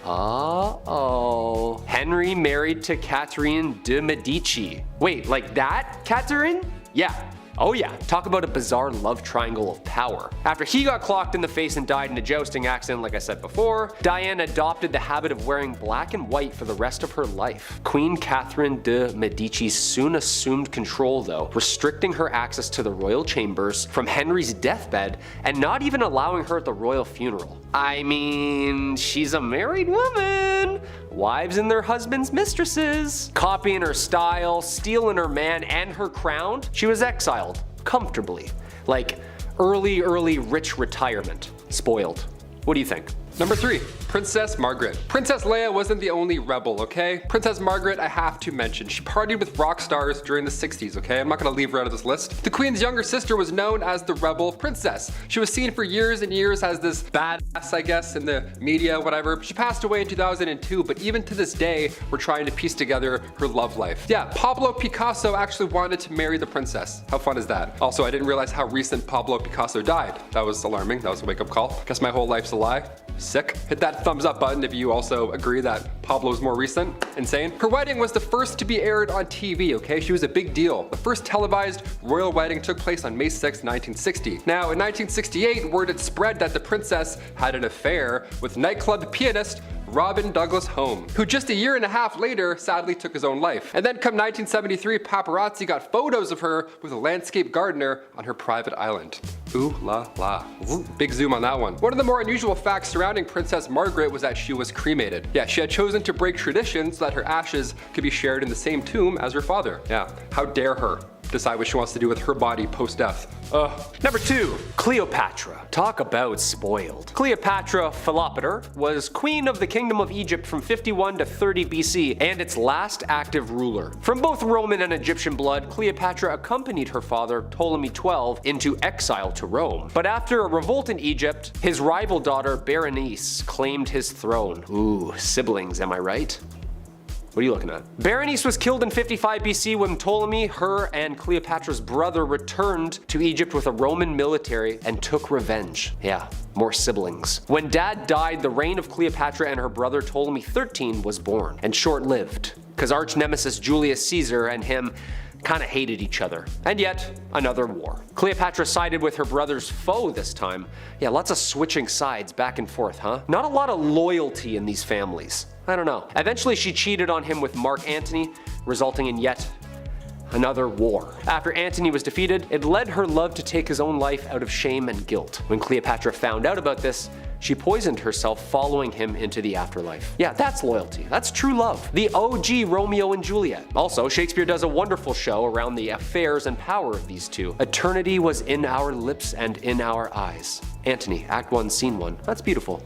Henry married to Catherine de Medici. Wait, like that, Catherine? Yeah. Oh yeah, talk about a bizarre love triangle of power. After he got clocked in the face and died in a jousting accident like I said before, Diane adopted the habit of wearing black and white for the rest of her life. Queen Catherine de Medici soon assumed control though, restricting her access to the royal chambers from Henry's deathbed and not even allowing her at the royal funeral. I mean, she's a married woman. Wives and their husbands' mistresses. Copying her style, stealing her man and her crown, she was exiled, comfortably. Like early rich retirement. Spoiled. What do you think? Number 3, Princess Margaret. Princess Leia wasn't the only rebel, okay? Princess Margaret, I have to mention, she partied with rock stars during the 60s, okay? I'm not gonna leave her out of this list. The Queen's younger sister was known as the rebel princess. She was seen for years and years as this badass, I guess, in the media, whatever. She passed away in 2002, but even to this day, we're trying to piece together her love life. Yeah, Pablo Picasso actually wanted to marry the princess. How fun is that? Also, I didn't realize how recent Pablo Picasso died. That was alarming. That was a wake-up call. Guess my whole life's a lie. Sick. Hit that thumbs up button if you also agree that Pablo's more recent. Insane. Her wedding was the first to be aired on TV, okay? She was a big deal. The first televised royal wedding took place on May 6, 1960. Now, in 1968, word had spread that the princess had an affair with nightclub pianist Robin Douglas Home, who just a year and a half later sadly took his own life. And then come 1973, paparazzi got photos of her with a landscape gardener on her private island. Ooh la la. Big zoom on that one. One of the more unusual facts surrounding Princess Margaret was that she was cremated. Yeah, she had chosen to break tradition so that her ashes could be shared in the same tomb as her father. Yeah, how dare her decide what she wants to do with her body post-death. Number 2, Cleopatra. Talk about spoiled. Cleopatra Philopator was queen of the Kingdom of Egypt from 51 to 30 BC and its last active ruler. From both Roman and Egyptian blood, Cleopatra accompanied her father, Ptolemy XII, into exile to Rome. But after a revolt in Egypt, his rival daughter, Berenice, claimed his throne. Ooh, siblings, am I right? What are you looking at? Berenice was killed in 55 BC when Ptolemy, her, and Cleopatra's brother returned to Egypt with a Roman military and took revenge. Yeah, more siblings. When dad died, the reign of Cleopatra and her brother Ptolemy XIII was born, and short-lived, because arch nemesis Julius Caesar and him kind of hated each other. And yet, another war. Cleopatra sided with her brother's foe this time. Yeah, lots of switching sides back and forth, huh? Not a lot of loyalty in these families. I don't know. Eventually she cheated on him with Mark Antony, resulting in yet another war. After Antony was defeated, it led her love to take his own life out of shame and guilt. When Cleopatra found out about this, she poisoned herself, following him into the afterlife. Yeah, that's loyalty. That's true love. The OG Romeo and Juliet. Also, Shakespeare does a wonderful show around the affairs and power of these two. Eternity was in our lips and in our eyes. Antony, Act 1, Scene 1. That's beautiful.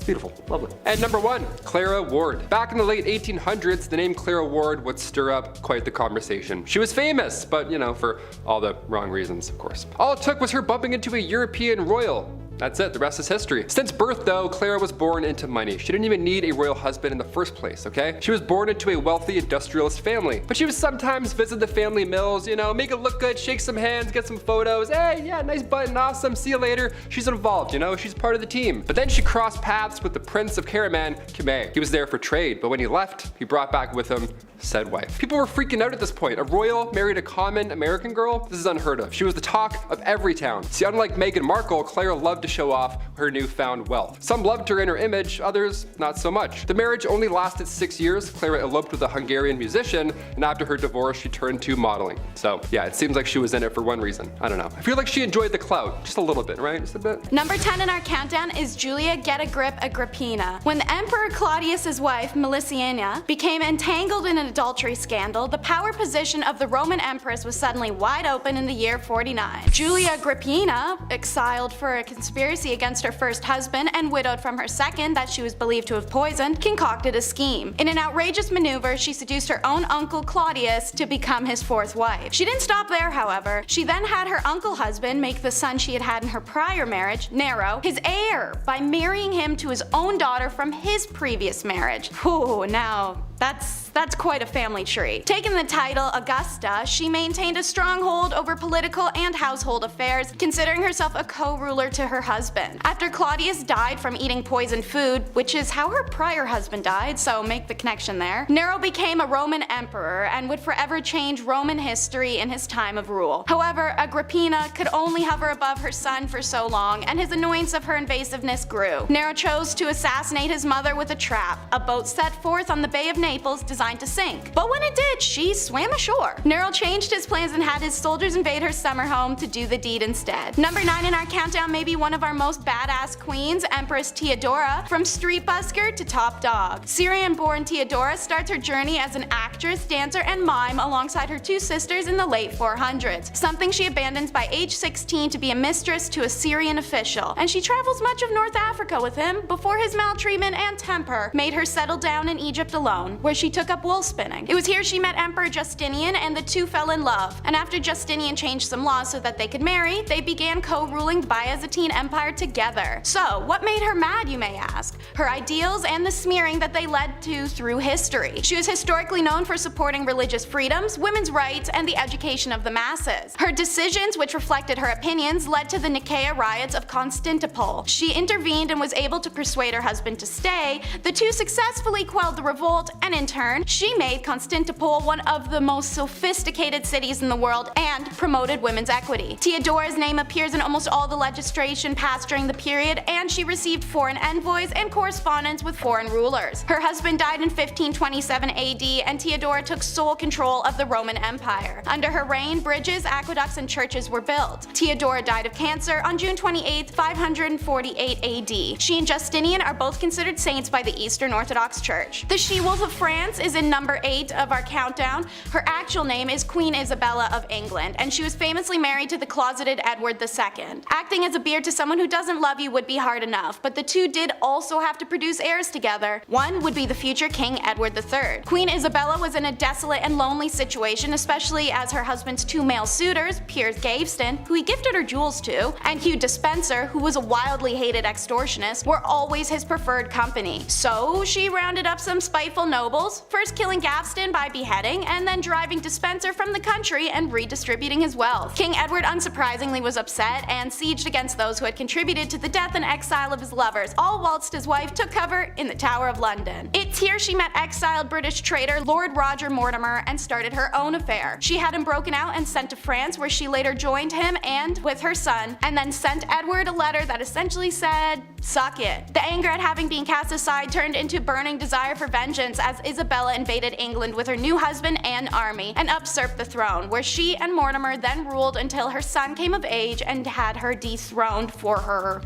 Beautiful, lovely. And number 1, Clara Ward. Back in the late 1800s, the name Clara Ward would stir up quite the conversation. She was famous, but for all the wrong reasons, of course. All it took was her bumping into a European royal. That's it, the rest is history. Since birth though, Clara was born into money. She didn't even need a royal husband in the first place, okay? She was born into a wealthy industrialist family. But she would sometimes visit the family mills, make it look good, shake some hands, get some photos. Hey, yeah, nice button, awesome, see you later. She's involved, she's part of the team. But then she crossed paths with the Prince of Karaman, Kime. He was there for trade, but when he left, he brought back with him said wife. People were freaking out at this point. A royal married a common American girl? This is unheard of. She was the talk of every town. See, unlike Meghan Markle, Clara loved to show off her newfound wealth. Some loved her in her image, others not so much. The marriage only lasted 6 years. Clara eloped with a Hungarian musician, and after her divorce, she turned to modeling. So yeah, it seems like she was in it for one reason. I don't know. I feel like she enjoyed the clout, just a little bit, right? Just a bit. Number 10 in our countdown is Julia Get a Grip Agrippina. When the Emperor Claudius's wife, Melissina, became entangled in an adultery scandal, the power position of the Roman Empress was suddenly wide open in the year 49. Julia Agrippina, exiled for a conspiracy against her first husband and widowed from her second that she was believed to have poisoned, concocted a scheme. In an outrageous maneuver, she seduced her own uncle Claudius to become his fourth wife. She didn't stop there, however. She then had her uncle husband make the son she had had in her prior marriage, Nero, his heir by marrying him to his own daughter from his previous marriage. Whew, now that's quite a family tree. Taking the title Augusta, she maintained a stronghold over political and household affairs, considering herself a co-ruler to her husband. After Claudius died from eating poisoned food, which is how her prior husband died, so make the connection there, Nero became a Roman emperor and would forever change Roman history in his time of rule. However, Agrippina could only hover above her son for so long, and his annoyance of her invasiveness grew. Nero chose to assassinate his mother with a trap, a boat set forth on the Bay of Naples designed to sink. But when it did, she swam ashore. Nero changed his plans and had his soldiers invade her summer home to do the deed instead. Number 9 in our countdown may be one of our most badass queens, Empress Theodora, from street busker to top dog. Syrian-born Theodora starts her journey as an actress, dancer, and mime alongside her two sisters in the late 400s, something she abandons by age 16 to be a mistress to a Syrian official, and she travels much of North Africa with him before his maltreatment and temper made her settle down in Egypt alone, where she took took up wool spinning. It was here she met Emperor Justinian and the two fell in love. And after Justinian changed some laws so that they could marry, they began co-ruling the Byzantine Empire together. So, what made her mad, you may ask? Her ideals and the smearing that they led to through history. She was historically known for supporting religious freedoms, women's rights, and the education of the masses. Her decisions, which reflected her opinions, led to the Nicaea riots of Constantinople. She intervened and was able to persuade her husband to stay. The two successfully quelled the revolt, and in turn, she made Constantinople one of the most sophisticated cities in the world and promoted women's equity. Theodora's name appears in almost all the legislation passed during the period, and she received foreign envoys and correspondence with foreign rulers. Her husband died in 1527 AD, and Theodora took sole control of the Roman Empire. Under her reign, bridges, aqueducts, and churches were built. Theodora died of cancer on June 28, 548 AD. She and Justinian are both considered saints by the Eastern Orthodox Church. The she-wolf of France is in number 8 of our countdown. Her actual name is Queen Isabella of England, and she was famously married to the closeted Edward II. Acting as a beard to someone who doesn't love you would be hard enough, but the two did also have to produce heirs together. One would be the future King Edward III. Queen Isabella was in a desolate and lonely situation, especially as her husband's two male suitors, Piers Gaveston, who he gifted her jewels to, and Hugh Despenser, who was a wildly hated extortionist, were always his preferred company. So she rounded up some spiteful nobles, first killing Gaveston by beheading, and then driving Despenser from the country and redistributing his wealth. King Edward unsurprisingly was upset and sieged against those who had contributed to the death and exile of his lovers, all whilst his wife took cover in the Tower of London. It's here she met exiled British traitor Lord Roger Mortimer and started her own affair. She had him broken out and sent to France, where she later joined him and with her son, and then sent Edward a letter that essentially said, "Suck it." The anger at having been cast aside turned into burning desire for vengeance as Isabella invaded England with her new husband and army and usurped the throne, where she and Mortimer then ruled until her son came of age and had her dethroned for her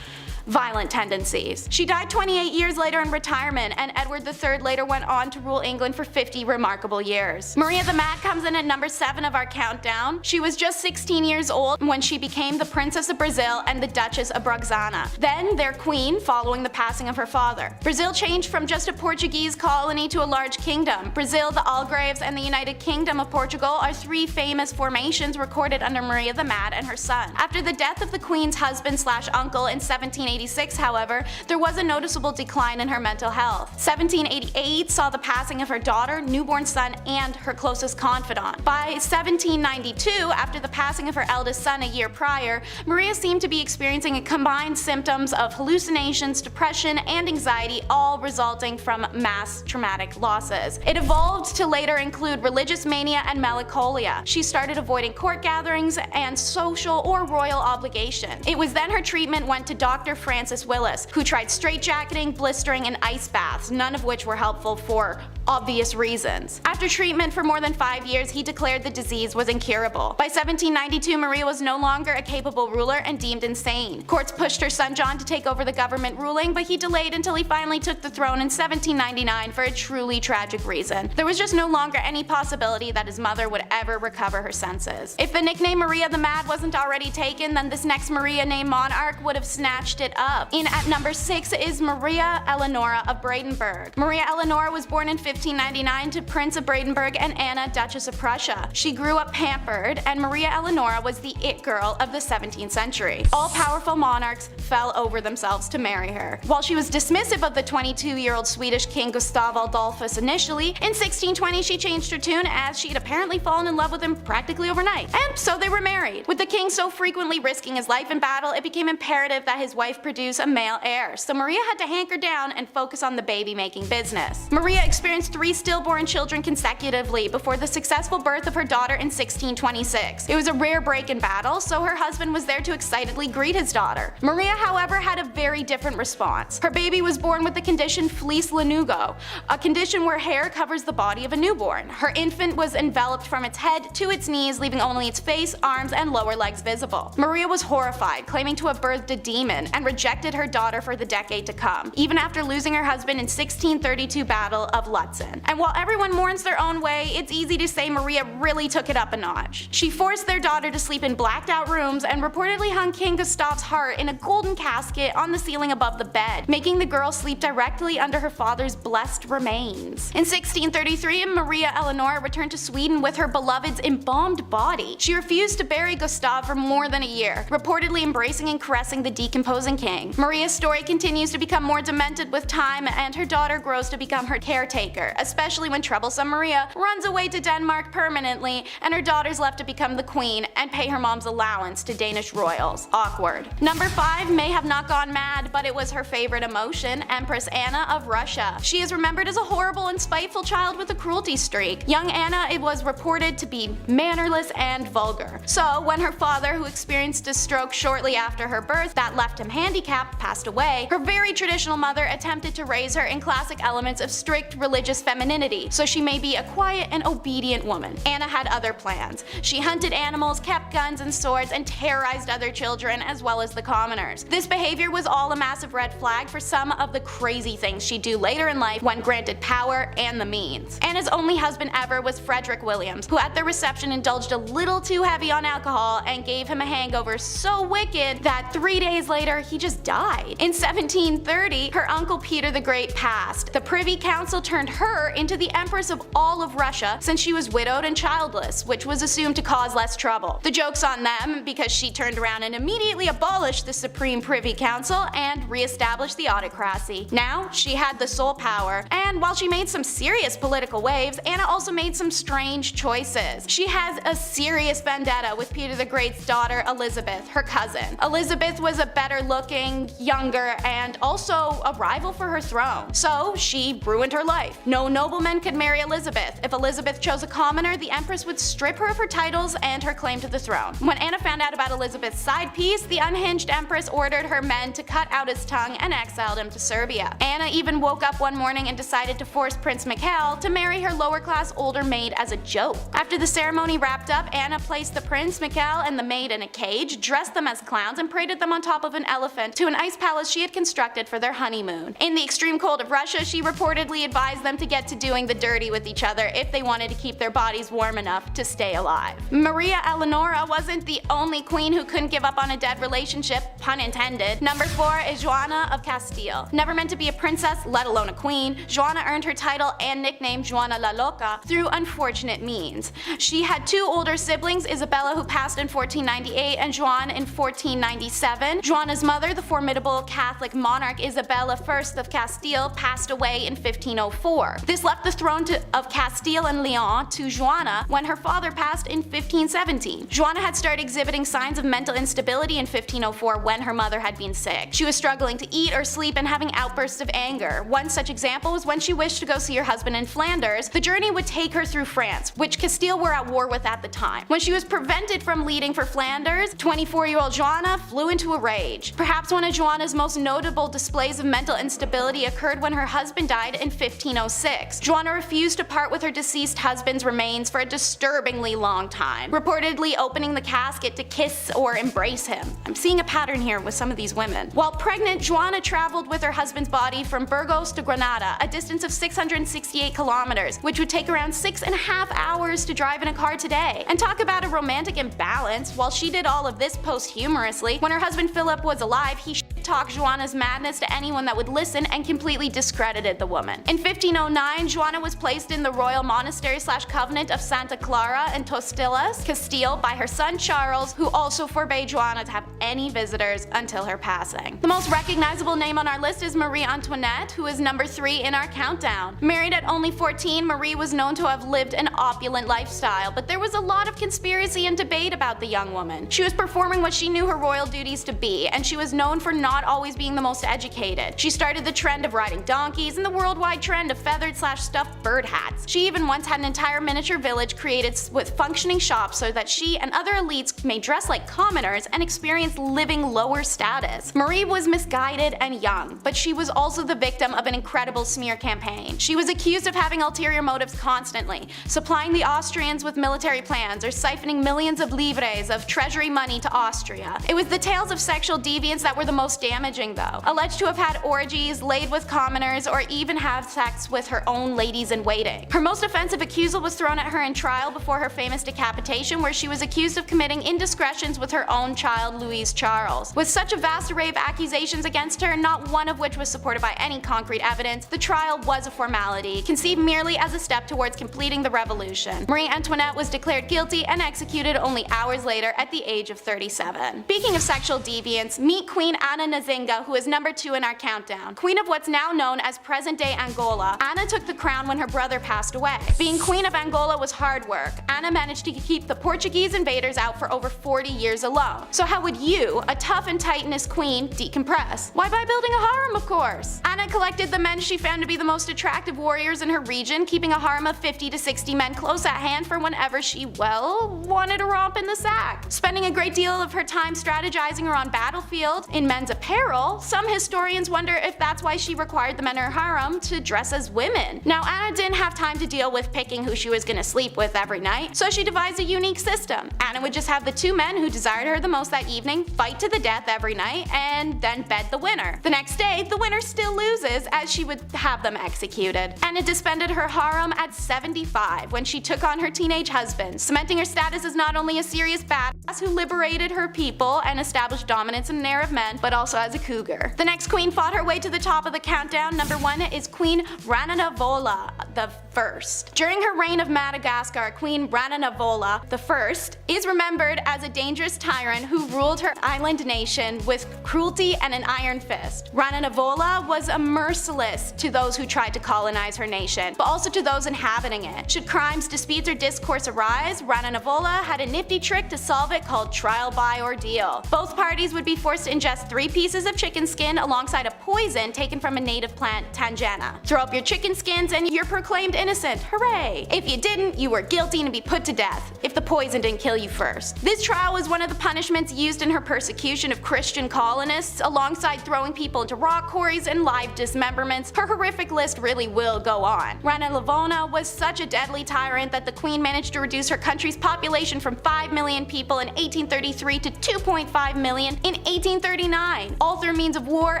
violent tendencies. She died 28 years later in retirement, and Edward III later went on to rule England for 50 remarkable years. Maria the Mad comes in at number 7 of our countdown. She was just 16 years old when she became the Princess of Brazil and the Duchess of Braganza, then their queen following the passing of her father. Brazil changed from just a Portuguese colony to a large kingdom. Brazil, the Algarves, and the United Kingdom of Portugal are 3 famous formations recorded under Maria the Mad and her son. After the death of the queen's husband/uncle in 1786, however, there was a noticeable decline in her mental health. 1788 saw the passing of her daughter, newborn son, and her closest confidant. By 1792, after the passing of her eldest son a year prior, Maria seemed to be experiencing combined symptoms of hallucinations, depression, and anxiety, all resulting from mass traumatic losses. It evolved to later include religious mania and melancholia. She started avoiding court gatherings and social or royal obligation. It was then her treatment went to Dr. Francis Willis, who tried straitjacketing, blistering, and ice baths, none of which were helpful for obvious reasons. After treatment for more than 5 years, he declared the disease was incurable. By 1792, Maria was no longer a capable ruler and deemed insane. Courts pushed her son John to take over the government ruling, but he delayed until he finally took the throne in 1799 for a truly tragic reason. There was just no longer any possibility that his mother would ever recover her senses. If the nickname Maria the Mad wasn't already taken, then this next Maria named monarch would have snatched it up. In at number 6 is Maria Eleonora of Brandenburg. Maria Eleonora was born in 1599 to Prince of Brandenburg and Anna, Duchess of Prussia. She grew up pampered, and Maria Eleonora was the it girl of the 17th century. All powerful monarchs fell over themselves to marry her. While she was dismissive of the 22-year-old Swedish king Gustav Adolphus initially, in 1620 she changed her tune as she'd apparently fallen in love with him practically overnight. And so they were married. With the king so frequently risking his life in battle, it became imperative that his wife produce a male heir, so Maria had to hanker down and focus on the baby-making business. Maria experienced 3 stillborn children consecutively before the successful birth of her daughter in 1626. It was a rare break in battle, so her husband was there to excitedly greet his daughter. Maria, however, had a very different response. Her baby was born with the condition fleece lanugo, a condition where hair covers the body of a newborn. Her infant was enveloped from its head to its knees, leaving only its face, arms, and lower legs visible. Maria was horrified, claiming to have birthed a demon, and rejected her daughter for the decade to come, even after losing her husband in 1632 Battle of Lutz. Watson. And while everyone mourns their own way, it's easy to say Maria really took it up a notch. She forced their daughter to sleep in blacked out rooms and reportedly hung King Gustav's heart in a golden casket on the ceiling above the bed, making the girl sleep directly under her father's blessed remains. In 1633, Maria Eleonora returned to Sweden with her beloved's embalmed body. She refused to bury Gustav for more than a year, reportedly embracing and caressing the decomposing king. Maria's story continues to become more demented with time, and her daughter grows to become her caretaker, especially when troublesome Maria runs away to Denmark permanently and her daughter's left to become the queen and pay her mom's allowance to Danish royals. Awkward. Number 5 may have not gone mad, but it was her favorite emotion, Empress Anna of Russia. She is remembered as a horrible and spiteful child with a cruelty streak. Young Anna, it was reported to be mannerless and vulgar. So when her father, who experienced a stroke shortly after her birth that left him handicapped, passed away, her very traditional mother attempted to raise her in classic elements of strict religious femininity, so she may be a quiet and obedient woman. Anna had other plans. She hunted animals, kept guns and swords, and terrorized other children as well as the commoners. This behavior was all a massive red flag for some of the crazy things she'd do later in life when granted power and the means. Anna's only husband ever was Frederick Williams, who at their reception indulged a little too heavy on alcohol and gave him a hangover so wicked that 3 days later he just died. In 1730, her uncle Peter the Great passed. The Privy Council turned her into the Empress of all of Russia since she was widowed and childless, which was assumed to cause less trouble. The joke's on them because she turned around and immediately abolished the Supreme Privy Council and re-established the autocracy. Now, she had the sole power, and while she made some serious political waves, Anna also made some strange choices. She has a serious vendetta with Peter the Great's daughter Elizabeth, her cousin. Elizabeth was a better looking, younger, and also a rival for her throne. So she ruined her life. No nobleman could marry Elizabeth. If Elizabeth chose a commoner, the Empress would strip her of her titles and her claim to the throne. When Anna found out about Elizabeth's side piece, the unhinged Empress ordered her men to cut out his tongue and exiled him to Serbia. Anna even woke up one morning and decided to force Prince Mikhail to marry her lower class older maid as a joke. After the ceremony wrapped up, Anna placed the Prince, Mikhail, and the maid in a cage, dressed them as clowns, and paraded them on top of an elephant to an ice palace she had constructed for their honeymoon. In the extreme cold of Russia, she reportedly advised them to get to doing the dirty with each other if they wanted to keep their bodies warm enough to stay alive. Maria Eleonora wasn't the only queen who couldn't give up on a dead relationship, pun intended. Number 4 is Joanna of Castile. Never meant to be a princess, let alone a queen, Joanna earned her title and nickname Joanna la Loca through unfortunate means. She had 2 older siblings, Isabella, who passed in 1498, and Joan in 1497. Joanna's mother, the formidable Catholic monarch Isabella I of Castile, passed away in 1504. This left the throne of Castile and Leon to Joanna when her father passed in 1517. Joanna had started exhibiting signs of mental instability in 1504 when her mother had been sick. She was struggling to eat or sleep and having outbursts of anger. One such example was when she wished to go see her husband in Flanders. The journey would take her through France, which Castile were at war with at the time. When she was prevented from leaving for Flanders, 24-year-old Joanna flew into a rage. Perhaps one of Joanna's most notable displays of mental instability occurred when her husband died in 1506. Joanna refused to part with her deceased husband's remains for a disturbingly long time, reportedly opening the casket to kiss or embrace him. I'm seeing a pattern here with some of these women. While pregnant, Joanna traveled with her husband's body from Burgos to Granada, a distance of 668 kilometers, which would take around 6.5 hours to drive in a car today. And talk about a romantic imbalance. While she did all of this posthumously, when her husband Philip was alive, he talked Joanna's madness to anyone that would listen and completely discredited the woman. In 1509, Joanna was placed in the royal monastery/convent of Santa Clara and Topless, Castile, by her son Charles, who also forbade Joanna to have any visitors until her passing. The most recognizable name on our list is Marie Antoinette, who is number 3 in our countdown. Married at only 14, Marie was known to have lived an opulent lifestyle, but there was a lot of conspiracy and debate about the young woman. She was performing what she knew her royal duties to be, and she was known for not always being the most educated. She started the trend of riding donkeys and the worldwide trend of feathered/stuffed bird hats. She even once had an entire miniature village created with functioning shops so that she and other elites may dress like commoners and experience living lower status. Marie was misguided and young, but she was also the victim of an incredible smear campaign. She was accused of having ulterior motives constantly, supplying the Austrians with military plans or siphoning millions of livres of treasury money to Austria. It was the tales of sexual deviance that were the most damaging though. Alleged to have had orgies, laid with commoners, or even have sex with her own ladies-in-waiting. Her most offensive accusal was thrown at her in trial before her famous decapitation, where she was accused of committing indiscretions with her own child, Louise Charles. With such a vast array of accusations against her, not one of which was supported by any concrete evidence, the trial was a formality, conceived merely as a step towards completing the revolution. Marie Antoinette was declared guilty and executed only hours later at the age of 37. Speaking of sexual deviance, meet Queen Anna Nzinga, who is number 2 in our countdown. Queen of what's now known as present-day Angola, Anna took the crown when her brother passed away. Being Queen of Angola was hard work. Anna managed to keep the Portuguese invaders out for over 40 years alone. So how would you, a tough and titanous queen, decompress? Why, by building a harem, of course. Anna collected the men she found to be the most attractive warriors in her region, keeping a harem of 50 to 60 men close at hand for whenever she, well, wanted to romp in the sack. Spending a great deal of her time strategizing around battlefield in men's apparel, some historians wonder if that's why she required the men in her harem to dress as women. Now, Anna didn't have time to deal with picking who she was gonna sleep with every night, so she devised a unique system. Anna would just have the 2 men who desired her the most that evening fight to the death every night, and then bed the winner. The next day, the winner still loses, as she would have them executed. Anna disbanded her harem at 75 when she took on her teenage husband, cementing her status as not only a serious badass who liberated her people and established dominance in an era of men, but also as a cougar. The next queen fought her way to the top of the countdown. Number 1 is Queen Rananavola the First. During her reign of Madagascar, Queen Rananavola the First is remembered as a dangerous tyrant who ruled her island nation with cruelty and an iron fist. Rananavola was merciless to those who tried to colonize her nation, but also to those inhabiting it. Should crimes, disputes, or discourse arise, Rananavola had a nifty trick to solve it called trial by ordeal. Both parties would be forced to ingest 3 pieces of chicken skin alongside a poison taken from a native plant, Tangena. Throw up your chicken skins and you're proclaimed innocent. Hooray! If you didn't, you were guilty and to be put to death, if the poison didn't kill you first. This trial was one of the punishments used in her persecution of Christian colonists, alongside throwing people into rock quarries and live dismemberments. Her horrific list really will go on. Rananavola was such a deadly tyrant that the queen managed to reduce her country's population from 5 million people in 1833 to 2.5 million in 1839, all through means of war,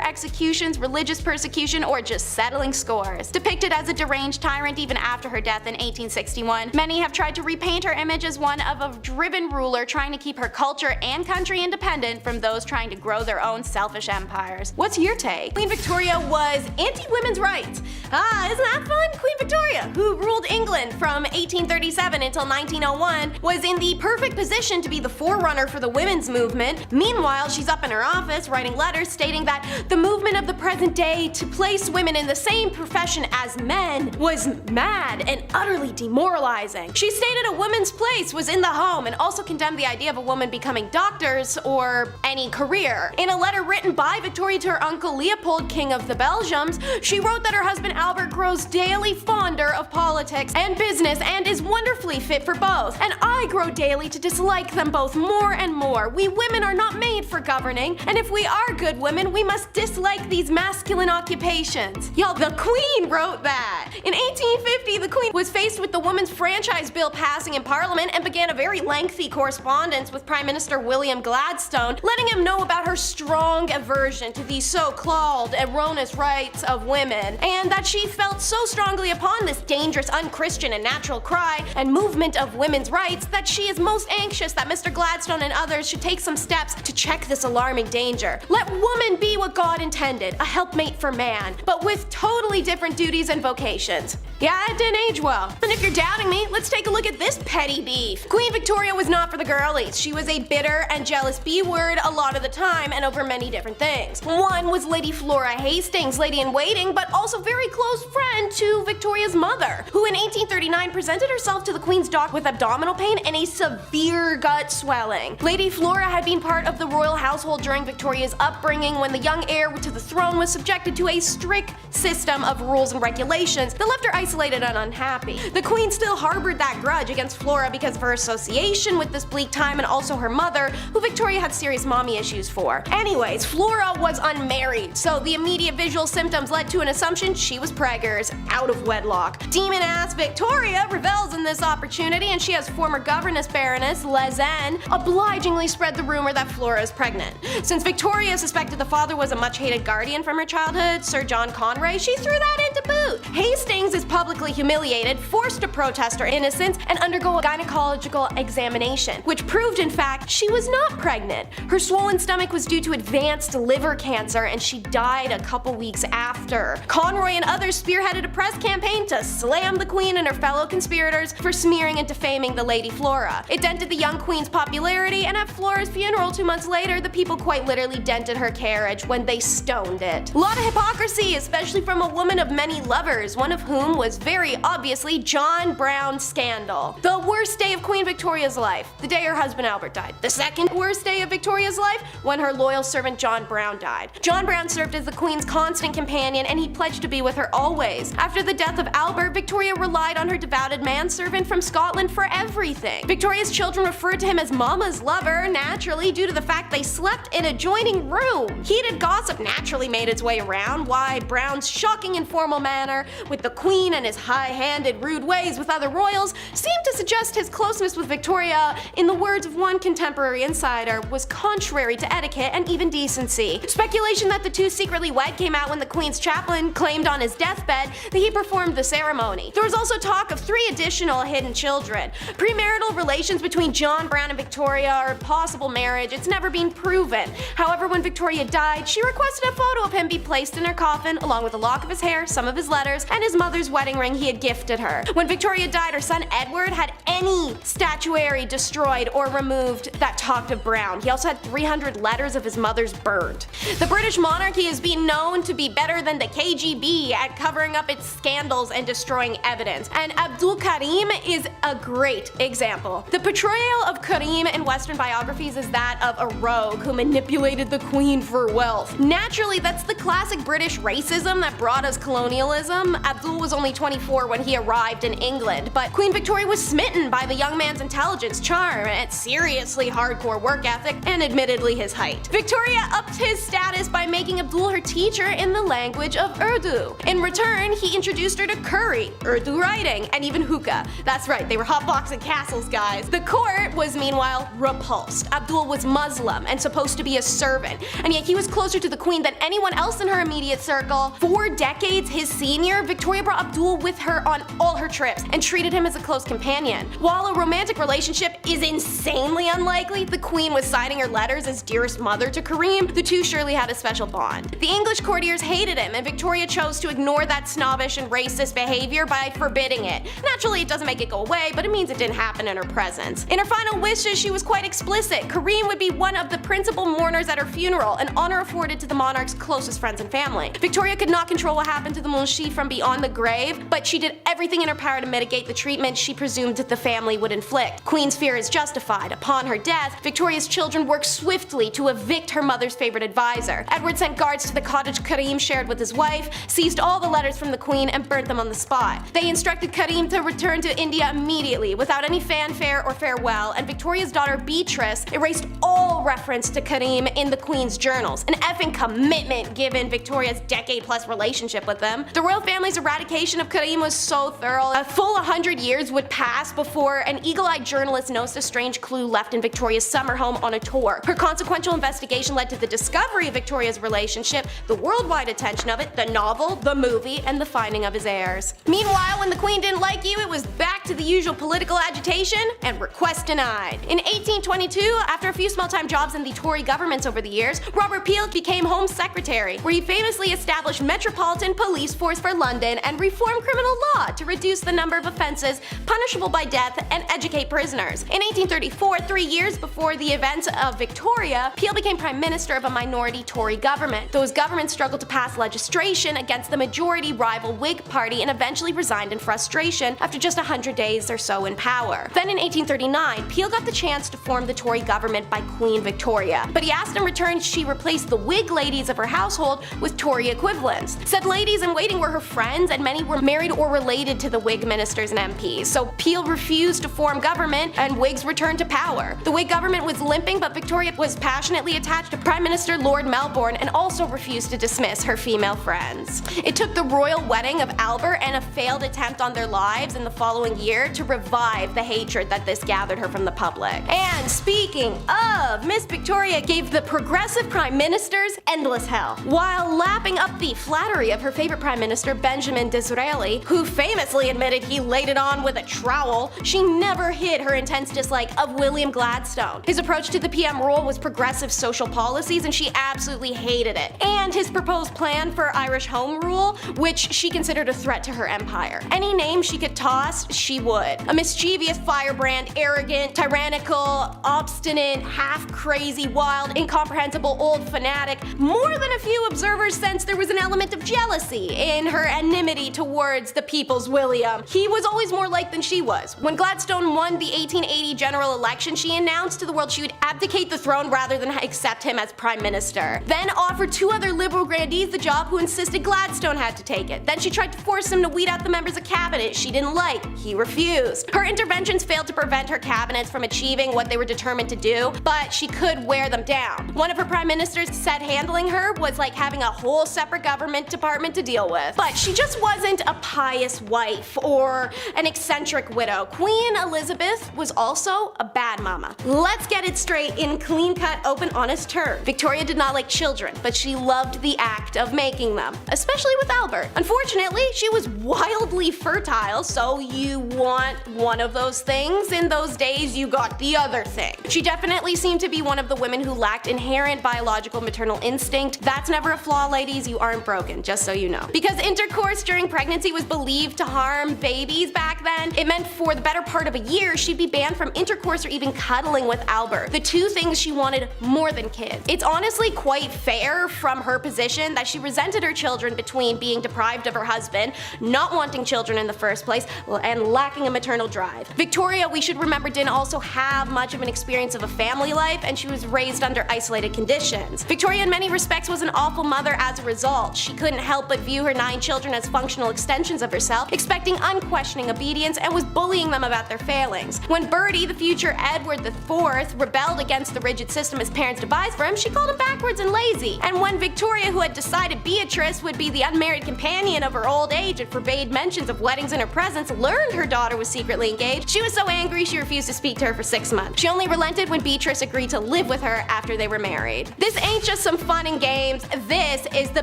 executions, religious persecution, or just settling scores. Depicted as a deranged tyrant even after her death in 1861, many have tried to repaint her image as one of a driven ruler trying to keep her culture and country independent from those trying to grow their own selfish empires. What's your take? Queen Victoria was anti-women's rights. Isn't that fun? Queen Victoria, who ruled England from 1837 until 1901, was in the perfect position to be the forerunner for the women's movement. Meanwhile, she's up in her office writing letters stating that the movement of the present day to place women in the same profession as men was mad and utterly demoralizing. She stated a woman's place was in the home and also condemned the idea of a woman becoming doctors or any career. In a letter written by Victoria to her uncle Leopold, King of the Belgiums, she wrote that her husband Albert grows daily fonder of politics and business and is wonderfully fit for both, and I grow daily to dislike them both more and more. We women are not made for governing, and if we are good women, we must dislike these masculine occupations. Y'all, the Queen wrote that! In 1850, the Queen was faced with the Women's Franchise Bill passing in Parliament and began a very lengthy correspondence with Prime Minister William Gladstone, letting him know about her strong aversion to these so-called erroneous rights of women, and that she felt so strongly upon this dangerous, unchristian, and natural cry and movement of women's rights that she is most anxious that Mr. Gladstone and others should take some steps to check this alarming danger. Let woman be what God intended, a helpmate for man, but with totally different duties and vocations. Yeah, it didn't age well. And if you're doubting me, let's take a look at this petty beef. Queen Victoria was not for the girlies. She was a bitter and jealous B-word a lot of the time and over many different things. One was Lady Flora Hastings, lady-in-waiting, but also very close friend to Victoria's mother, who in 1839 presented herself to the Queen's dock with abdominal pain and a severe gut swelling. Lady Flora had been part of the royal household during Victoria's upbringing when the young heir to the throne was subjected to a strict system of rules and regulations that left her isolated and unhappy. The Queen still harbored that grudge against Flora because of her association with this bleak time and also her mother, who Victoria had serious mommy issues for. Anyways, Flora was unmarried, so the immediate visual symptoms led to an assumption she was preggers, out of wedlock. Demon-ass Victoria Victoria revels in this opportunity, and she has former governess Baroness Lezen obligingly spread the rumor that Flora is pregnant. Since Victoria suspected the father was a much-hated guardian from her childhood, Sir John Conway, she threw that into boot. Hastings is publicly humiliated, forced to protest her innocence, and undergo a gynecological examination, which proved in fact she was not pregnant. Her swollen stomach was due to advanced liver cancer, and she died a couple weeks after. Conroy and others spearheaded a press campaign to slam the queen and her fellow conspirators for smearing and defaming the Lady Flora. It dented the young queen's popularity, and at Flora's funeral 2 months later, the people quite literally dented her carriage when they stoned it. A lot of hypocrisy, especially from a woman of many lovers, one of whom was very obviously John Brown's scandal. The worst day of Queen Victoria's life, the day her husband Albert died. The second worst day of Victoria's life, when her loyal servant John Brown died. John Brown served as the queen's constant companion, and he pledged to be with her always. After the death of Albert, Victoria relied on her devoted manservant from Scotland for everything. Victoria's children referred to him as Mama's lover, naturally due to the fact they slept in adjoining room. Heated gossip naturally made its way around why Brown's shocking informal manner with the queen and his high-handed rude ways with other royals seemed to suggest his closeness with Victoria, in the words of one contemporary insider, was contrary to etiquette and even decency. Speculation that the two secretly wed came out when the queen's chaplain claimed on his deathbed that he performed the ceremony. There was also talk of 3 additional hidden children. Premarital relations between John Brown and Victoria, or possible marriage, it's never been proven. However, when Victoria died, she requested a photo of him be placed in her coffin, along with a lock of his hair, some of his letters, and his mother's wedding ring he had gifted her. When Victoria died, her son Edward had any statuary destroyed or removed that talked of Brown. He also had 300 letters of his mother's burned. The British monarchy has been known to be better than the KGB at covering up its scandals and destroying evidence, and Abdul Karim is a great example. The portrayal of Karim in Western biographies is that of a rogue who manipulated the queen for wealth. Naturally, that's the classic British racism that brought us colonialism. Abdul was only 24 when he arrived in England, but Queen Victoria was smitten by the young man's intelligence, charm, and seriously hardcore work ethic, and admittedly his height. Victoria upped his status by making Abdul her teacher in the language of Urdu. In return, he introduced her to curry, Urdu writing, and even hookah. That's right, they were hotboxing castles, guys. The court was meanwhile repulsed. Abdul was Muslim and supposed to be a servant, and yet he was closer to the queen than anyone else in her immediate circle. 4 decades his senior, Victoria brought Abdul with her on all her trips and treated him as a close companion. While a romantic relationship is insanely unlikely, the queen was signing her letters as dearest mother to Karim. The two surely had a special bond. The English courtiers hated him, and Victoria chose to ignore that snobbish and racist behavior by forbidding it. Naturally, it doesn't make it go away, but it means it didn't happen in her presence. In her final wishes, she was quite explicit. Karim would be one of the principal mourners at her funeral, an honor afforded to the monarch's closest friends and family. Victoria could not control what happened to the Munshi from beyond the grave, but she did everything in her power to mitigate the treatment she presumed the family would inflict. Queen's fear is justified. Upon her death, Victoria's children worked swiftly to evict her mother's favorite advisor. Edward sent guards to the cottage Karim shared with his wife, seized all the letters from the queen, and burnt them on the spot. They instructed Karim to return to India immediately, without any fanfare or farewell, and Victoria's daughter Beatrice erased all reference to Karim in the queen's journals, an effing commitment given Victoria's decade-plus relationship with them. The royal family's eradication of Karim was so thorough, a full 100 years would pass before an eagle-eyed journalist noticed a strange clue left in Victoria's summer home on a tour. Her consequential investigation led to the discovery of Victoria's relationship, the worldwide attention of it, the novel, the movie, and the finding of his heirs. Meanwhile, when the queen didn't like you, it was back to the usual political agitation and request denied. In 1822, after a few small-time jobs in the Tory governments over the years, Robert Peel became Home Secretary, where he famously established Metropolitan Police Force for London and reformed criminal law to reduce the number of offences punishable by death and educate prisoners. In 1834, 3 years before the events of Victoria, Peel became Prime Minister of a minority Tory government. Those governments struggled to pass legislation against the majority rival Whig Party and eventually resigned in frustration after just 100 days days or so in power. Then in 1839, Peel got the chance to form the Tory government by Queen Victoria, but he asked in return she replace the Whig ladies of her household with Tory equivalents. Said ladies in waiting were her friends, and many were married or related to the Whig ministers and MPs, so Peel refused to form government and Whigs returned to power. The Whig government was limping, but Victoria was passionately attached to Prime Minister Lord Melbourne and also refused to dismiss her female friends. It took the royal wedding of Albert and a failed attempt on their lives in the following year to revive the hatred that this gathered her from the public. And speaking of, Miss Victoria gave the progressive prime ministers endless hell, while lapping up the flattery of her favorite prime minister Benjamin Disraeli, who famously admitted he laid it on with a trowel. She never hid her intense dislike of William Gladstone. His approach to the PM role was progressive social policies, and she absolutely hated it. And his proposed plan for Irish Home Rule, which she considered a threat to her empire. Any name she could toss, she would. A mischievous firebrand, arrogant, tyrannical, obstinate, half-crazy, wild, incomprehensible old fanatic. More than a few observers sensed there was an element of jealousy in her enmity towards the people's William. He was always more liked than she was. When Gladstone won the 1880 general election, she announced to the world she would abdicate the throne rather than accept him as prime minister. Then offered two other liberal grandees the job who insisted Gladstone had to take it. Then she tried to force him to weed out the members of cabinet she didn't like. He refused. Her interventions failed to prevent her cabinets from achieving what they were determined to do, but she could wear them down. One of her prime ministers said handling her was like having a whole separate government department to deal with. But she just wasn't a pious wife or an eccentric widow. Queen Elizabeth was also a bad mama. Let's get it straight in clean-cut, open, honest terms. Victoria did not like children, but she loved the act of making them, especially with Albert. Unfortunately, she was wildly fertile, so you want one of those things. In those days, you got the other thing. She definitely seemed to be one of the women who lacked inherent biological maternal instinct. That's never a flaw, ladies. You aren't broken, just so you know. Because intercourse during pregnancy was believed to harm babies back then, it meant for the better part of a year she'd be banned from intercourse or even cuddling with Albert, the two things she wanted more than kids. It's honestly quite fair from her position that she resented her children between being deprived of her husband, not wanting children in the first place, and lacking a maternal drive. Victoria, we should remember, didn't also have much of an experience of a family life, and she was raised under isolated conditions. Victoria in many respects was an awful mother as a result. She couldn't help but view her 9 children as functional extensions of herself, expecting unquestioning obedience, and was bullying them about their failings. When Bertie, the future Edward IV, rebelled against the rigid system his parents devised for him, she called him backwards and lazy. And when Victoria, who had decided Beatrice would be the unmarried companion of her old age and forbade mentions of weddings in her presence, learned her daughter was secretly engaged, she was so angry she refused to speak to her for 6 months. She only relented when Beatrice agreed to live with her after they were married. This ain't just some fun and games, this is the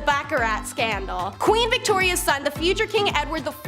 Baccarat scandal. Queen Victoria's son, the future King Edward IV,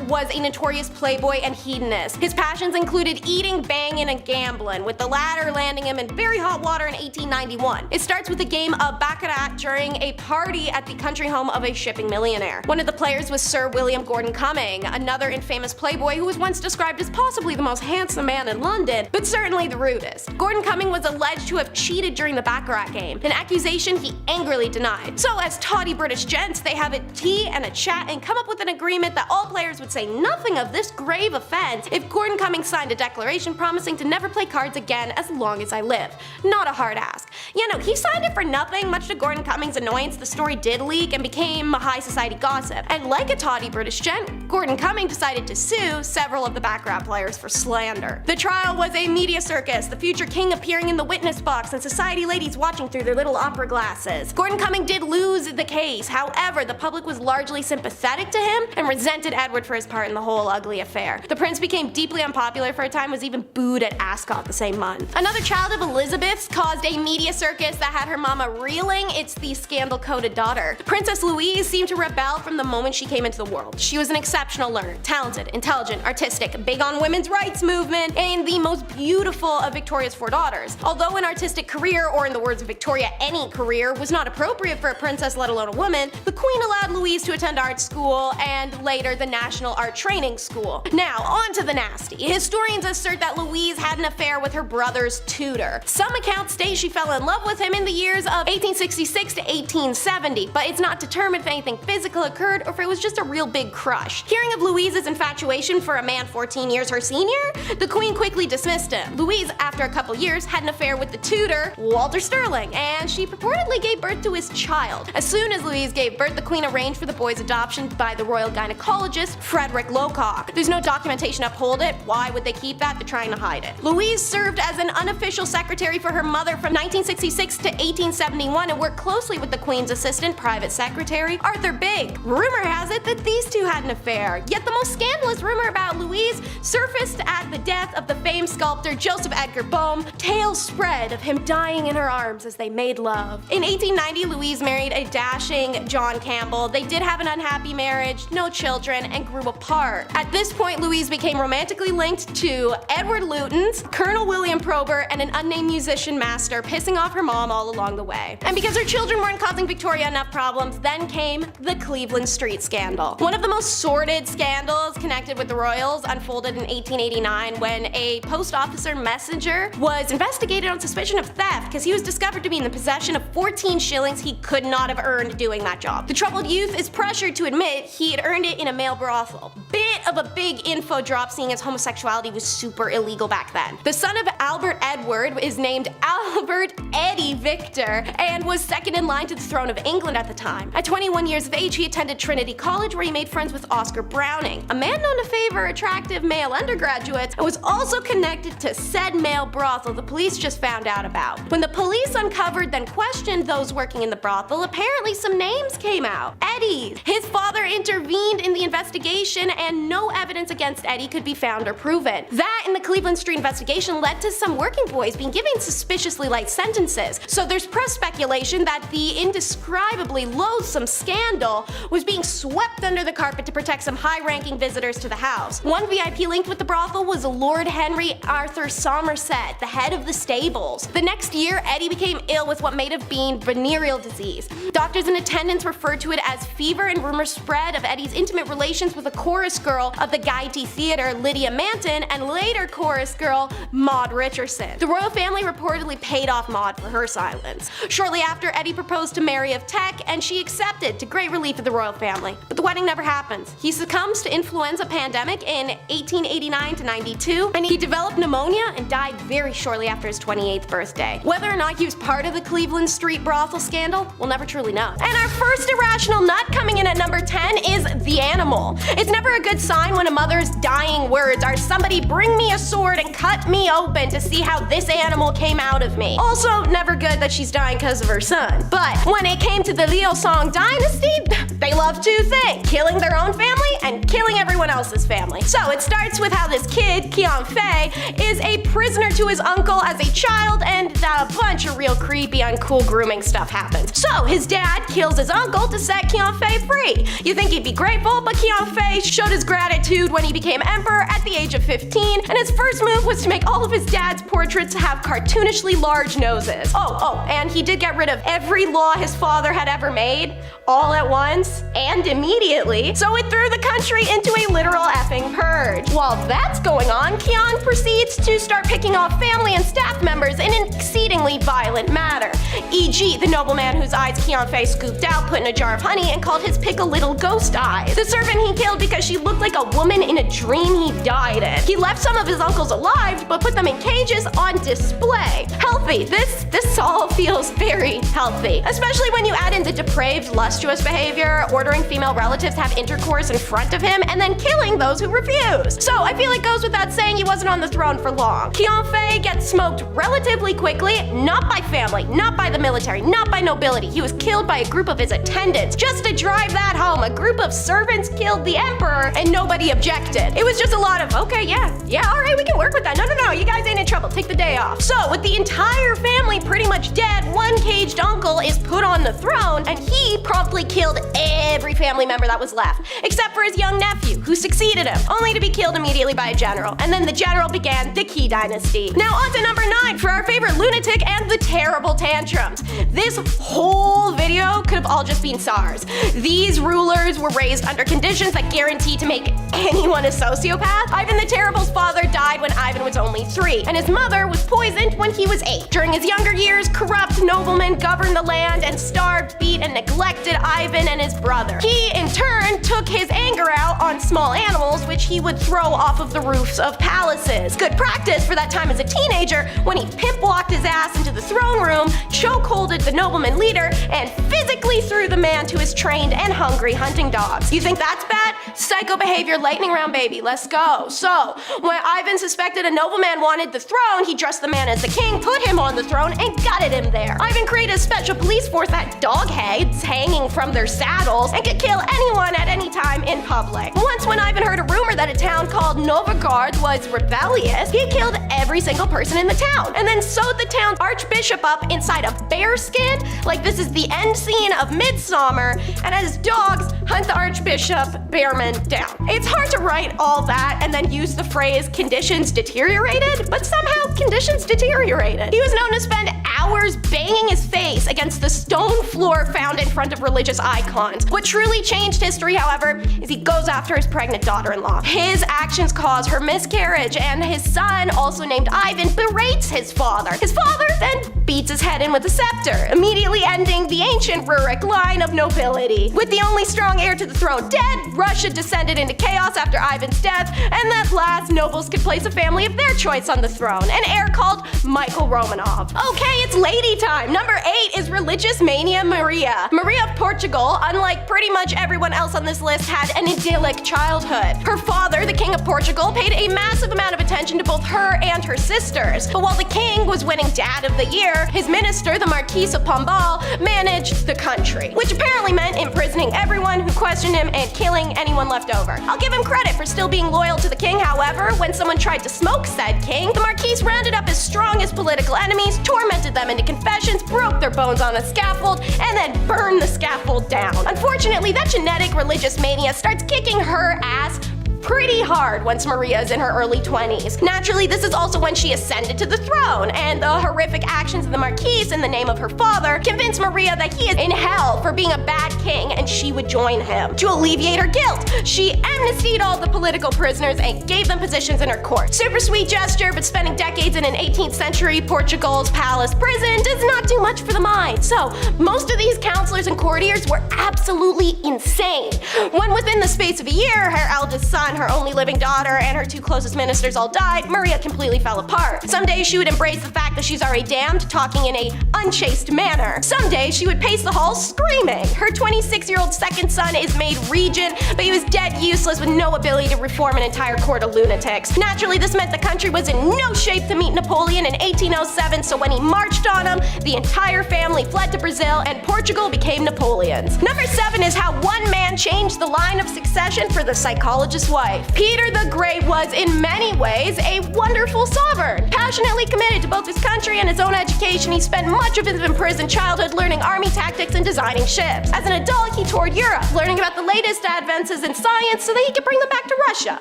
was a notorious playboy and hedonist. His passions included eating, banging, and gambling, with the latter landing him in very hot water in 1891. It starts with a game of Baccarat during a party at the country home of a shipping millionaire. One of the players was Sir William Gordon Cumming, another infamous playboy who was once described as possibly the most handsome man in London, but certainly the rudest. Gordon Cumming was alleged to have cheated during the Baccarat game, an accusation he angrily denied. So as tawdy British gents, they have a tea and a chat and come up with an agreement that all players would say nothing of this grave offense if Gordon Cumming signed a declaration promising to never play cards again as long as I live. Not a hard ask. You know, he signed it for nothing. Much to Gordon Cumming's annoyance, the story did leak and became a high society gossip. And like a tawdy British gent, Gordon Cumming decided to sue several of the Baccarat players for slander. The trial was a media circus, the future king appearing in the witness box and society ladies watching through their little opera glasses. Gordon Cumming did lose the case, however, the public was largely sympathetic to him and resented Edward for his part in the whole ugly affair. The prince became deeply unpopular for a time, was even booed at Ascot the same month. Another child of Elizabeth's caused a media circus that had her mama reeling. It's the scandal-coated daughter. Princess Louise seemed to rebel from the moment she came into the world. She was an exceptional learner, talented, intelligent, artistic, big on women's rights movement, and the most beautiful of Victoria's 4 daughters. Although an artistic career, or in the words of Victoria, any career, was not appropriate for a princess, let alone a woman, the queen allowed Louise to attend art school and later the National Art Training School. Now, on to the nasty. Historians assert that Louise had an affair with her brother's tutor. Some accounts state she fell in love with him in the years of 1866 to 1870, but it's not determined if anything physical occurred or if it was just a real big crush. Hearing of Louise's infatuation for a man 14 years her senior, the queen quickly dismissed him. Louise, after a couple years, had an affair with the tutor, Walter Sterling, and she purportedly gave birth to his child. As soon as Louise gave birth, the queen arranged for the boy's adoption by the royal gynecologist, Frederick Locock. There's no documentation to uphold it. Why would they keep that? They're trying to hide it. Louise served as an unofficial secretary for her mother from 1966 to 1871 and worked closely with the queen's assistant, private secretary, Arthur Bigg. Rumor has it that these two had an affair, yet the most scandalous rumor about Louise surfaced at the death of the famed sculptor Joseph Edgar Bohm. Tales spread of him dying in her arms as they made love. In 1890, Louise married a dashing John Campbell. They did have an unhappy marriage, no children, and grew apart. At this point, Louise became romantically linked to Edward Lutyens, Colonel William Prober, and an unnamed musician master, pissing off her mom all along the way. And because her children weren't causing Victoria enough problems, then came the Cleveland Street Scandal. One of the most sordid scandals connected with the royals unfolded in 1889 when a post officer messenger was investigated on suspicion of theft because he was discovered to be in the possession of 14 shillings he could not have earned doing that job. The troubled youth is pressured to admit he had earned it in a male brothel. Bit of a big info drop, seeing as homosexuality was super illegal back then. The son of Albert Edward is named Albert Eddie Victor and was second in line to the throne of England at the time. At 21 years of age, he attended Trinity College where he made friends with Oscar Browning, a man known to favor attractive male undergraduates, and was also connected to said male brothel the police just found out about. When the police uncovered then questioned those working in the brothel, apparently some names came out. Eddie's. His father intervened in the investigation and no evidence against Eddie could be found or proven. That and the Cleveland Street investigation led to some working boys being given suspiciously light sentences. So there's press speculation that the indescribably loathsome scandal was being swept under the carpet to protect some high-ranking visitors to the house. One VIP linked with the brothel was Lord Henry Arthur Somerset, the head of the stables. The next year, Eddie became ill with what may have been venereal disease. Doctors in attendance referred to it as fever, and rumors spread of Eddie's intimate relations with a chorus girl of the Gaiety Theater, Lydia Manton, and later chorus girl Maud Richardson. The royal family reportedly paid off Maud for her silence. Shortly after, Eddie proposed to Mary of Teck, and she accepted, to great relief of the royal family. But the wedding never happened. He succumbs to influenza pandemic in 1889 to 92, and he developed pneumonia and died very shortly after his 28th birthday. Whether or not he was part of the Cleveland Street brothel scandal, we'll never truly know. And our first irrational nut coming in at number 10 is the animal. It's never a good sign when a mother's dying words are, "Somebody bring me a sword and cut me open to see how this animal came out of me." Also, never good that she's dying because of her son. But when it came to the Liu-Song dynasty, they love two things: killing their own family and killing everyone else's family. So it starts with how this kid, Qian Fei, is a prisoner to his uncle as a child, and a bunch of real creepy, uncool grooming stuff happens. So his dad kills his uncle to set Qian Fei free. You think he'd be grateful, but Qian Fei showed his gratitude when he became emperor at the age of 15, and his first move was to make all of his dad's portraits have cartoonishly large noses. Oh, and he did get rid of every law his father had ever made, all at once, and immediately, so it threw the country into a literal effing purge. While that's going on, Qian proceeds to start picking off family and staff members in an exceedingly violent manner. E.g., the nobleman whose eyes Qian Fei scooped out, put in a jar of honey, and called his pickle little ghost eyes. The servant he killed because she looked like a woman in a dream he died in. He left some of his uncles alive, but put them in cages on display. Healthy. This all feels very healthy. Especially when you add in the depraved, lustuous behavior, ordering female relatives to have intercourse in front of him, and then killing those who refuse. So I feel it goes without saying he wasn't on the throne for long. Qian Fei gets smoked relatively quickly, not by family, not by the military, not by nobility. He was killed by a group of his attendants. Just to drive that home, a group of servants killed the emperor and nobody objected. It was just a lot of, okay, yeah, yeah, alright, we can work with that. No, you guys ain't in trouble. Take the day off. So, with the entire family pretty much dead, one caged uncle is put on the throne, and he promptly killed every family member that was left, except for his young nephew, who succeeded him, only to be killed immediately by a general. And then the general began the Qi dynasty. Now on to number 9 for our favorite lunatic and the terrible tantrums. This whole video could have all just been SARS. These rulers were raised under conditions that guaranteed to make anyone a sociopath. Ivan the Terrible's father died when Ivan was only 3, and his mother was poisoned when he was 8. During his younger years, corrupt noblemen governed the land and starved, beat, and neglected Ivan and his brother. He, in turn, took his anger out on small animals, which he would throw off of the roofs of palaces. Good practice for that time as a teenager, when he pimp-walked his ass into the throne room, chokeholded the nobleman leader, and physically threw the man to his trained and hungry hunting dogs. You think that's bad? Psycho behavior, lightning round, baby. Let's go. So, when Ivan suspected a nobleman wanted the throne, he dressed the man as the king, put him on the throne, and gutted him there. Ivan created a special police force that had dog heads hanging from their saddles and could kill anyone at any time in public. Once when Ivan heard a rumor that a town called Novgorod was rebellious, he killed every single person in the town, and then sewed the town's archbishop up inside a bear skin, like this is the end scene of Midsummer, and as dogs hunt the archbishop Bearman down. It's hard to write all that and then use the phrase conditions deteriorated, but somehow conditions deteriorated. He was known to spend hours banging his face against the stone floor found in front of religious icons. What truly changed history, however, is he goes after his pregnant daughter-in-law. His actions cause her miscarriage, and his son, also named Ivan, berates his father. His father then beats his head in with a scepter, immediately ending the ancient Rurik line of nobility. With the only strong heir to the throne dead, Russia descended into chaos after Ivan's death, and at last nobles could place a family of their choice on the throne, an heir called Michael Romanov. Okay, it's lady time. Number 8 is religious mania Maria. Maria of Portugal, unlike pretty much everyone else on this list, had an idyllic childhood. Her father, the King of Portugal, paid a massive amount of attention to both her and her sisters. But while the king was winning Dad of the Year, his minister, the Marquis of Pombal, managed the country, which apparently meant imprisoning everyone who questioned him and killing anyone left over. I'll give him credit for still being loyal to the king, however, when someone tried to smoke said king, the Marquis rounded up his strongest political enemies, tormented them into confessions, broke their bones on a scaffold, and then burned the scaffold down. Unfortunately, that genetic religious mania starts kicking her ass pretty hard once Maria is in her early 20s. Naturally, this is also when she ascended to the throne, and the horrific actions of the Marquis in the name of her father convinced Maria that he is in hell for being a bad king and she would join him. To alleviate her guilt, she amnestied all the political prisoners and gave them positions in her court. Super sweet gesture, but spending decades in an 18th century Portugal's palace prison does not do much for the mind. So, most of these counselors and courtiers were absolutely insane. When within the space of a year, her eldest son, her only living daughter, and her 2 closest ministers all died, Maria completely fell apart. Some days she would embrace the fact that she's already damned, talking in a unchaste manner. Some days she would pace the halls screaming. Her 26-year-old second son is made regent, but he was dead useless with no ability to reform an entire court of lunatics. Naturally, this meant the country was in no shape to meet Napoleon in 1807, so when he marched on him, the entire family fled to Brazil and Portugal became Napoleon's. Number 7 is how one man changed the line of succession for the psychologist's wife. Peter the Great was, in many ways, a wonderful sovereign. Passionately committed to both his country and his own education, he spent much of his imprisoned childhood learning army tactics and designing ships. As an adult, he toured Europe, learning about the latest advances in science so that he could bring them back to Russia.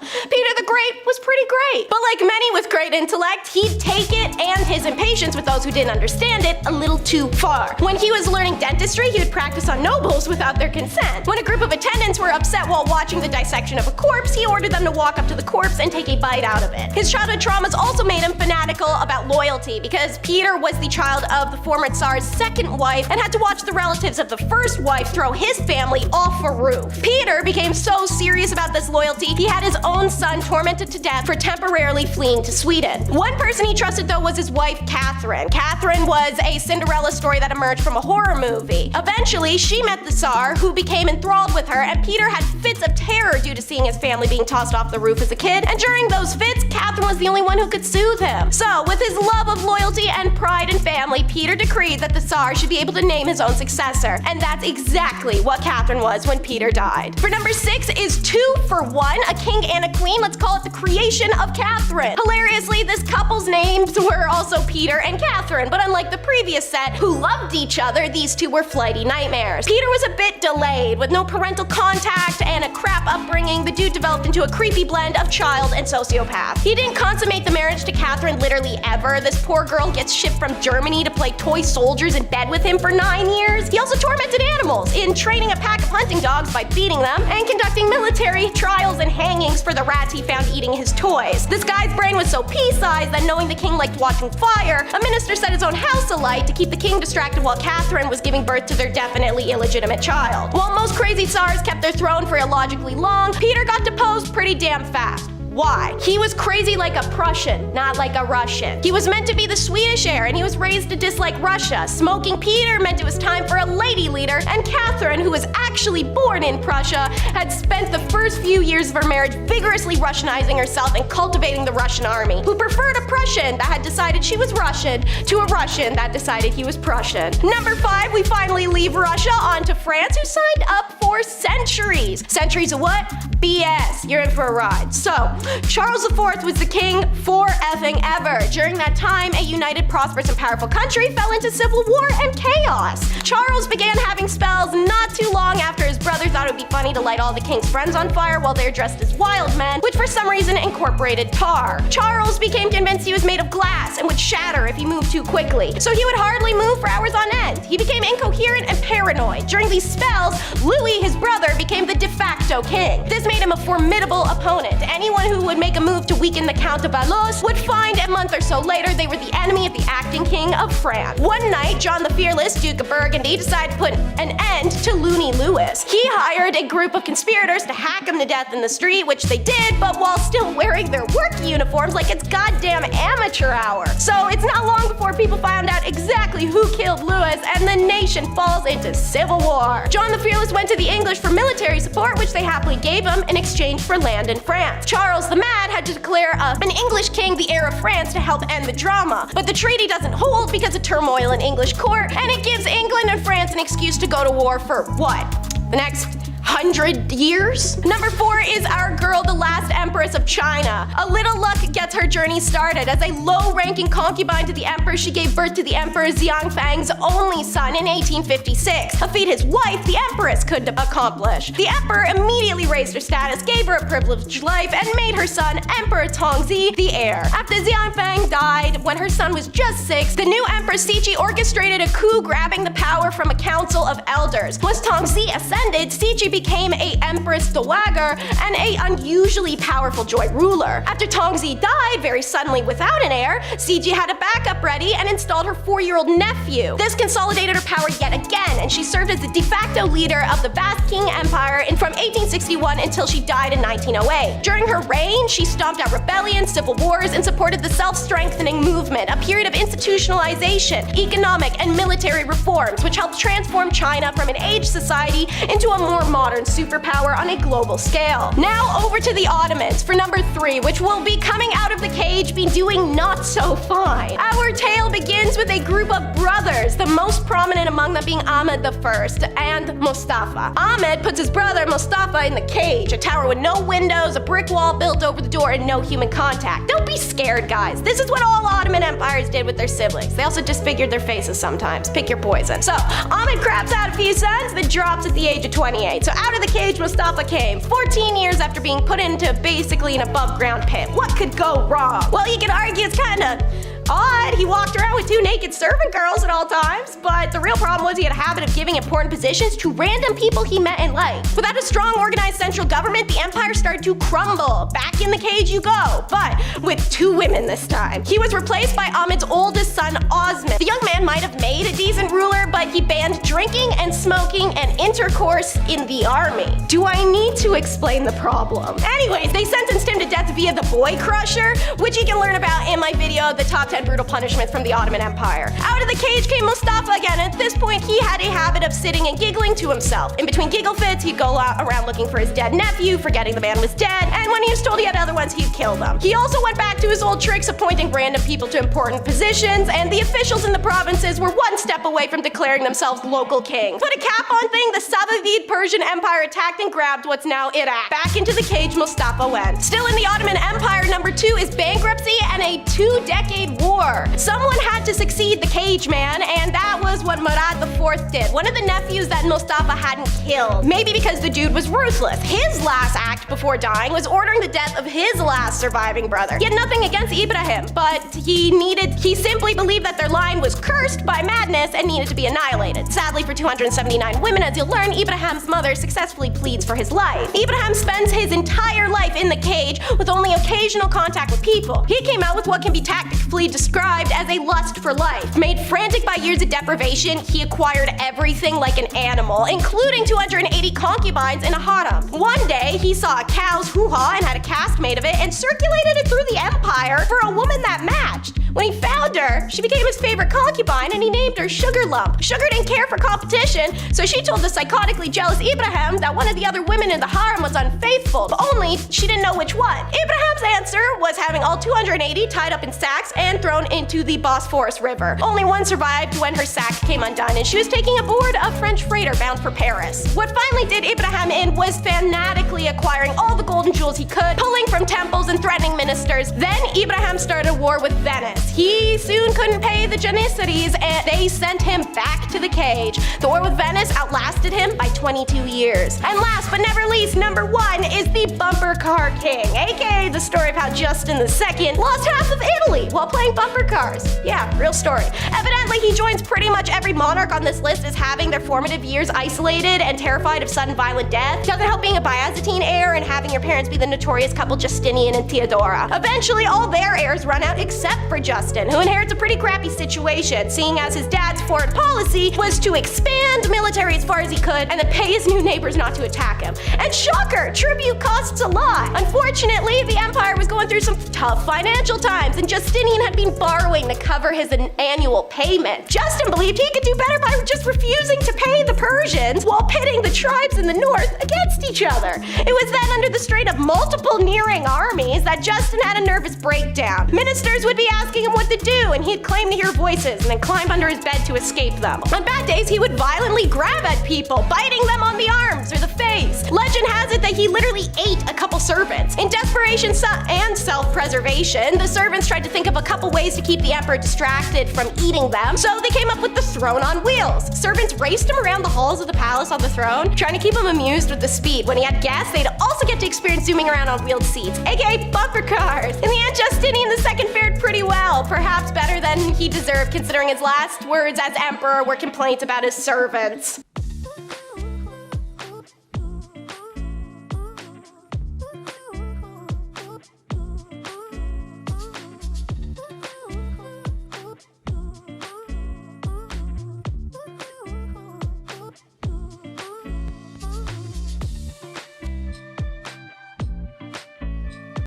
Peter the Great was pretty great, but like many with great intellect, he'd take it and his impatience with those who didn't understand it a little too far. When he was learning dentistry, he would practice on nobles without their consent. When a group of attendants were upset while watching the dissection of a corpse, he ordered them to walk up to the corpse and take a bite out of it. His childhood traumas also made him fanatical about loyalty, because Peter was the child of the former Tsar's second wife and had to watch the relatives of the first wife throw his family off a roof. Peter became so serious about this loyalty, he had his own son tormented to death for temporarily fleeing to Sweden. One person he trusted though was his wife, Catherine. Catherine was a Cinderella story that emerged from a horror movie. Eventually, she met the Tsar, who became enthralled with her, and Peter had fits of terror due to seeing his family being tossed off the roof as a kid, and during those fits, Catherine was was the only one who could soothe him. So, with his love of loyalty and pride in family, Peter decreed that the Tsar should be able to name his own successor, and that's exactly what Catherine was when Peter died. For number 6 is 2 for 1, a king and a queen. Let's call it the creation of Catherine. Hilariously, this couple's names were also Peter and Catherine, but unlike the previous set, who loved each other, these two were flighty nightmares. Peter was a bit delayed. With no parental contact and a crap upbringing, the dude developed into a creepy blend of child and sociopath. He didn't consummate the marriage to Catherine literally ever. This poor girl gets shipped from Germany to play toy soldiers in bed with him for 9 years. He also tormented animals in training a pack of hunting dogs by beating them and conducting military trials and hangings for the rats he found eating his toys. This guy's brain was so pea-sized that knowing the king liked watching fire, a minister set his own house alight to keep the king distracted while Catherine was giving birth to their definitely illegitimate child. While most crazy tsars kept their throne for illogically long, Peter got deposed pretty damn fast. Why? He was crazy like a Prussian, not like a Russian. He was meant to be the Swedish heir, and he was raised to dislike Russia. Smoking Peter meant it was time for a lady leader, and Catherine, who was actually born in Prussia, had spent the first few years of her marriage vigorously Russianizing herself and cultivating the Russian army, who preferred a Prussian that had decided she was Russian to a Russian that decided he was Prussian. Number 5, we finally leave Russia onto France, who signed up for centuries. Centuries of what? BS. You're in for a ride. So, Charles IV was the king for effing ever. During that time, a united, prosperous, and powerful country fell into civil war and chaos. Charles began having spells not too long after his brother thought it would be funny to light all the king's friends on fire while they're dressed as wild men, which for some reason incorporated tar. Charles became convinced he was made of glass and would shatter if he moved too quickly, so he would hardly move for hours on end. He became incoherent and paranoid. During these spells, Louis, his brother, became the de facto king. This made him a formidable opponent. Anyone who would make a move to weaken the Count of Valois would find a month or so later they were the enemy of the acting king of France. One night, John the Fearless, Duke of Burgundy, decided to put an end to Looney Lewis. He hired a group of conspirators to hack him to death in the street, which they did, but while still wearing their work uniforms like it's goddamn amateur hour. So it's not long before people found out exactly who killed Lewis, and the nation falls into civil war. John the Fearless went to the English for military support, which they happily gave him in exchange for land in France. Charles the Mad had to declare an English king the heir of France to help end the drama, but the treaty doesn't hold because of turmoil in English court, and it gives England and France an excuse to go to war for what? The next 100 years? Number 4 is our girl, the last Empress of China. A little luck gets her journey started. As a low-ranking concubine to the Emperor, she gave birth to the Emperor Xianfang's only son in 1856, a feat his wife, the Empress, could accomplish. The Emperor immediately raised her status, gave her a privileged life, and made her son, Emperor Tongzi, the heir. After Xianfang died, when her son was just 6, the new Empress Cixi orchestrated a coup grabbing the power from a council of elders. Once Tongzi ascended, Cixi became a Empress Dowager and a unusually powerful joint ruler. After Tongzi died very suddenly without an heir, Cixi had a backup ready and installed her 4-year-old nephew. This consolidated her power yet again, and she served as the de facto leader of the vast Qing Empire from 1861 until she died in 1908. During her reign, she stomped out rebellions, civil wars, and supported the self-strengthening movement, a period of institutionalization, economic, and military reforms, which helped transform China from an aged society into a more modern superpower on a global scale. Now over to the Ottomans for number 3, which will be coming out of the cage, be doing not so fine. Our tale begins with a group of brothers, the most prominent among them being Ahmed I and Mustafa. Ahmed puts his brother Mustafa in the cage, a tower with no windows, a brick wall built over the door, and no human contact. Don't be scared, guys. This is what all Ottoman empires did with their siblings. They also disfigured their faces sometimes. Pick your poison. So, Ahmed craps out a few sons, then drops at the age of 28. So out of the cage Mustafa came, 14 years after being put into basically an above-ground pit. What could go wrong? Well, you could argue it's kinda odd. He walked around with 2 naked servant girls at all times, but the real problem was he had a habit of giving important positions to random people he met in life. Without a strong, organized central government, the empire started to crumble. Back in the cage you go, but with 2 women this time. He was replaced by Ahmed's oldest son, Osman. The young man might have made a decent ruler, but he banned drinking and smoking and intercourse in the army. Do I need to explain the problem? Anyways, they sentenced him to death via the boy crusher, which you can learn about in my video, the top 10 and brutal punishments from the Ottoman Empire. Out of the cage came Mustafa again, and at this point he had a habit of sitting and giggling to himself. In between giggle fits, he'd go around looking for his dead nephew, forgetting the man was dead, and when he was told he had other ones, he'd kill them. He also went back to his old tricks appointing random people to important positions, and the officials in the provinces were one step away from declaring themselves local king. Put a cap on thing, the Safavid Persian Empire attacked and grabbed what's now Iraq. Back into the cage Mustafa went. Still in the Ottoman Empire, number 2 is bankruptcy and a 2-decade war. Someone had to succeed the cage man, and that was what Murad IV did, one of the nephews that Mustafa hadn't killed. Maybe because the dude was ruthless. His last act before dying was ordering the death of his last surviving brother. He had nothing against Ibrahim, but he simply believed that their line was cursed by madness and needed to be annihilated. Sadly for 279 women, as you'll learn, Ibrahim's mother successfully pleads for his life. Ibrahim spends his entire life in the cage with only occasional contact with people. He came out with what can be tactfully described as a lust for life. Made frantic by years of deprivation, he acquired everything like an animal, including 280 concubines in a harem. One day, he saw a cow's hoo-ha and had a cask made of it and circulated it through the empire for a woman that matched. When he found her, she became his favorite concubine and he named her Sugar Lump. Sugar didn't care for competition, so she told the psychotically jealous Ibrahim that one of the other women in the harem was unfaithful, but only she didn't know which one. Ibrahim's answer was having all 280 tied up in sacks and thrown into the Bosphorus River. Only one survived when her sack came undone and she was taking aboard a French freighter bound for Paris. What finally did Ibrahim in was fanatically acquiring all the gold and jewels he could, pulling from temples and threatening ministers. Then Ibrahim started a war with Venice. He soon couldn't pay the Janissaries and they sent him back to the cage. The war with Venice outlasted him by 22 years. And last but never least, number 1 is the Bumper Car King, aka the story of how Justin II lost half of Italy while playing bumper cars. Yeah, real story. Evidently, he joins pretty much every monarch on this list as having their formative years isolated and terrified of sudden violent death. Doesn't help being a Byzantine heir and having your parents be the notorious couple Justinian and Theodora. Eventually, all their heirs run out except for Justin, who inherits a pretty crappy situation, seeing as his dad's foreign policy was to expand military as far as he could and then pay his new neighbors not to attack him. And shocker, tribute costs a lot. Unfortunately, the empire was going through some tough financial times and Justinian had been borrowing to cover his annual payment. Justin believed he could do better by just refusing to pay the Persians while pitting the tribes in the north against each other. It was then under the strain of multiple nearing armies that Justin had a nervous breakdown. Ministers would be asking him what to do and he'd claim to hear voices and then climb under his bed to escape them. On bad days, he would violently grab at people, biting them on the arms or the face. Legend has it that he literally ate a couple servants. In desperation and self-preservation, the servants tried to think of a couple ways to keep the emperor distracted from eating them, so they came up with the throne on wheels. Servants raced him around the halls of the palace on the throne, trying to keep him amused with the speed. When he had guests, they'd also get to experience zooming around on wheeled seats, aka bumper cars. In the end, Justinian II fared pretty well, perhaps better than he deserved considering his last words as emperor were complaints about his servants.